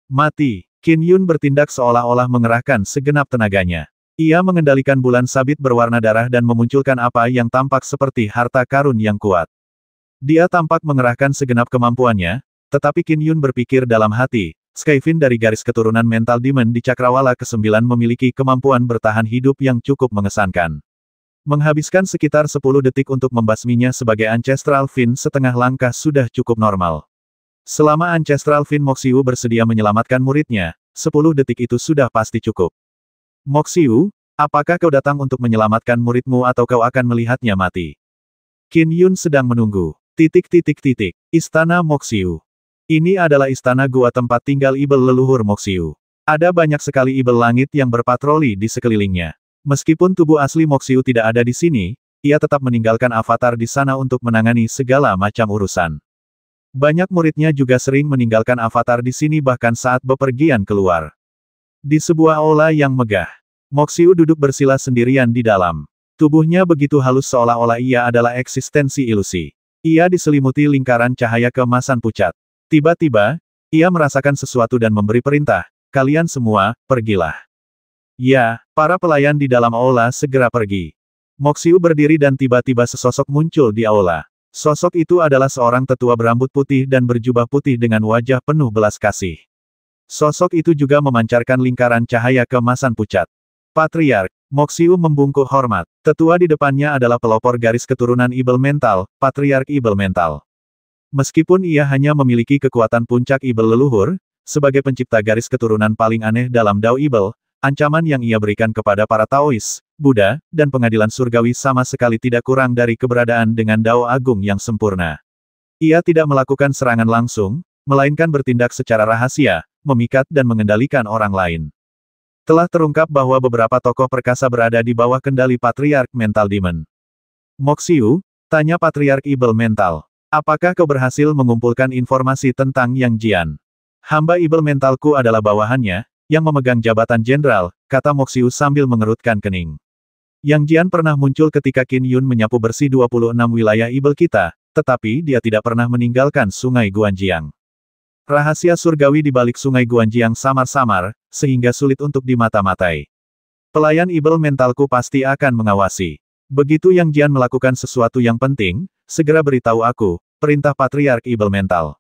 Mati, Qin Yun bertindak seolah-olah mengerahkan segenap tenaganya. Ia mengendalikan bulan sabit berwarna darah dan memunculkan apa yang tampak seperti harta karun yang kuat. Dia tampak mengerahkan segenap kemampuannya, tetapi Qin Yun berpikir dalam hati, Skyfin dari garis keturunan mental Demon di Cakrawala ke-9 memiliki kemampuan bertahan hidup yang cukup mengesankan. Menghabiskan sekitar 10 detik untuk membasminya sebagai Ancestral Fin setengah langkah sudah cukup normal. Selama Ancestral Fin Moxiu bersedia menyelamatkan muridnya, 10 detik itu sudah pasti cukup. Moxiu, apakah kau datang untuk menyelamatkan muridmu atau kau akan melihatnya mati? Qin Yun sedang menunggu. Istana Moxiu. Ini adalah istana gua tempat tinggal Ibel leluhur Moxiu. Ada banyak sekali Ibel langit yang berpatroli di sekelilingnya. Meskipun tubuh asli Moxiu tidak ada di sini, ia tetap meninggalkan avatar di sana untuk menangani segala macam urusan. Banyak muridnya juga sering meninggalkan avatar di sini bahkan saat bepergian keluar. Di sebuah aula yang megah, Moxiu duduk bersila sendirian di dalam. Tubuhnya begitu halus seolah-olah ia adalah eksistensi ilusi. Ia diselimuti lingkaran cahaya keemasan pucat. Tiba-tiba, ia merasakan sesuatu dan memberi perintah, kalian semua, pergilah. Ya, para pelayan di dalam aula segera pergi. Moxiu berdiri dan tiba-tiba sesosok muncul di aula. Sosok itu adalah seorang tetua berambut putih dan berjubah putih dengan wajah penuh belas kasih. Sosok itu juga memancarkan lingkaran cahaya keemasan pucat. Patriark, Moxiu membungkuk hormat. Tetua di depannya adalah pelopor garis keturunan Ibel Mental, Patriark Ibel Mental. Meskipun ia hanya memiliki kekuatan puncak Ibel leluhur, sebagai pencipta garis keturunan paling aneh dalam Dao Ibel, ancaman yang ia berikan kepada para Taois, Buddha, dan pengadilan surgawi sama sekali tidak kurang dari keberadaan dengan Dao Agung yang sempurna. Ia tidak melakukan serangan langsung, melainkan bertindak secara rahasia, memikat dan mengendalikan orang lain. Telah terungkap bahwa beberapa tokoh perkasa berada di bawah kendali Patriark Mental Demon. Moxiu, tanya Patriark Ibel Mental. Apakah kau berhasil mengumpulkan informasi tentang Yang Jian? Hamba Ibel Mentalku adalah bawahannya, yang memegang jabatan jenderal, kata Moxiu sambil mengerutkan kening. Yang Jian pernah muncul ketika Qin Yun menyapu bersih 26 wilayah Ibel kita, tetapi dia tidak pernah meninggalkan sungai Guanjiang. Rahasia surgawi di balik sungai Guanjiang samar-samar, sehingga sulit untuk dimata-matai. Pelayan Ibel Mentalku pasti akan mengawasi. Begitu Yang Jian melakukan sesuatu yang penting, segera beritahu aku, perintah Patriark Ibel Mental.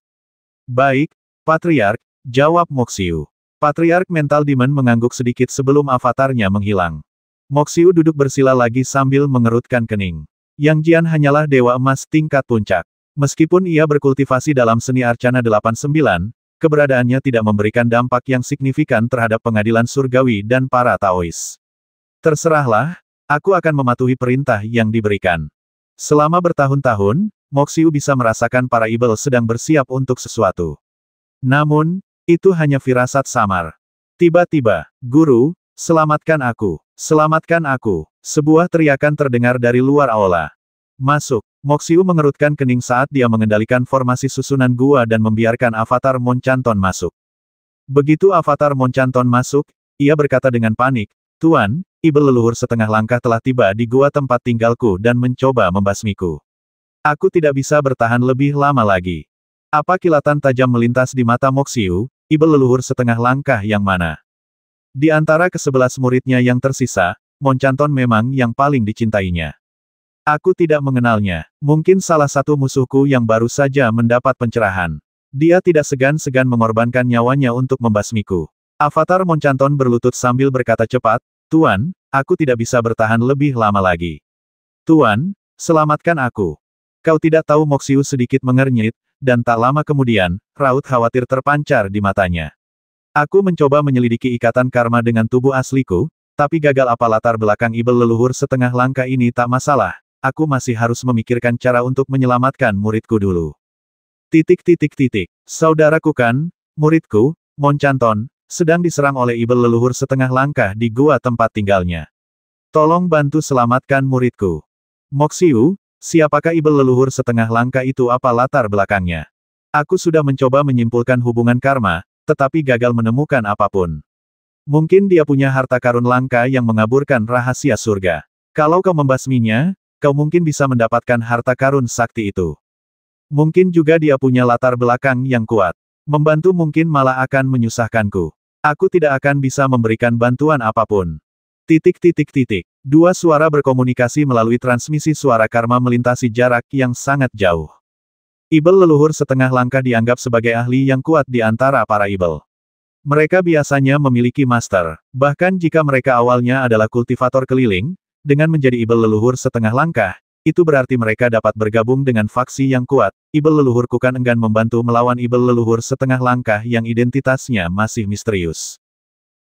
Baik, Patriark, jawab Moxiu. Patriark Mental Demon mengangguk sedikit sebelum avatarnya menghilang. Moxiu duduk bersila lagi sambil mengerutkan kening. Yang Jian hanyalah dewa emas tingkat puncak. Meskipun ia berkultivasi dalam seni Arcana 89, keberadaannya tidak memberikan dampak yang signifikan terhadap pengadilan surgawi dan para Taois. Terserahlah, aku akan mematuhi perintah yang diberikan. Selama bertahun-tahun, Moxiu bisa merasakan para Ibel sedang bersiap untuk sesuatu. Namun, itu hanya firasat samar. Tiba-tiba, Guru, selamatkan aku, selamatkan aku. Sebuah teriakan terdengar dari luar aula. Masuk. Moxiu mengerutkan kening saat dia mengendalikan formasi susunan gua dan membiarkan avatar Monchanton masuk. Begitu avatar Monchanton masuk, ia berkata dengan panik, Tuan, Ibel leluhur setengah langkah telah tiba di gua tempat tinggalku dan mencoba membasmiku. Aku tidak bisa bertahan lebih lama lagi. Apa kilatan tajam melintas di mata Moxiu, Ibel leluhur setengah langkah yang mana? Di antara ke-11 muridnya yang tersisa, Monchanton memang yang paling dicintainya. Aku tidak mengenalnya. Mungkin salah satu musuhku yang baru saja mendapat pencerahan. Dia tidak segan-segan mengorbankan nyawanya untuk membasmiku. Avatar Monchanton berlutut sambil berkata cepat, Tuan, aku tidak bisa bertahan lebih lama lagi. Tuan, selamatkan aku. Kau tidak tahu Moxiu sedikit mengernyit, dan tak lama kemudian, raut khawatir terpancar di matanya. Aku mencoba menyelidiki ikatan karma dengan tubuh asliku, tapi gagal apa latar belakang ibel leluhur setengah langkah ini tak masalah. Aku masih harus memikirkan cara untuk menyelamatkan muridku dulu. Saudaraku kan, muridku, Monchanton, sedang diserang oleh ibel leluhur setengah langkah di gua tempat tinggalnya. Tolong bantu selamatkan muridku. Moxiu, siapakah ibel leluhur setengah langkah itu, apa latar belakangnya? Aku sudah mencoba menyimpulkan hubungan karma, tetapi gagal menemukan apapun. Mungkin dia punya harta karun langka yang mengaburkan rahasia surga. Kalau kau membasminya, kau mungkin bisa mendapatkan harta karun sakti itu. Mungkin juga dia punya latar belakang yang kuat. Membantu mungkin malah akan menyusahkanku. Aku tidak akan bisa memberikan bantuan apapun. Dua suara berkomunikasi melalui transmisi suara karma melintasi jarak yang sangat jauh. Ibel leluhur setengah langkah dianggap sebagai ahli yang kuat di antara para ibel. Mereka biasanya memiliki master, bahkan jika mereka awalnya adalah kultivator keliling, dengan menjadi ibel leluhur setengah langkah, itu berarti mereka dapat bergabung dengan faksi yang kuat. Ibel leluhur Kukan enggan membantu melawan ibel leluhur setengah langkah yang identitasnya masih misterius.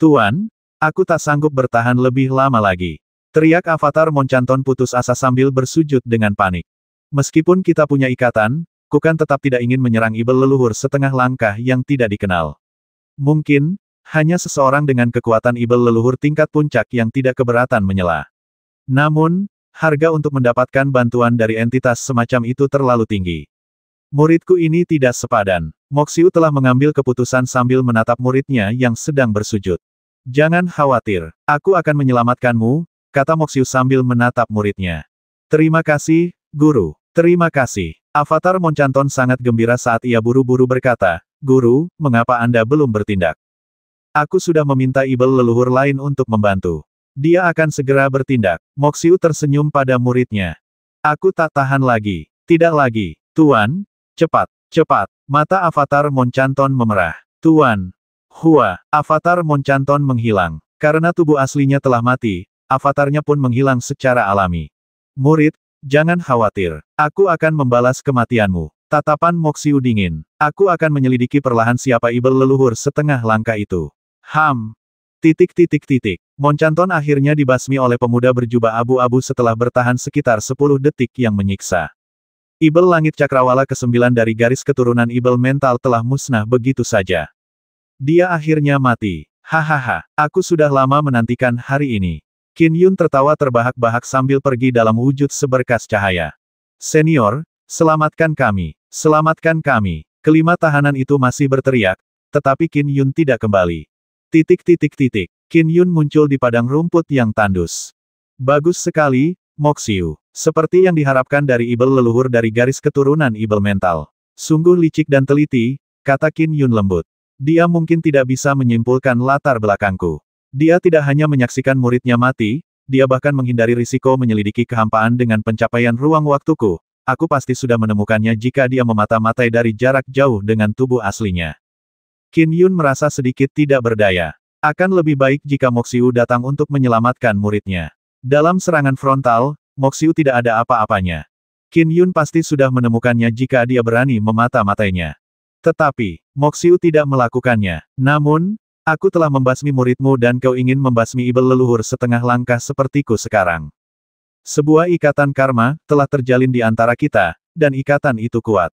Tuan, aku tak sanggup bertahan lebih lama lagi. Teriak Avatar Monchanton putus asa sambil bersujud dengan panik. Meskipun kita punya ikatan, Kukan tetap tidak ingin menyerang ibel leluhur setengah langkah yang tidak dikenal. Mungkin, hanya seseorang dengan kekuatan ibel leluhur tingkat puncak yang tidak keberatan menyela. Namun, harga untuk mendapatkan bantuan dari entitas semacam itu terlalu tinggi. Muridku ini tidak sepadan. Moxiu telah mengambil keputusan sambil menatap muridnya yang sedang bersujud. Jangan khawatir, aku akan menyelamatkanmu, kata Moxiu sambil menatap muridnya. Terima kasih, Guru. Terima kasih. Avatar Monchanton sangat gembira saat ia buru-buru berkata, Guru, mengapa Anda belum bertindak? Aku sudah meminta ibel leluhur lain untuk membantu. Dia akan segera bertindak. Moxiu tersenyum pada muridnya. Aku tak tahan lagi. Tidak lagi. Tuan, cepat, cepat. Mata Avatar Monchanton memerah. Tuan. Hua. Avatar Monchanton menghilang. Karena tubuh aslinya telah mati, avatarnya pun menghilang secara alami. Murid, jangan khawatir. Aku akan membalas kematianmu. Tatapan Moxiu dingin. Aku akan menyelidiki perlahan siapa ibel leluhur setengah langkah itu. Monchanton akhirnya dibasmi oleh pemuda berjubah abu-abu setelah bertahan sekitar 10 detik yang menyiksa. Ibel langit cakrawala ke-9 dari garis keturunan ibel mental telah musnah begitu saja. Dia akhirnya mati. Hahaha, aku sudah lama menantikan hari ini. Qin Yun tertawa terbahak-bahak sambil pergi dalam wujud seberkas cahaya. Senior, selamatkan kami. Selamatkan kami. Kelima tahanan itu masih berteriak, tetapi Qin Yun tidak kembali. Qin Yun muncul di padang rumput yang tandus. Bagus sekali, Moxiu. Seperti yang diharapkan dari ibel leluhur dari garis keturunan ibel mental. Sungguh licik dan teliti, kata Qin Yun lembut. Dia mungkin tidak bisa menyimpulkan latar belakangku. Dia tidak hanya menyaksikan muridnya mati, dia bahkan menghindari risiko menyelidiki kehampaan dengan pencapaian ruang waktuku. Aku pasti sudah menemukannya jika dia memata-matai dari jarak jauh dengan tubuh aslinya. Qin Yun merasa sedikit tidak berdaya. Akan lebih baik jika Moxiu datang untuk menyelamatkan muridnya. Dalam serangan frontal, Moxiu tidak ada apa-apanya. Qin Yun pasti sudah menemukannya jika dia berani memata-matainya. Tetapi, Moxiu tidak melakukannya. Namun, aku telah membasmi muridmu dan kau ingin membasmi ibel leluhur setengah langkah sepertiku sekarang. Sebuah ikatan karma telah terjalin di antara kita, dan ikatan itu kuat.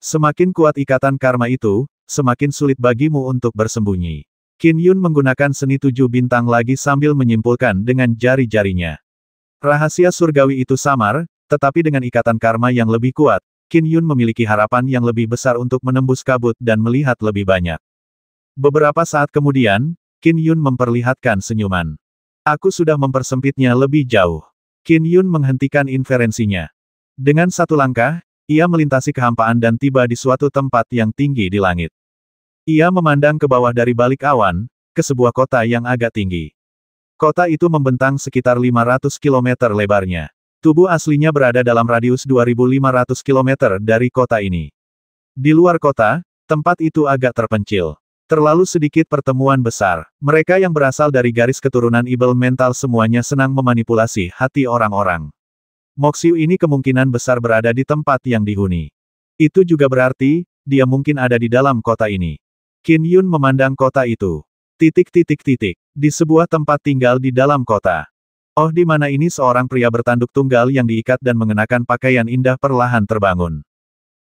Semakin kuat ikatan karma itu, semakin sulit bagimu untuk bersembunyi. Qin Yun menggunakan seni 7 bintang lagi sambil menyimpulkan dengan jari-jarinya. Rahasia surgawi itu samar, tetapi dengan ikatan karma yang lebih kuat, Qin Yun memiliki harapan yang lebih besar untuk menembus kabut dan melihat lebih banyak. Beberapa saat kemudian, Qin Yun memperlihatkan senyuman. Aku sudah mempersempitnya lebih jauh. Qin Yun menghentikan inferensinya. Dengan satu langkah, ia melintasi kehampaan dan tiba di suatu tempat yang tinggi di langit. Ia memandang ke bawah dari balik awan, ke sebuah kota yang agak tinggi. Kota itu membentang sekitar 500 km lebarnya. Tubuh aslinya berada dalam radius 2.500 km dari kota ini. Di luar kota, tempat itu agak terpencil. Terlalu sedikit pertemuan besar. Mereka yang berasal dari garis keturunan Ibel mental semuanya senang memanipulasi hati orang-orang. Moxiu ini kemungkinan besar berada di tempat yang dihuni. Itu juga berarti, dia mungkin ada di dalam kota ini. Qin Yun memandang kota itu. Di sebuah tempat tinggal di dalam kota. Oh, di mana ini seorang pria bertanduk tunggal yang diikat dan mengenakan pakaian indah perlahan terbangun.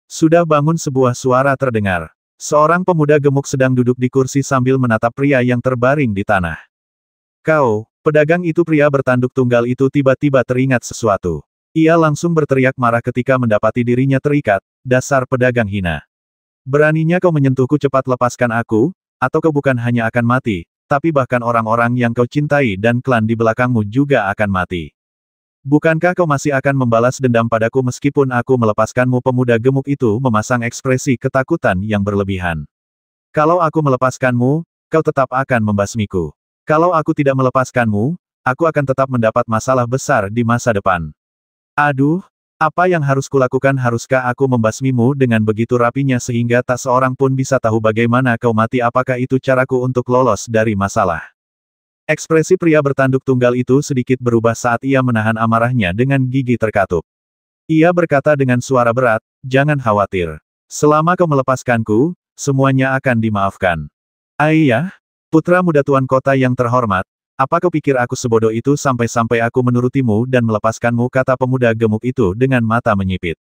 Sudah bangun, sebuah suara terdengar. Seorang pemuda gemuk sedang duduk di kursi sambil menatap pria yang terbaring di tanah. Kau, pedagang itu, pria bertanduk tunggal itu tiba-tiba teringat sesuatu. Ia langsung berteriak marah ketika mendapati dirinya terikat, dasar pedagang hina. Beraninya kau menyentuhku, cepat lepaskan aku, atau kau bukan hanya akan mati, tapi bahkan orang-orang yang kau cintai dan klan di belakangmu juga akan mati. Bukankah kau masih akan membalas dendam padaku meskipun aku melepaskanmu? Pemuda gemuk itu memasang ekspresi ketakutan yang berlebihan. Kalau aku melepaskanmu, kau tetap akan membasmiku. Kalau aku tidak melepaskanmu, aku akan tetap mendapat masalah besar di masa depan. Aduh, apa yang harus kulakukan? Haruskah aku membasmimu dengan begitu rapinya sehingga tak seorang pun bisa tahu bagaimana kau mati? Apakah itu caraku untuk lolos dari masalah? Ekspresi pria bertanduk tunggal itu sedikit berubah saat ia menahan amarahnya dengan gigi terkatup. Ia berkata dengan suara berat, jangan khawatir. Selama kau melepaskanku, semuanya akan dimaafkan. Ayah, putra muda tuan kota yang terhormat, apa kau pikir aku sebodoh itu sampai-sampai aku menurutimu dan melepaskanmu? Kata pemuda gemuk itu dengan mata menyipit.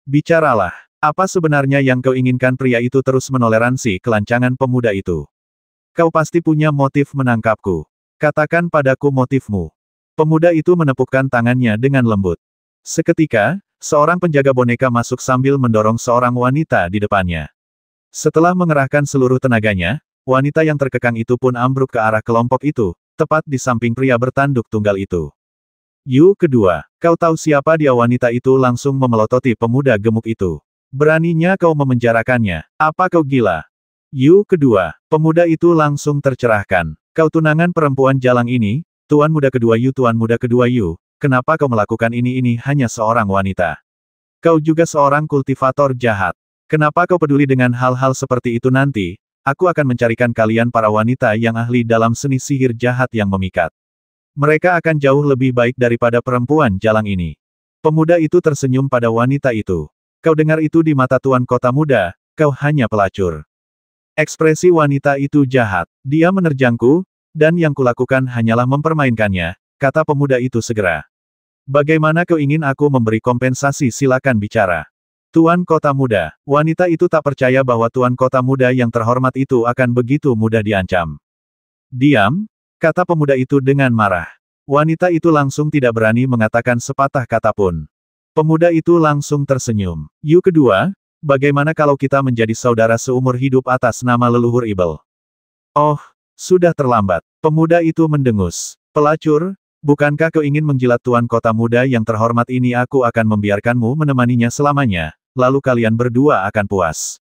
Bicaralah, apa sebenarnya yang kau inginkan? Pria itu terus menoleransi kelancangan pemuda itu. Kau pasti punya motif menangkapku. Katakan padaku motifmu. Pemuda itu menepukkan tangannya dengan lembut. Seketika, seorang penjaga boneka masuk sambil mendorong seorang wanita di depannya. Setelah mengerahkan seluruh tenaganya, wanita yang terkekang itu pun ambruk ke arah kelompok itu, tepat di samping pria bertanduk tunggal itu. Yu kedua, kau tahu siapa dia? Wanita itu langsung memelototi pemuda gemuk itu. Beraninya kau memenjarakannya. Apa kau gila? Yu kedua, pemuda itu langsung tercerahkan. Kau tunangan perempuan jalang ini, tuan muda kedua Yu. Tuan muda kedua Yu, kenapa kau melakukan ini hanya seorang wanita? Kau juga seorang kultivator jahat. Kenapa kau peduli dengan hal-hal seperti itu? Nanti, aku akan mencarikan kalian para wanita yang ahli dalam seni sihir jahat yang memikat. Mereka akan jauh lebih baik daripada perempuan jalang ini. Pemuda itu tersenyum pada wanita itu. Kau dengar itu? Di mata tuan kota muda, kau hanya pelacur. Ekspresi wanita itu jahat. Dia menerjangku, dan yang kulakukan hanyalah mempermainkannya, kata pemuda itu segera. Bagaimana kau ingin aku memberi kompensasi? Silakan bicara. Tuan kota muda, wanita itu tak percaya bahwa tuan kota muda yang terhormat itu akan begitu mudah diancam. Diam, kata pemuda itu dengan marah. Wanita itu langsung tidak berani mengatakan sepatah kata pun. Pemuda itu langsung tersenyum. Yu kedua, bagaimana kalau kita menjadi saudara seumur hidup atas nama leluhur Ibel? Oh, sudah terlambat. Pemuda itu mendengus. Pelacur, bukankah kau ingin menjilat tuan kota muda yang terhormat ini? Aku akan membiarkanmu menemaninya selamanya. Lalu kalian berdua akan puas.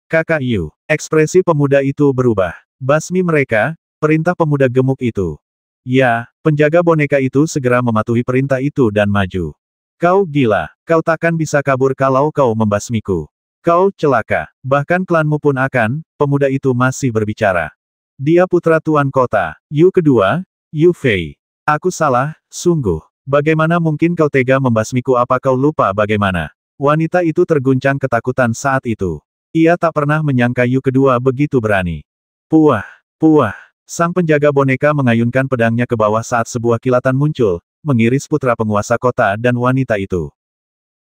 Kakak Yu, ekspresi pemuda itu berubah. Basmi mereka, perintah pemuda gemuk itu. Ya, penjaga boneka itu segera mematuhi perintah itu dan maju. Kau gila, kau takkan bisa kabur kalau kau membasmiku. Kau celaka, bahkan klanmu pun akan, pemuda itu masih berbicara. Dia putra tuan kota, Yu kedua, Yu Fei. Aku salah, sungguh. Bagaimana mungkin kau tega membasmiku? Apa kau lupa bagaimana? Wanita itu terguncang ketakutan saat itu. Ia tak pernah menyangka Yu kedua begitu berani. Puah, puah. Sang penjaga boneka mengayunkan pedangnya ke bawah saat sebuah kilatan muncul, mengiris putra penguasa kota dan wanita itu.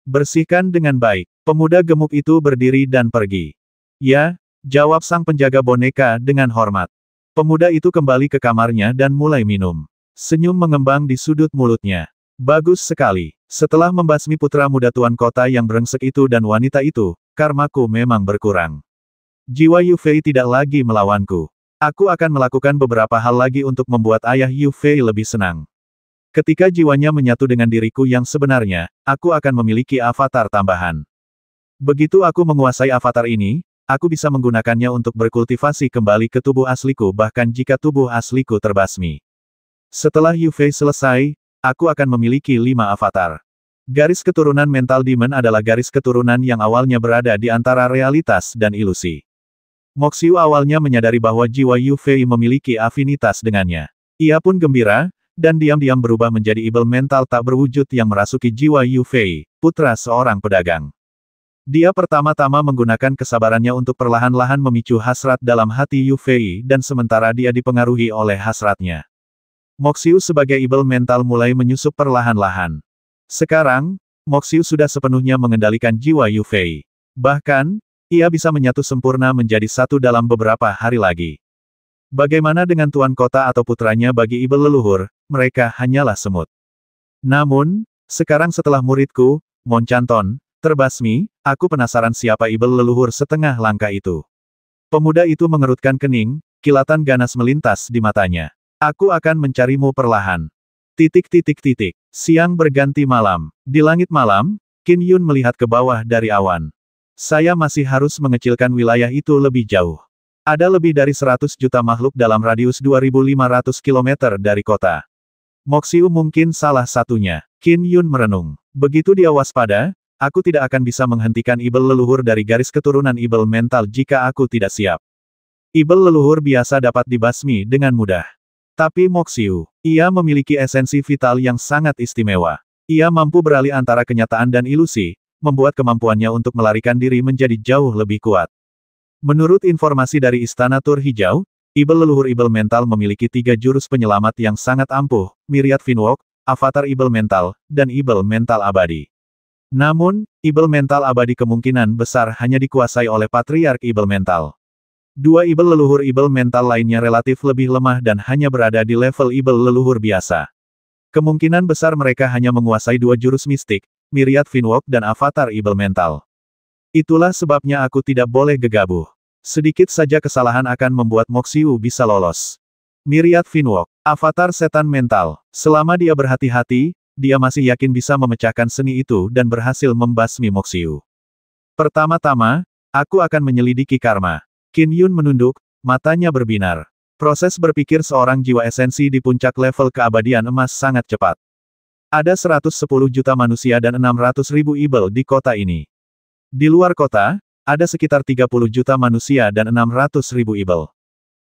Bersihkan dengan baik. Pemuda gemuk itu berdiri dan pergi. Ya, jawab sang penjaga boneka dengan hormat. Pemuda itu kembali ke kamarnya dan mulai minum. Senyum mengembang di sudut mulutnya. Bagus sekali. Setelah membasmi putra muda tuan kota yang brengsek itu dan wanita itu, karmaku memang berkurang. Jiwa Yu Fei tidak lagi melawanku. Aku akan melakukan beberapa hal lagi untuk membuat ayah Yu Fei lebih senang. Ketika jiwanya menyatu dengan diriku yang sebenarnya, aku akan memiliki avatar tambahan. Begitu aku menguasai avatar ini, aku bisa menggunakannya untuk berkultivasi kembali ke tubuh asliku bahkan jika tubuh asliku terbasmi. Setelah Yu Fei selesai, aku akan memiliki 5 avatar. Garis keturunan mental demon adalah garis keturunan yang awalnya berada di antara realitas dan ilusi. Moxiu awalnya menyadari bahwa jiwa Yu Fei memiliki afinitas dengannya. Ia pun gembira, dan diam-diam berubah menjadi ibel mental tak berwujud yang merasuki jiwa Yu Fei, putra seorang pedagang. Dia pertama-tama menggunakan kesabarannya untuk perlahan-lahan memicu hasrat dalam hati Yu Fei dan sementara dia dipengaruhi oleh hasratnya. Moxiu sebagai ibel mental mulai menyusup perlahan-lahan. Sekarang, Moxiu sudah sepenuhnya mengendalikan jiwa Yu Fei. Bahkan, ia bisa menyatu sempurna menjadi satu dalam beberapa hari lagi. Bagaimana dengan tuan kota atau putranya bagi ibel leluhur, mereka hanyalah semut. Namun, sekarang setelah muridku, Mon Chanton, terbasmi, aku penasaran siapa ibel leluhur setengah langkah itu. Pemuda itu mengerutkan kening, kilatan ganas melintas di matanya. Aku akan mencarimu perlahan. Siang berganti malam. Di langit malam, Qin Yun melihat ke bawah dari awan. Saya masih harus mengecilkan wilayah itu lebih jauh. Ada lebih dari 100 juta makhluk dalam radius 2.500 km dari kota. Moxiu mungkin salah satunya. Qin Yun merenung. Begitu dia waspada, aku tidak akan bisa menghentikan ibel leluhur dari garis keturunan ibel mental jika aku tidak siap. Ibel leluhur biasa dapat dibasmi dengan mudah. Tapi Moxiu, ia memiliki esensi vital yang sangat istimewa. Ia mampu beralih antara kenyataan dan ilusi, membuat kemampuannya untuk melarikan diri menjadi jauh lebih kuat. Menurut informasi dari Istana Tur Hijau, ibel leluhur ibel mental memiliki 3 jurus penyelamat yang sangat ampuh, Myriad Finwalk, Avatar Ibel Mental, dan Ibel Mental Abadi. Namun, ibel mental abadi kemungkinan besar hanya dikuasai oleh Patriark Ibel Mental. 2 ibel leluhur ibel mental lainnya relatif lebih lemah dan hanya berada di level ibel leluhur biasa. Kemungkinan besar mereka hanya menguasai 2 jurus mistik, Myriad Finwalk dan Avatar Ibel Mental. Itulah sebabnya aku tidak boleh gegabah. Sedikit saja kesalahan akan membuat Moxiu bisa lolos. Myriad Finwalk, Avatar Setan Mental. Selama dia berhati-hati, dia masih yakin bisa memecahkan seni itu dan berhasil membasmi Moxiu. Pertama-tama, aku akan menyelidiki karma. Qin Yun menunduk, matanya berbinar. Proses berpikir seorang jiwa esensi di puncak level keabadian emas sangat cepat. Ada 110 juta manusia dan 600.000 ibel di kota ini. Di luar kota, ada sekitar 30 juta manusia dan 600.000 ibel.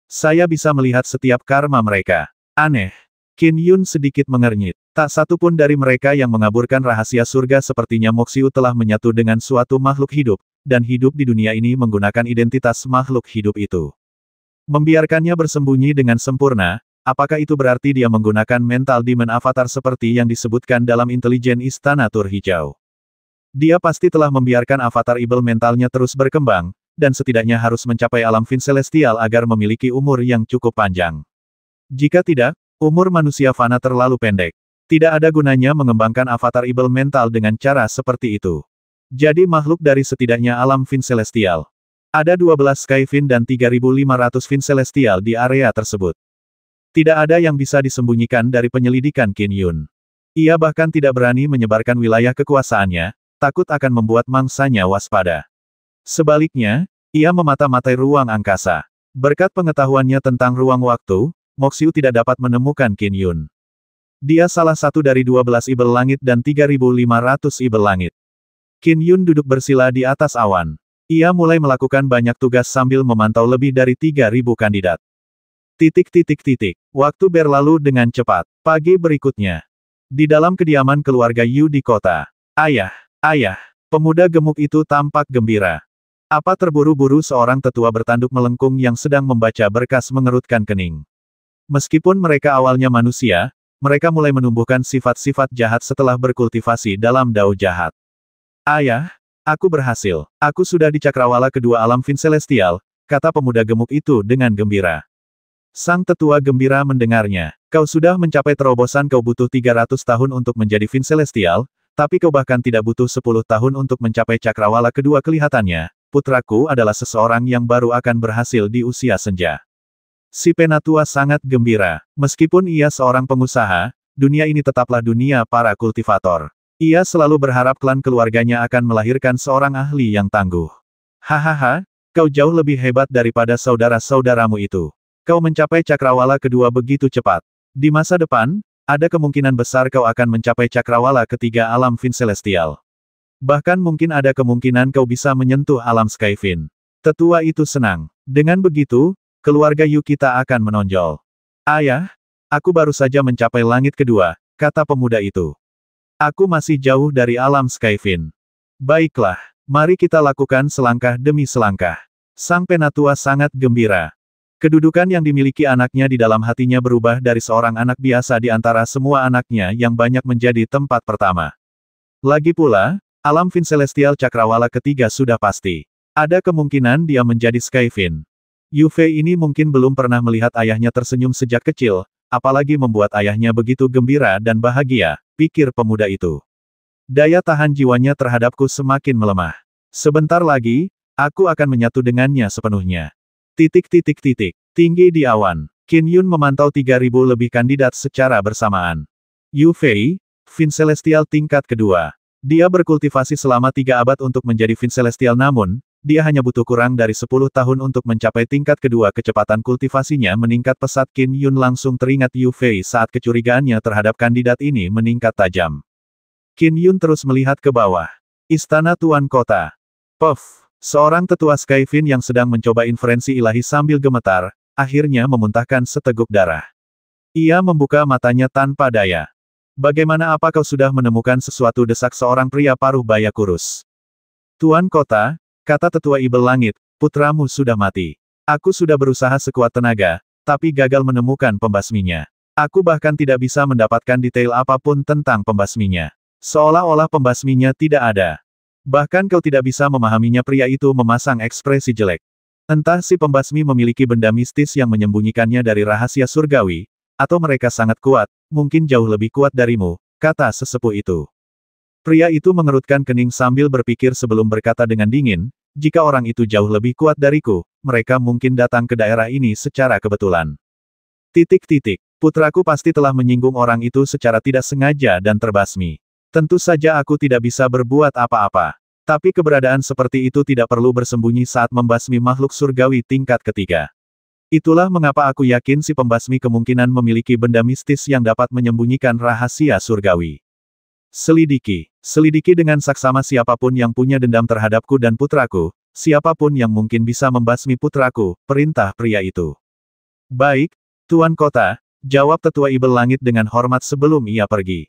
Saya bisa melihat setiap karma mereka. Aneh. Qin Yun sedikit mengernyit. Tak satu pun dari mereka yang mengaburkan rahasia surga sepertinya Moxiu telah menyatu dengan suatu makhluk hidup, dan hidup di dunia ini menggunakan identitas makhluk hidup itu. Membiarkannya bersembunyi dengan sempurna, apakah itu berarti dia menggunakan mental demon avatar seperti yang disebutkan dalam intelijen Istana Tur Hijau? Dia pasti telah membiarkan avatar ibel mentalnya terus berkembang, dan setidaknya harus mencapai alam fin celestial agar memiliki umur yang cukup panjang. Jika tidak, umur manusia fana terlalu pendek. Tidak ada gunanya mengembangkan avatar ibel mental dengan cara seperti itu. Jadi makhluk dari setidaknya alam fin celestial. Ada 12 Sky Fin dan 3.500 Fin celestial di area tersebut. Tidak ada yang bisa disembunyikan dari penyelidikan Qin Yun. Ia bahkan tidak berani menyebarkan wilayah kekuasaannya, takut akan membuat mangsanya waspada. Sebaliknya, ia memata-matai ruang angkasa. Berkat pengetahuannya tentang ruang waktu, Moxiu tidak dapat menemukan Qin Yun. Dia salah satu dari 12 ibel langit dan 3.500 ibel langit. Qin Yun duduk bersila di atas awan. Ia mulai melakukan banyak tugas sambil memantau lebih dari 3.000 kandidat. Waktu berlalu dengan cepat. Pagi berikutnya. Di dalam kediaman keluarga Yu di kota. Ayah, pemuda gemuk itu tampak gembira. Apa terburu-buru seorang tetua bertanduk melengkung yang sedang membaca berkas mengerutkan kening. Meskipun mereka awalnya manusia, mereka mulai menumbuhkan sifat-sifat jahat setelah berkultivasi dalam dao jahat. Ayah, aku berhasil. Aku sudah di cakrawala kedua alam fin celestial, kata pemuda gemuk itu dengan gembira. Sang tetua gembira mendengarnya. Kau sudah mencapai terobosan, kau butuh 300 tahun untuk menjadi fin celestial, tapi kau bahkan tidak butuh 10 tahun untuk mencapai cakrawala kedua. Kelihatannya, putraku adalah seseorang yang baru akan berhasil di usia senja. Si penatua sangat gembira. Meskipun ia seorang pengusaha, dunia ini tetaplah dunia para kultivator. Ia selalu berharap klan keluarganya akan melahirkan seorang ahli yang tangguh. Hahaha, kau jauh lebih hebat daripada saudara-saudaramu itu. Kau mencapai cakrawala kedua begitu cepat. Di masa depan, ada kemungkinan besar kau akan mencapai cakrawala ketiga alam Fin Celestial. Bahkan mungkin ada kemungkinan kau bisa menyentuh alam Skyfin. Tetua itu senang. Dengan begitu, keluarga Yukita akan menonjol. Ayah, aku baru saja mencapai langit kedua, kata pemuda itu. Aku masih jauh dari alam Skyfin. Baiklah, mari kita lakukan selangkah demi selangkah. Sang penatua sangat gembira. Kedudukan yang dimiliki anaknya di dalam hatinya berubah dari seorang anak biasa di antara semua anaknya yang banyak menjadi tempat pertama. Lagi pula, alam Fin Celestial Cakrawala ketiga sudah pasti. Ada kemungkinan dia menjadi Skyfin. Yu Fei ini mungkin belum pernah melihat ayahnya tersenyum sejak kecil, apalagi membuat ayahnya begitu gembira dan bahagia, pikir pemuda itu. Daya tahan jiwanya terhadapku semakin melemah. Sebentar lagi, aku akan menyatu dengannya sepenuhnya. Tinggi di awan. Qin Yun memantau 3.000 lebih kandidat secara bersamaan. Yu Fei, Fin Celestial tingkat kedua. Dia berkultivasi selama 3 abad untuk menjadi Fin Celestial namun, dia hanya butuh kurang dari 10 tahun untuk mencapai tingkat kedua. Kecepatan kultivasinya meningkat pesat. Qin Yun langsung teringat Yu Fei saat kecurigaannya terhadap kandidat ini meningkat tajam. Qin Yun terus melihat ke bawah. Istana Tuan Kota. Puff. Seorang tetua Skyfin yang sedang mencoba inferensi ilahi sambil gemetar, akhirnya memuntahkan seteguk darah. Ia membuka matanya tanpa daya. Bagaimana, apa kau sudah menemukan sesuatu, desak seorang pria paruh baya kurus. Tuan Kota, kata tetua Ibel Langit, putramu sudah mati. Aku sudah berusaha sekuat tenaga, tapi gagal menemukan pembasminya. Aku bahkan tidak bisa mendapatkan detail apapun tentang pembasminya. Seolah-olah pembasminya tidak ada. Bahkan kau tidak bisa memahaminya. Pria itu memasang ekspresi jelek. Entah si pembasmi memiliki benda mistis yang menyembunyikannya dari rahasia surgawi, atau mereka sangat kuat, mungkin jauh lebih kuat darimu, kata sesepuh itu. Pria itu mengerutkan kening sambil berpikir sebelum berkata dengan dingin, jika orang itu jauh lebih kuat dariku, mereka mungkin datang ke daerah ini secara kebetulan. Putraku pasti telah menyinggung orang itu secara tidak sengaja dan terbasmi. Tentu saja aku tidak bisa berbuat apa-apa. Tapi keberadaan seperti itu tidak perlu bersembunyi saat membasmi makhluk surgawi tingkat ketiga. Itulah mengapa aku yakin si pembasmi kemungkinan memiliki benda mistis yang dapat menyembunyikan rahasia surgawi. Selidiki dengan saksama siapapun yang punya dendam terhadapku dan putraku, siapapun yang mungkin bisa membasmi putraku, perintah pria itu. Baik, Tuan Kota, jawab tetua Ibel Langit dengan hormat sebelum ia pergi.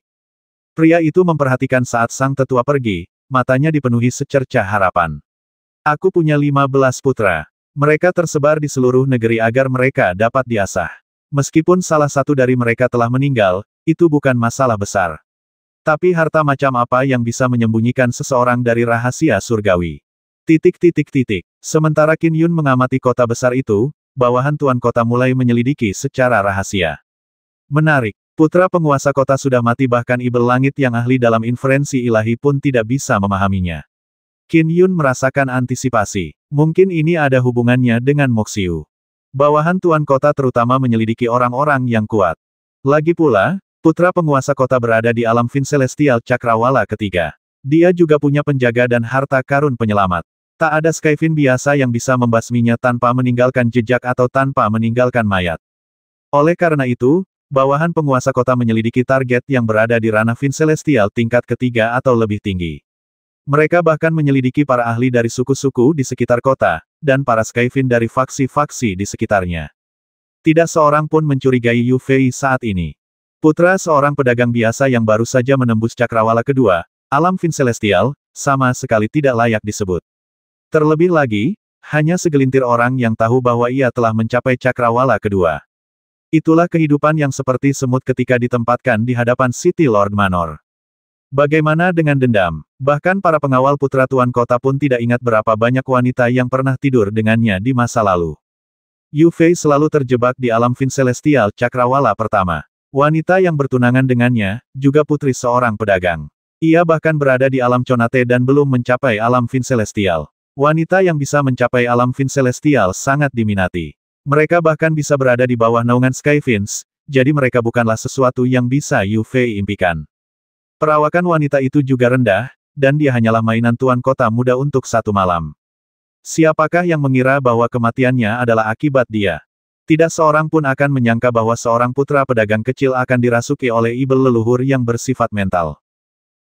Pria itu memperhatikan saat sang tetua pergi, matanya dipenuhi secercah harapan. Aku punya 15 putra. Mereka tersebar di seluruh negeri agar mereka dapat diasah. Meskipun salah satu dari mereka telah meninggal, itu bukan masalah besar. Tapi harta macam apa yang bisa menyembunyikan seseorang dari rahasia surgawi? Sementara Qin Yun mengamati kota besar itu, bawahan Tuan Kota mulai menyelidiki secara rahasia. Menarik. Putra penguasa kota sudah mati, bahkan Ibel Langit yang ahli dalam inferensi ilahi pun tidak bisa memahaminya. Qin Yun merasakan antisipasi. Mungkin ini ada hubungannya dengan Moxiu. Bawahan Tuan Kota terutama menyelidiki orang-orang yang kuat. Lagi pula, putra penguasa kota berada di alam Fin Celestial Cakrawala ketiga. Dia juga punya penjaga dan harta karun penyelamat. Tak ada Skyfin biasa yang bisa membasminya tanpa meninggalkan jejak atau tanpa meninggalkan mayat. Oleh karena itu, bawahan penguasa kota menyelidiki target yang berada di ranah Fin Celestial tingkat ketiga atau lebih tinggi. Mereka bahkan menyelidiki para ahli dari suku-suku di sekitar kota, dan para Skyfin dari faksi-faksi di sekitarnya. Tidak seorang pun mencurigai Yu Fei saat ini. Putra seorang pedagang biasa yang baru saja menembus cakrawala kedua, alam Fin Celestial, sama sekali tidak layak disebut. Terlebih lagi, hanya segelintir orang yang tahu bahwa ia telah mencapai cakrawala kedua. Itulah kehidupan yang seperti semut ketika ditempatkan di hadapan City Lord Manor. Bagaimana dengan dendam? Bahkan para pengawal putra Tuan Kota pun tidak ingat berapa banyak wanita yang pernah tidur dengannya di masa lalu. Yu Fei selalu terjebak di alam Fin Celestial Cakrawala pertama. Wanita yang bertunangan dengannya, juga putri seorang pedagang. Ia bahkan berada di alam Conate dan belum mencapai alam Fin Celestial. Wanita yang bisa mencapai alam Fin Celestial sangat diminati. Mereka bahkan bisa berada di bawah naungan Skyfins, jadi mereka bukanlah sesuatu yang bisa Yu Fei impikan. Perawakan wanita itu juga rendah, dan dia hanyalah mainan Tuan Kota muda untuk satu malam. Siapakah yang mengira bahwa kematiannya adalah akibat dia? Tidak seorang pun akan menyangka bahwa seorang putra pedagang kecil akan dirasuki oleh ibel leluhur yang bersifat mental.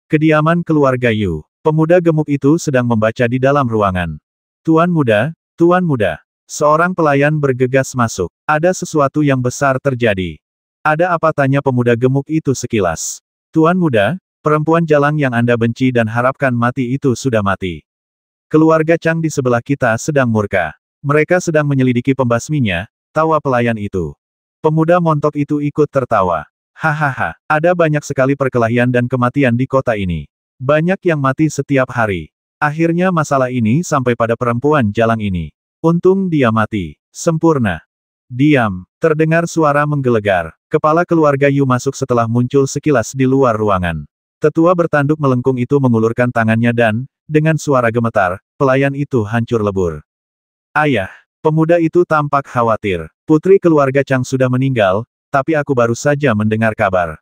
Kediaman keluarga Yu. Pemuda gemuk itu sedang membaca di dalam ruangan. Tuan muda, Tuan muda. Seorang pelayan bergegas masuk. Ada sesuatu yang besar terjadi. Ada apa, tanya pemuda gemuk itu sekilas. Tuan muda, perempuan jalang yang Anda benci dan harapkan mati itu sudah mati. Keluarga Chang di sebelah kita sedang murka. Mereka sedang menyelidiki pembasminya, tawa pelayan itu. Pemuda montok itu ikut tertawa. Hahaha, ada banyak sekali perkelahian dan kematian di kota ini. Banyak yang mati setiap hari. Akhirnya masalah ini sampai pada perempuan jalang ini. Untung dia mati. Sempurna. Diam. Terdengar suara menggelegar. Kepala keluarga Yu masuk setelah muncul sekilas di luar ruangan. Tetua bertanduk melengkung itu mengulurkan tangannya dan, dengan suara gemetar, pelayan itu hancur lebur. Ayah. Pemuda itu tampak khawatir. Putri keluarga Chang sudah meninggal, tapi aku baru saja mendengar kabar.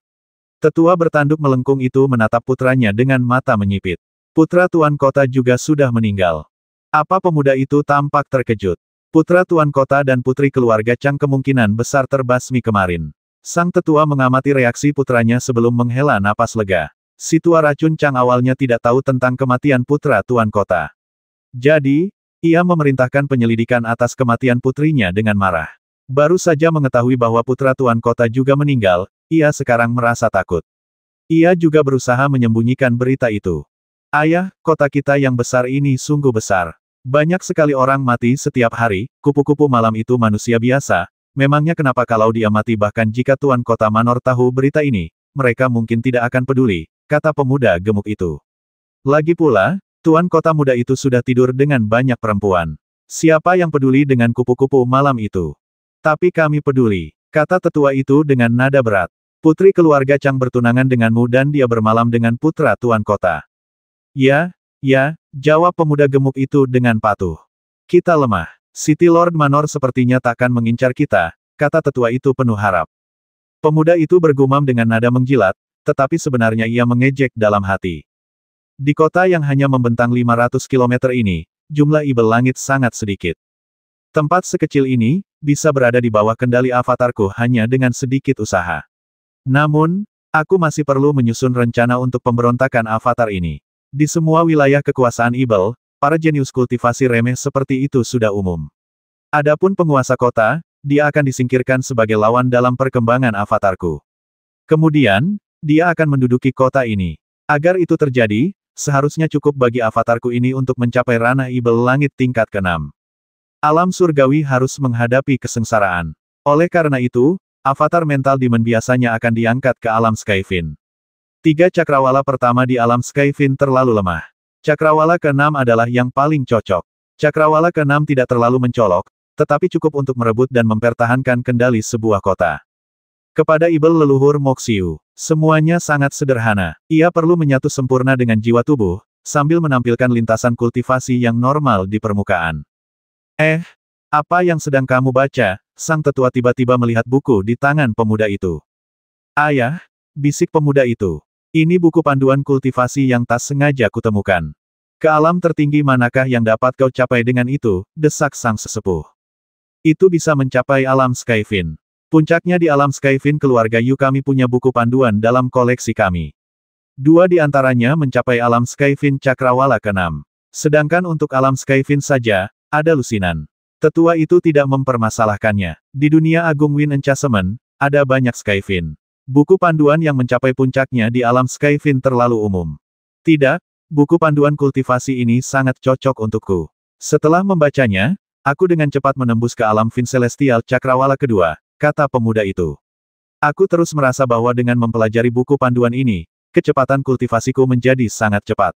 Tetua bertanduk melengkung itu menatap putranya dengan mata menyipit. Putra tuan kota juga sudah meninggal. Apa pemuda itu tampak terkejut. Putra tuan kota dan putri keluarga Chang kemungkinan besar terbasmi kemarin. Sang tetua mengamati reaksi putranya sebelum menghela napas lega. Si tua racun Chang awalnya tidak tahu tentang kematian putra tuan kota. Jadi, ia memerintahkan penyelidikan atas kematian putrinya dengan marah. Baru saja mengetahui bahwa putra tuan kota juga meninggal, ia sekarang merasa takut. Ia juga berusaha menyembunyikan berita itu. Ayah, kota kita yang besar ini sungguh besar. Banyak sekali orang mati setiap hari, kupu-kupu malam itu manusia biasa, memangnya kenapa kalau dia mati bahkan jika tuan kota Manor tahu berita ini, mereka mungkin tidak akan peduli, kata pemuda gemuk itu. Lagi pula, tuan kota muda itu sudah tidur dengan banyak perempuan. Siapa yang peduli dengan kupu-kupu malam itu? Tapi kami peduli, kata tetua itu dengan nada berat. Putri keluarga Chang bertunangan denganmu dan dia bermalam dengan putra tuan kota. Ya, jawab pemuda gemuk itu dengan patuh. Kita lemah. City Lord Manor sepertinya takkan mengincar kita, kata tetua itu penuh harap. Pemuda itu bergumam dengan nada menjilat, tetapi sebenarnya ia mengejek dalam hati. Di kota yang hanya membentang 500 km ini, jumlah ibel langit sangat sedikit. Tempat sekecil ini, bisa berada di bawah kendali avatarku hanya dengan sedikit usaha. Namun, aku masih perlu menyusun rencana untuk pemberontakan avatar ini. Di semua wilayah kekuasaan ibel, para jenius kultivasi remeh seperti itu sudah umum. Adapun penguasa kota, dia akan disingkirkan sebagai lawan dalam perkembangan avatarku. Kemudian, dia akan menduduki kota ini. Agar itu terjadi, seharusnya cukup bagi avatarku ini untuk mencapai ranah ibel langit tingkat ke-6. Alam surgawi harus menghadapi kesengsaraan. Oleh karena itu, avatar mental Demon biasanya akan diangkat ke alam Skyfin. 3 cakrawala pertama di alam Skyfin terlalu lemah. Cakrawala ke-6 adalah yang paling cocok. Cakrawala ke-6 tidak terlalu mencolok, tetapi cukup untuk merebut dan mempertahankan kendali sebuah kota. Kepada ibel leluhur Moxiu, semuanya sangat sederhana. Ia perlu menyatu sempurna dengan jiwa tubuh, sambil menampilkan lintasan kultivasi yang normal di permukaan. Apa yang sedang kamu baca? Sang tetua tiba-tiba melihat buku di tangan pemuda itu. Ayah, bisik pemuda itu. Ini buku panduan kultivasi yang tak sengaja kutemukan. Ke alam tertinggi manakah yang dapat kau capai dengan itu? Desak sang sesepuh. Itu bisa mencapai alam Skyfin. Puncaknya di alam Skyfin keluarga Yu kami punya buku panduan dalam koleksi kami. 2 di antaranya mencapai alam Skyfin cakrawala ke-6. Sedangkan untuk alam Skyfin saja, ada lusinan. Tetua itu tidak mempermasalahkannya. Di dunia Agung Wind Enchantment, ada banyak Skyfin. Buku panduan yang mencapai puncaknya di alam Skyfin terlalu umum. Tidak, buku panduan kultivasi ini sangat cocok untukku. Setelah membacanya, aku dengan cepat menembus ke alam Fin Celestial cakrawala kedua, kata pemuda itu. Aku terus merasa bahwa dengan mempelajari buku panduan ini, kecepatan kultivasiku menjadi sangat cepat.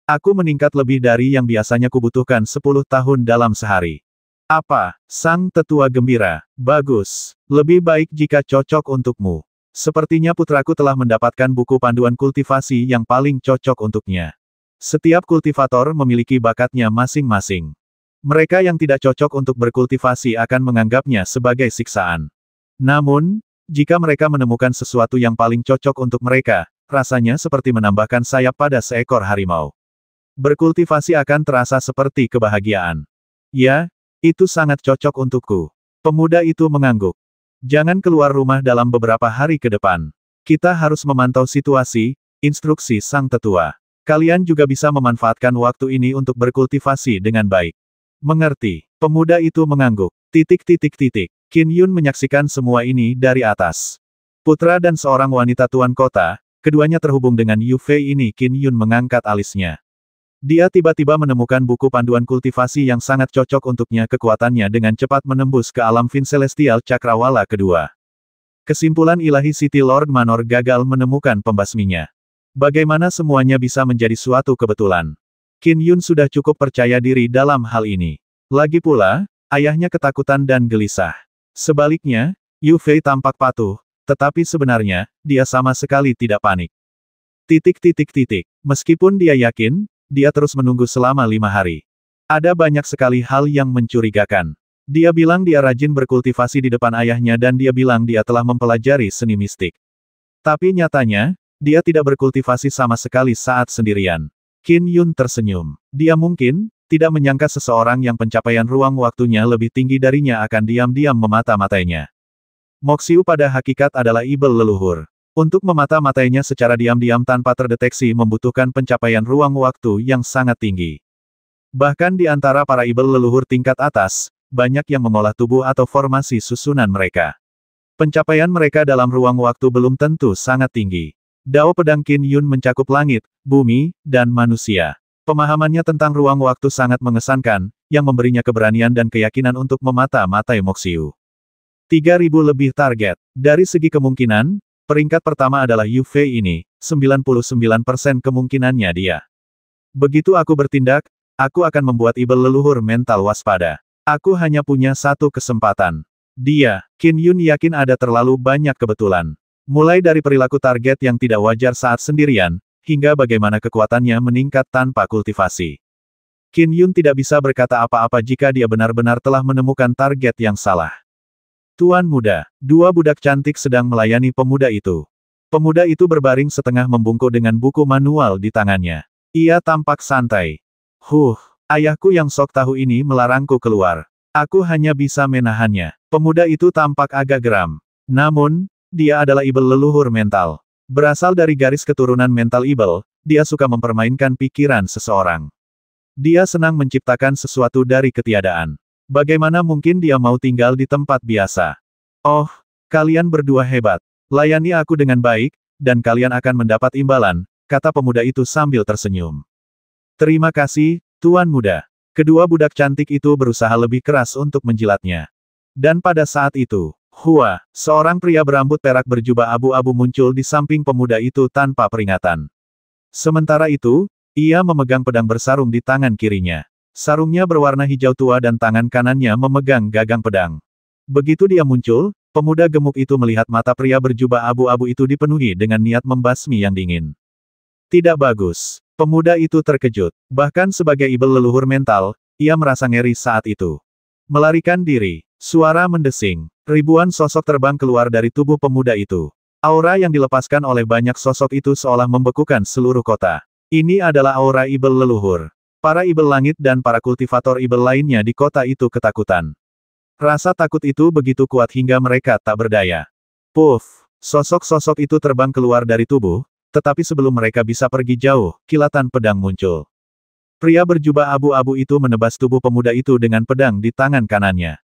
Aku meningkat lebih dari yang biasanya kubutuhkan 10 tahun dalam sehari. Apa? Sang tetua gembira. Bagus. Lebih baik jika cocok untukmu. Sepertinya putraku telah mendapatkan buku panduan kultivasi yang paling cocok untuknya. Setiap kultivator memiliki bakatnya masing-masing. Mereka yang tidak cocok untuk berkultivasi akan menganggapnya sebagai siksaan. Namun, jika mereka menemukan sesuatu yang paling cocok untuk mereka, rasanya seperti menambahkan sayap pada seekor harimau. Berkultivasi akan terasa seperti kebahagiaan. Ya, itu sangat cocok untukku. Pemuda itu mengangguk. Jangan keluar rumah dalam beberapa hari ke depan. Kita harus memantau situasi, instruksi sang tetua. Kalian juga bisa memanfaatkan waktu ini untuk berkultivasi dengan baik. Mengerti. Pemuda itu mengangguk. Qin Yun menyaksikan semua ini dari atas. Putra dan seorang wanita tuan kota, keduanya terhubung dengan Yu Fei ini. Qin Yun mengangkat alisnya. Dia tiba-tiba menemukan buku panduan kultivasi yang sangat cocok untuknya. Kekuatannya dengan cepat menembus ke alam Fin Celestial Cakrawala kedua. Kesimpulan ilahi City Lord Manor gagal menemukan pembasminya. Bagaimana semuanya bisa menjadi suatu kebetulan? Qin Yun sudah cukup percaya diri dalam hal ini. Lagi pula, ayahnya ketakutan dan gelisah. Sebaliknya, Yu Fei tampak patuh, tetapi sebenarnya, dia sama sekali tidak panik. Meskipun dia yakin, dia terus menunggu selama 5 hari. Ada banyak sekali hal yang mencurigakan. Dia bilang dia rajin berkultivasi di depan ayahnya dan dia bilang dia telah mempelajari seni mistik. Tapi nyatanya, dia tidak berkultivasi sama sekali saat sendirian. Qin Yun tersenyum. Dia mungkin tidak menyangka seseorang yang pencapaian ruang waktunya lebih tinggi darinya akan diam-diam memata-matainya. Moxiu pada hakikat adalah ibel leluhur. Untuk memata-matainya secara diam-diam tanpa terdeteksi membutuhkan pencapaian ruang waktu yang sangat tinggi. Bahkan di antara para ibel leluhur tingkat atas, banyak yang mengolah tubuh atau formasi susunan mereka. Pencapaian mereka dalam ruang waktu belum tentu sangat tinggi. Dao pedang Qin Yun mencakup langit, bumi, dan manusia. Pemahamannya tentang ruang waktu sangat mengesankan, yang memberinya keberanian dan keyakinan untuk memata-matai Moxiu. 3.000 lebih target. Dari segi kemungkinan, peringkat pertama adalah Yu Fei ini, 99% kemungkinannya dia. Begitu aku bertindak, aku akan membuat ibel leluhur mental waspada. Aku hanya punya satu kesempatan. Dia, Qin Yun yakin ada terlalu banyak kebetulan. Mulai dari perilaku target yang tidak wajar saat sendirian, hingga bagaimana kekuatannya meningkat tanpa kultivasi. Qin Yun tidak bisa berkata apa-apa jika dia benar-benar telah menemukan target yang salah. Tuan muda, 2 budak cantik sedang melayani pemuda itu. Pemuda itu berbaring setengah membungkuk dengan buku manual di tangannya. Ia tampak santai. Ayahku yang sok tahu ini melarangku keluar. Aku hanya bisa menahannya. Pemuda itu tampak agak geram. Namun, dia adalah ibel leluhur mental. Berasal dari garis keturunan mental ibel, dia suka mempermainkan pikiran seseorang. Dia senang menciptakan sesuatu dari ketiadaan. Bagaimana mungkin dia mau tinggal di tempat biasa? Oh, kalian berdua hebat. Layani aku dengan baik, dan kalian akan mendapat imbalan, kata pemuda itu sambil tersenyum. Terima kasih, Tuan Muda. Kedua budak cantik itu berusaha lebih keras untuk menjilatnya. Dan pada saat itu, Hua, seorang pria berambut perak berjubah abu-abu muncul di samping pemuda itu tanpa peringatan. Sementara itu, ia memegang pedang bersarung di tangan kirinya. Sarungnya berwarna hijau tua dan tangan kanannya memegang gagang pedang. Begitu dia muncul, pemuda gemuk itu melihat mata pria berjubah abu-abu itu dipenuhi dengan niat membasmi yang dingin. Tidak bagus. Pemuda itu terkejut. Bahkan sebagai ibel leluhur mental, ia merasa ngeri saat itu. Melarikan diri. Suara mendesing. Ribuan sosok terbang keluar dari tubuh pemuda itu. Aura yang dilepaskan oleh banyak sosok itu seolah membekukan seluruh kota. Ini adalah aura ibel leluhur. Para ibel langit dan para kultivator ibel lainnya di kota itu ketakutan. Rasa takut itu begitu kuat hingga mereka tak berdaya. Puff! Sosok-sosok itu terbang keluar dari tubuh, tetapi sebelum mereka bisa pergi jauh, kilatan pedang muncul. Pria berjubah abu-abu itu menebas tubuh pemuda itu dengan pedang di tangan kanannya.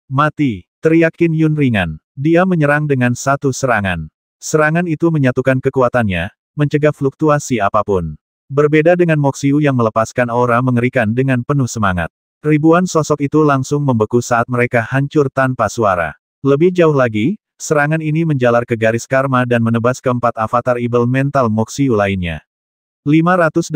Mati! Teriak Qin Yun ringan. Dia menyerang dengan satu serangan. Serangan itu menyatukan kekuatannya, mencegah fluktuasi apapun. Berbeda dengan Moxiu yang melepaskan aura mengerikan dengan penuh semangat. Ribuan sosok itu langsung membeku saat mereka hancur tanpa suara. Lebih jauh lagi, serangan ini menjalar ke garis karma dan menebas keempat avatar ibel mental Moxiu lainnya. 580.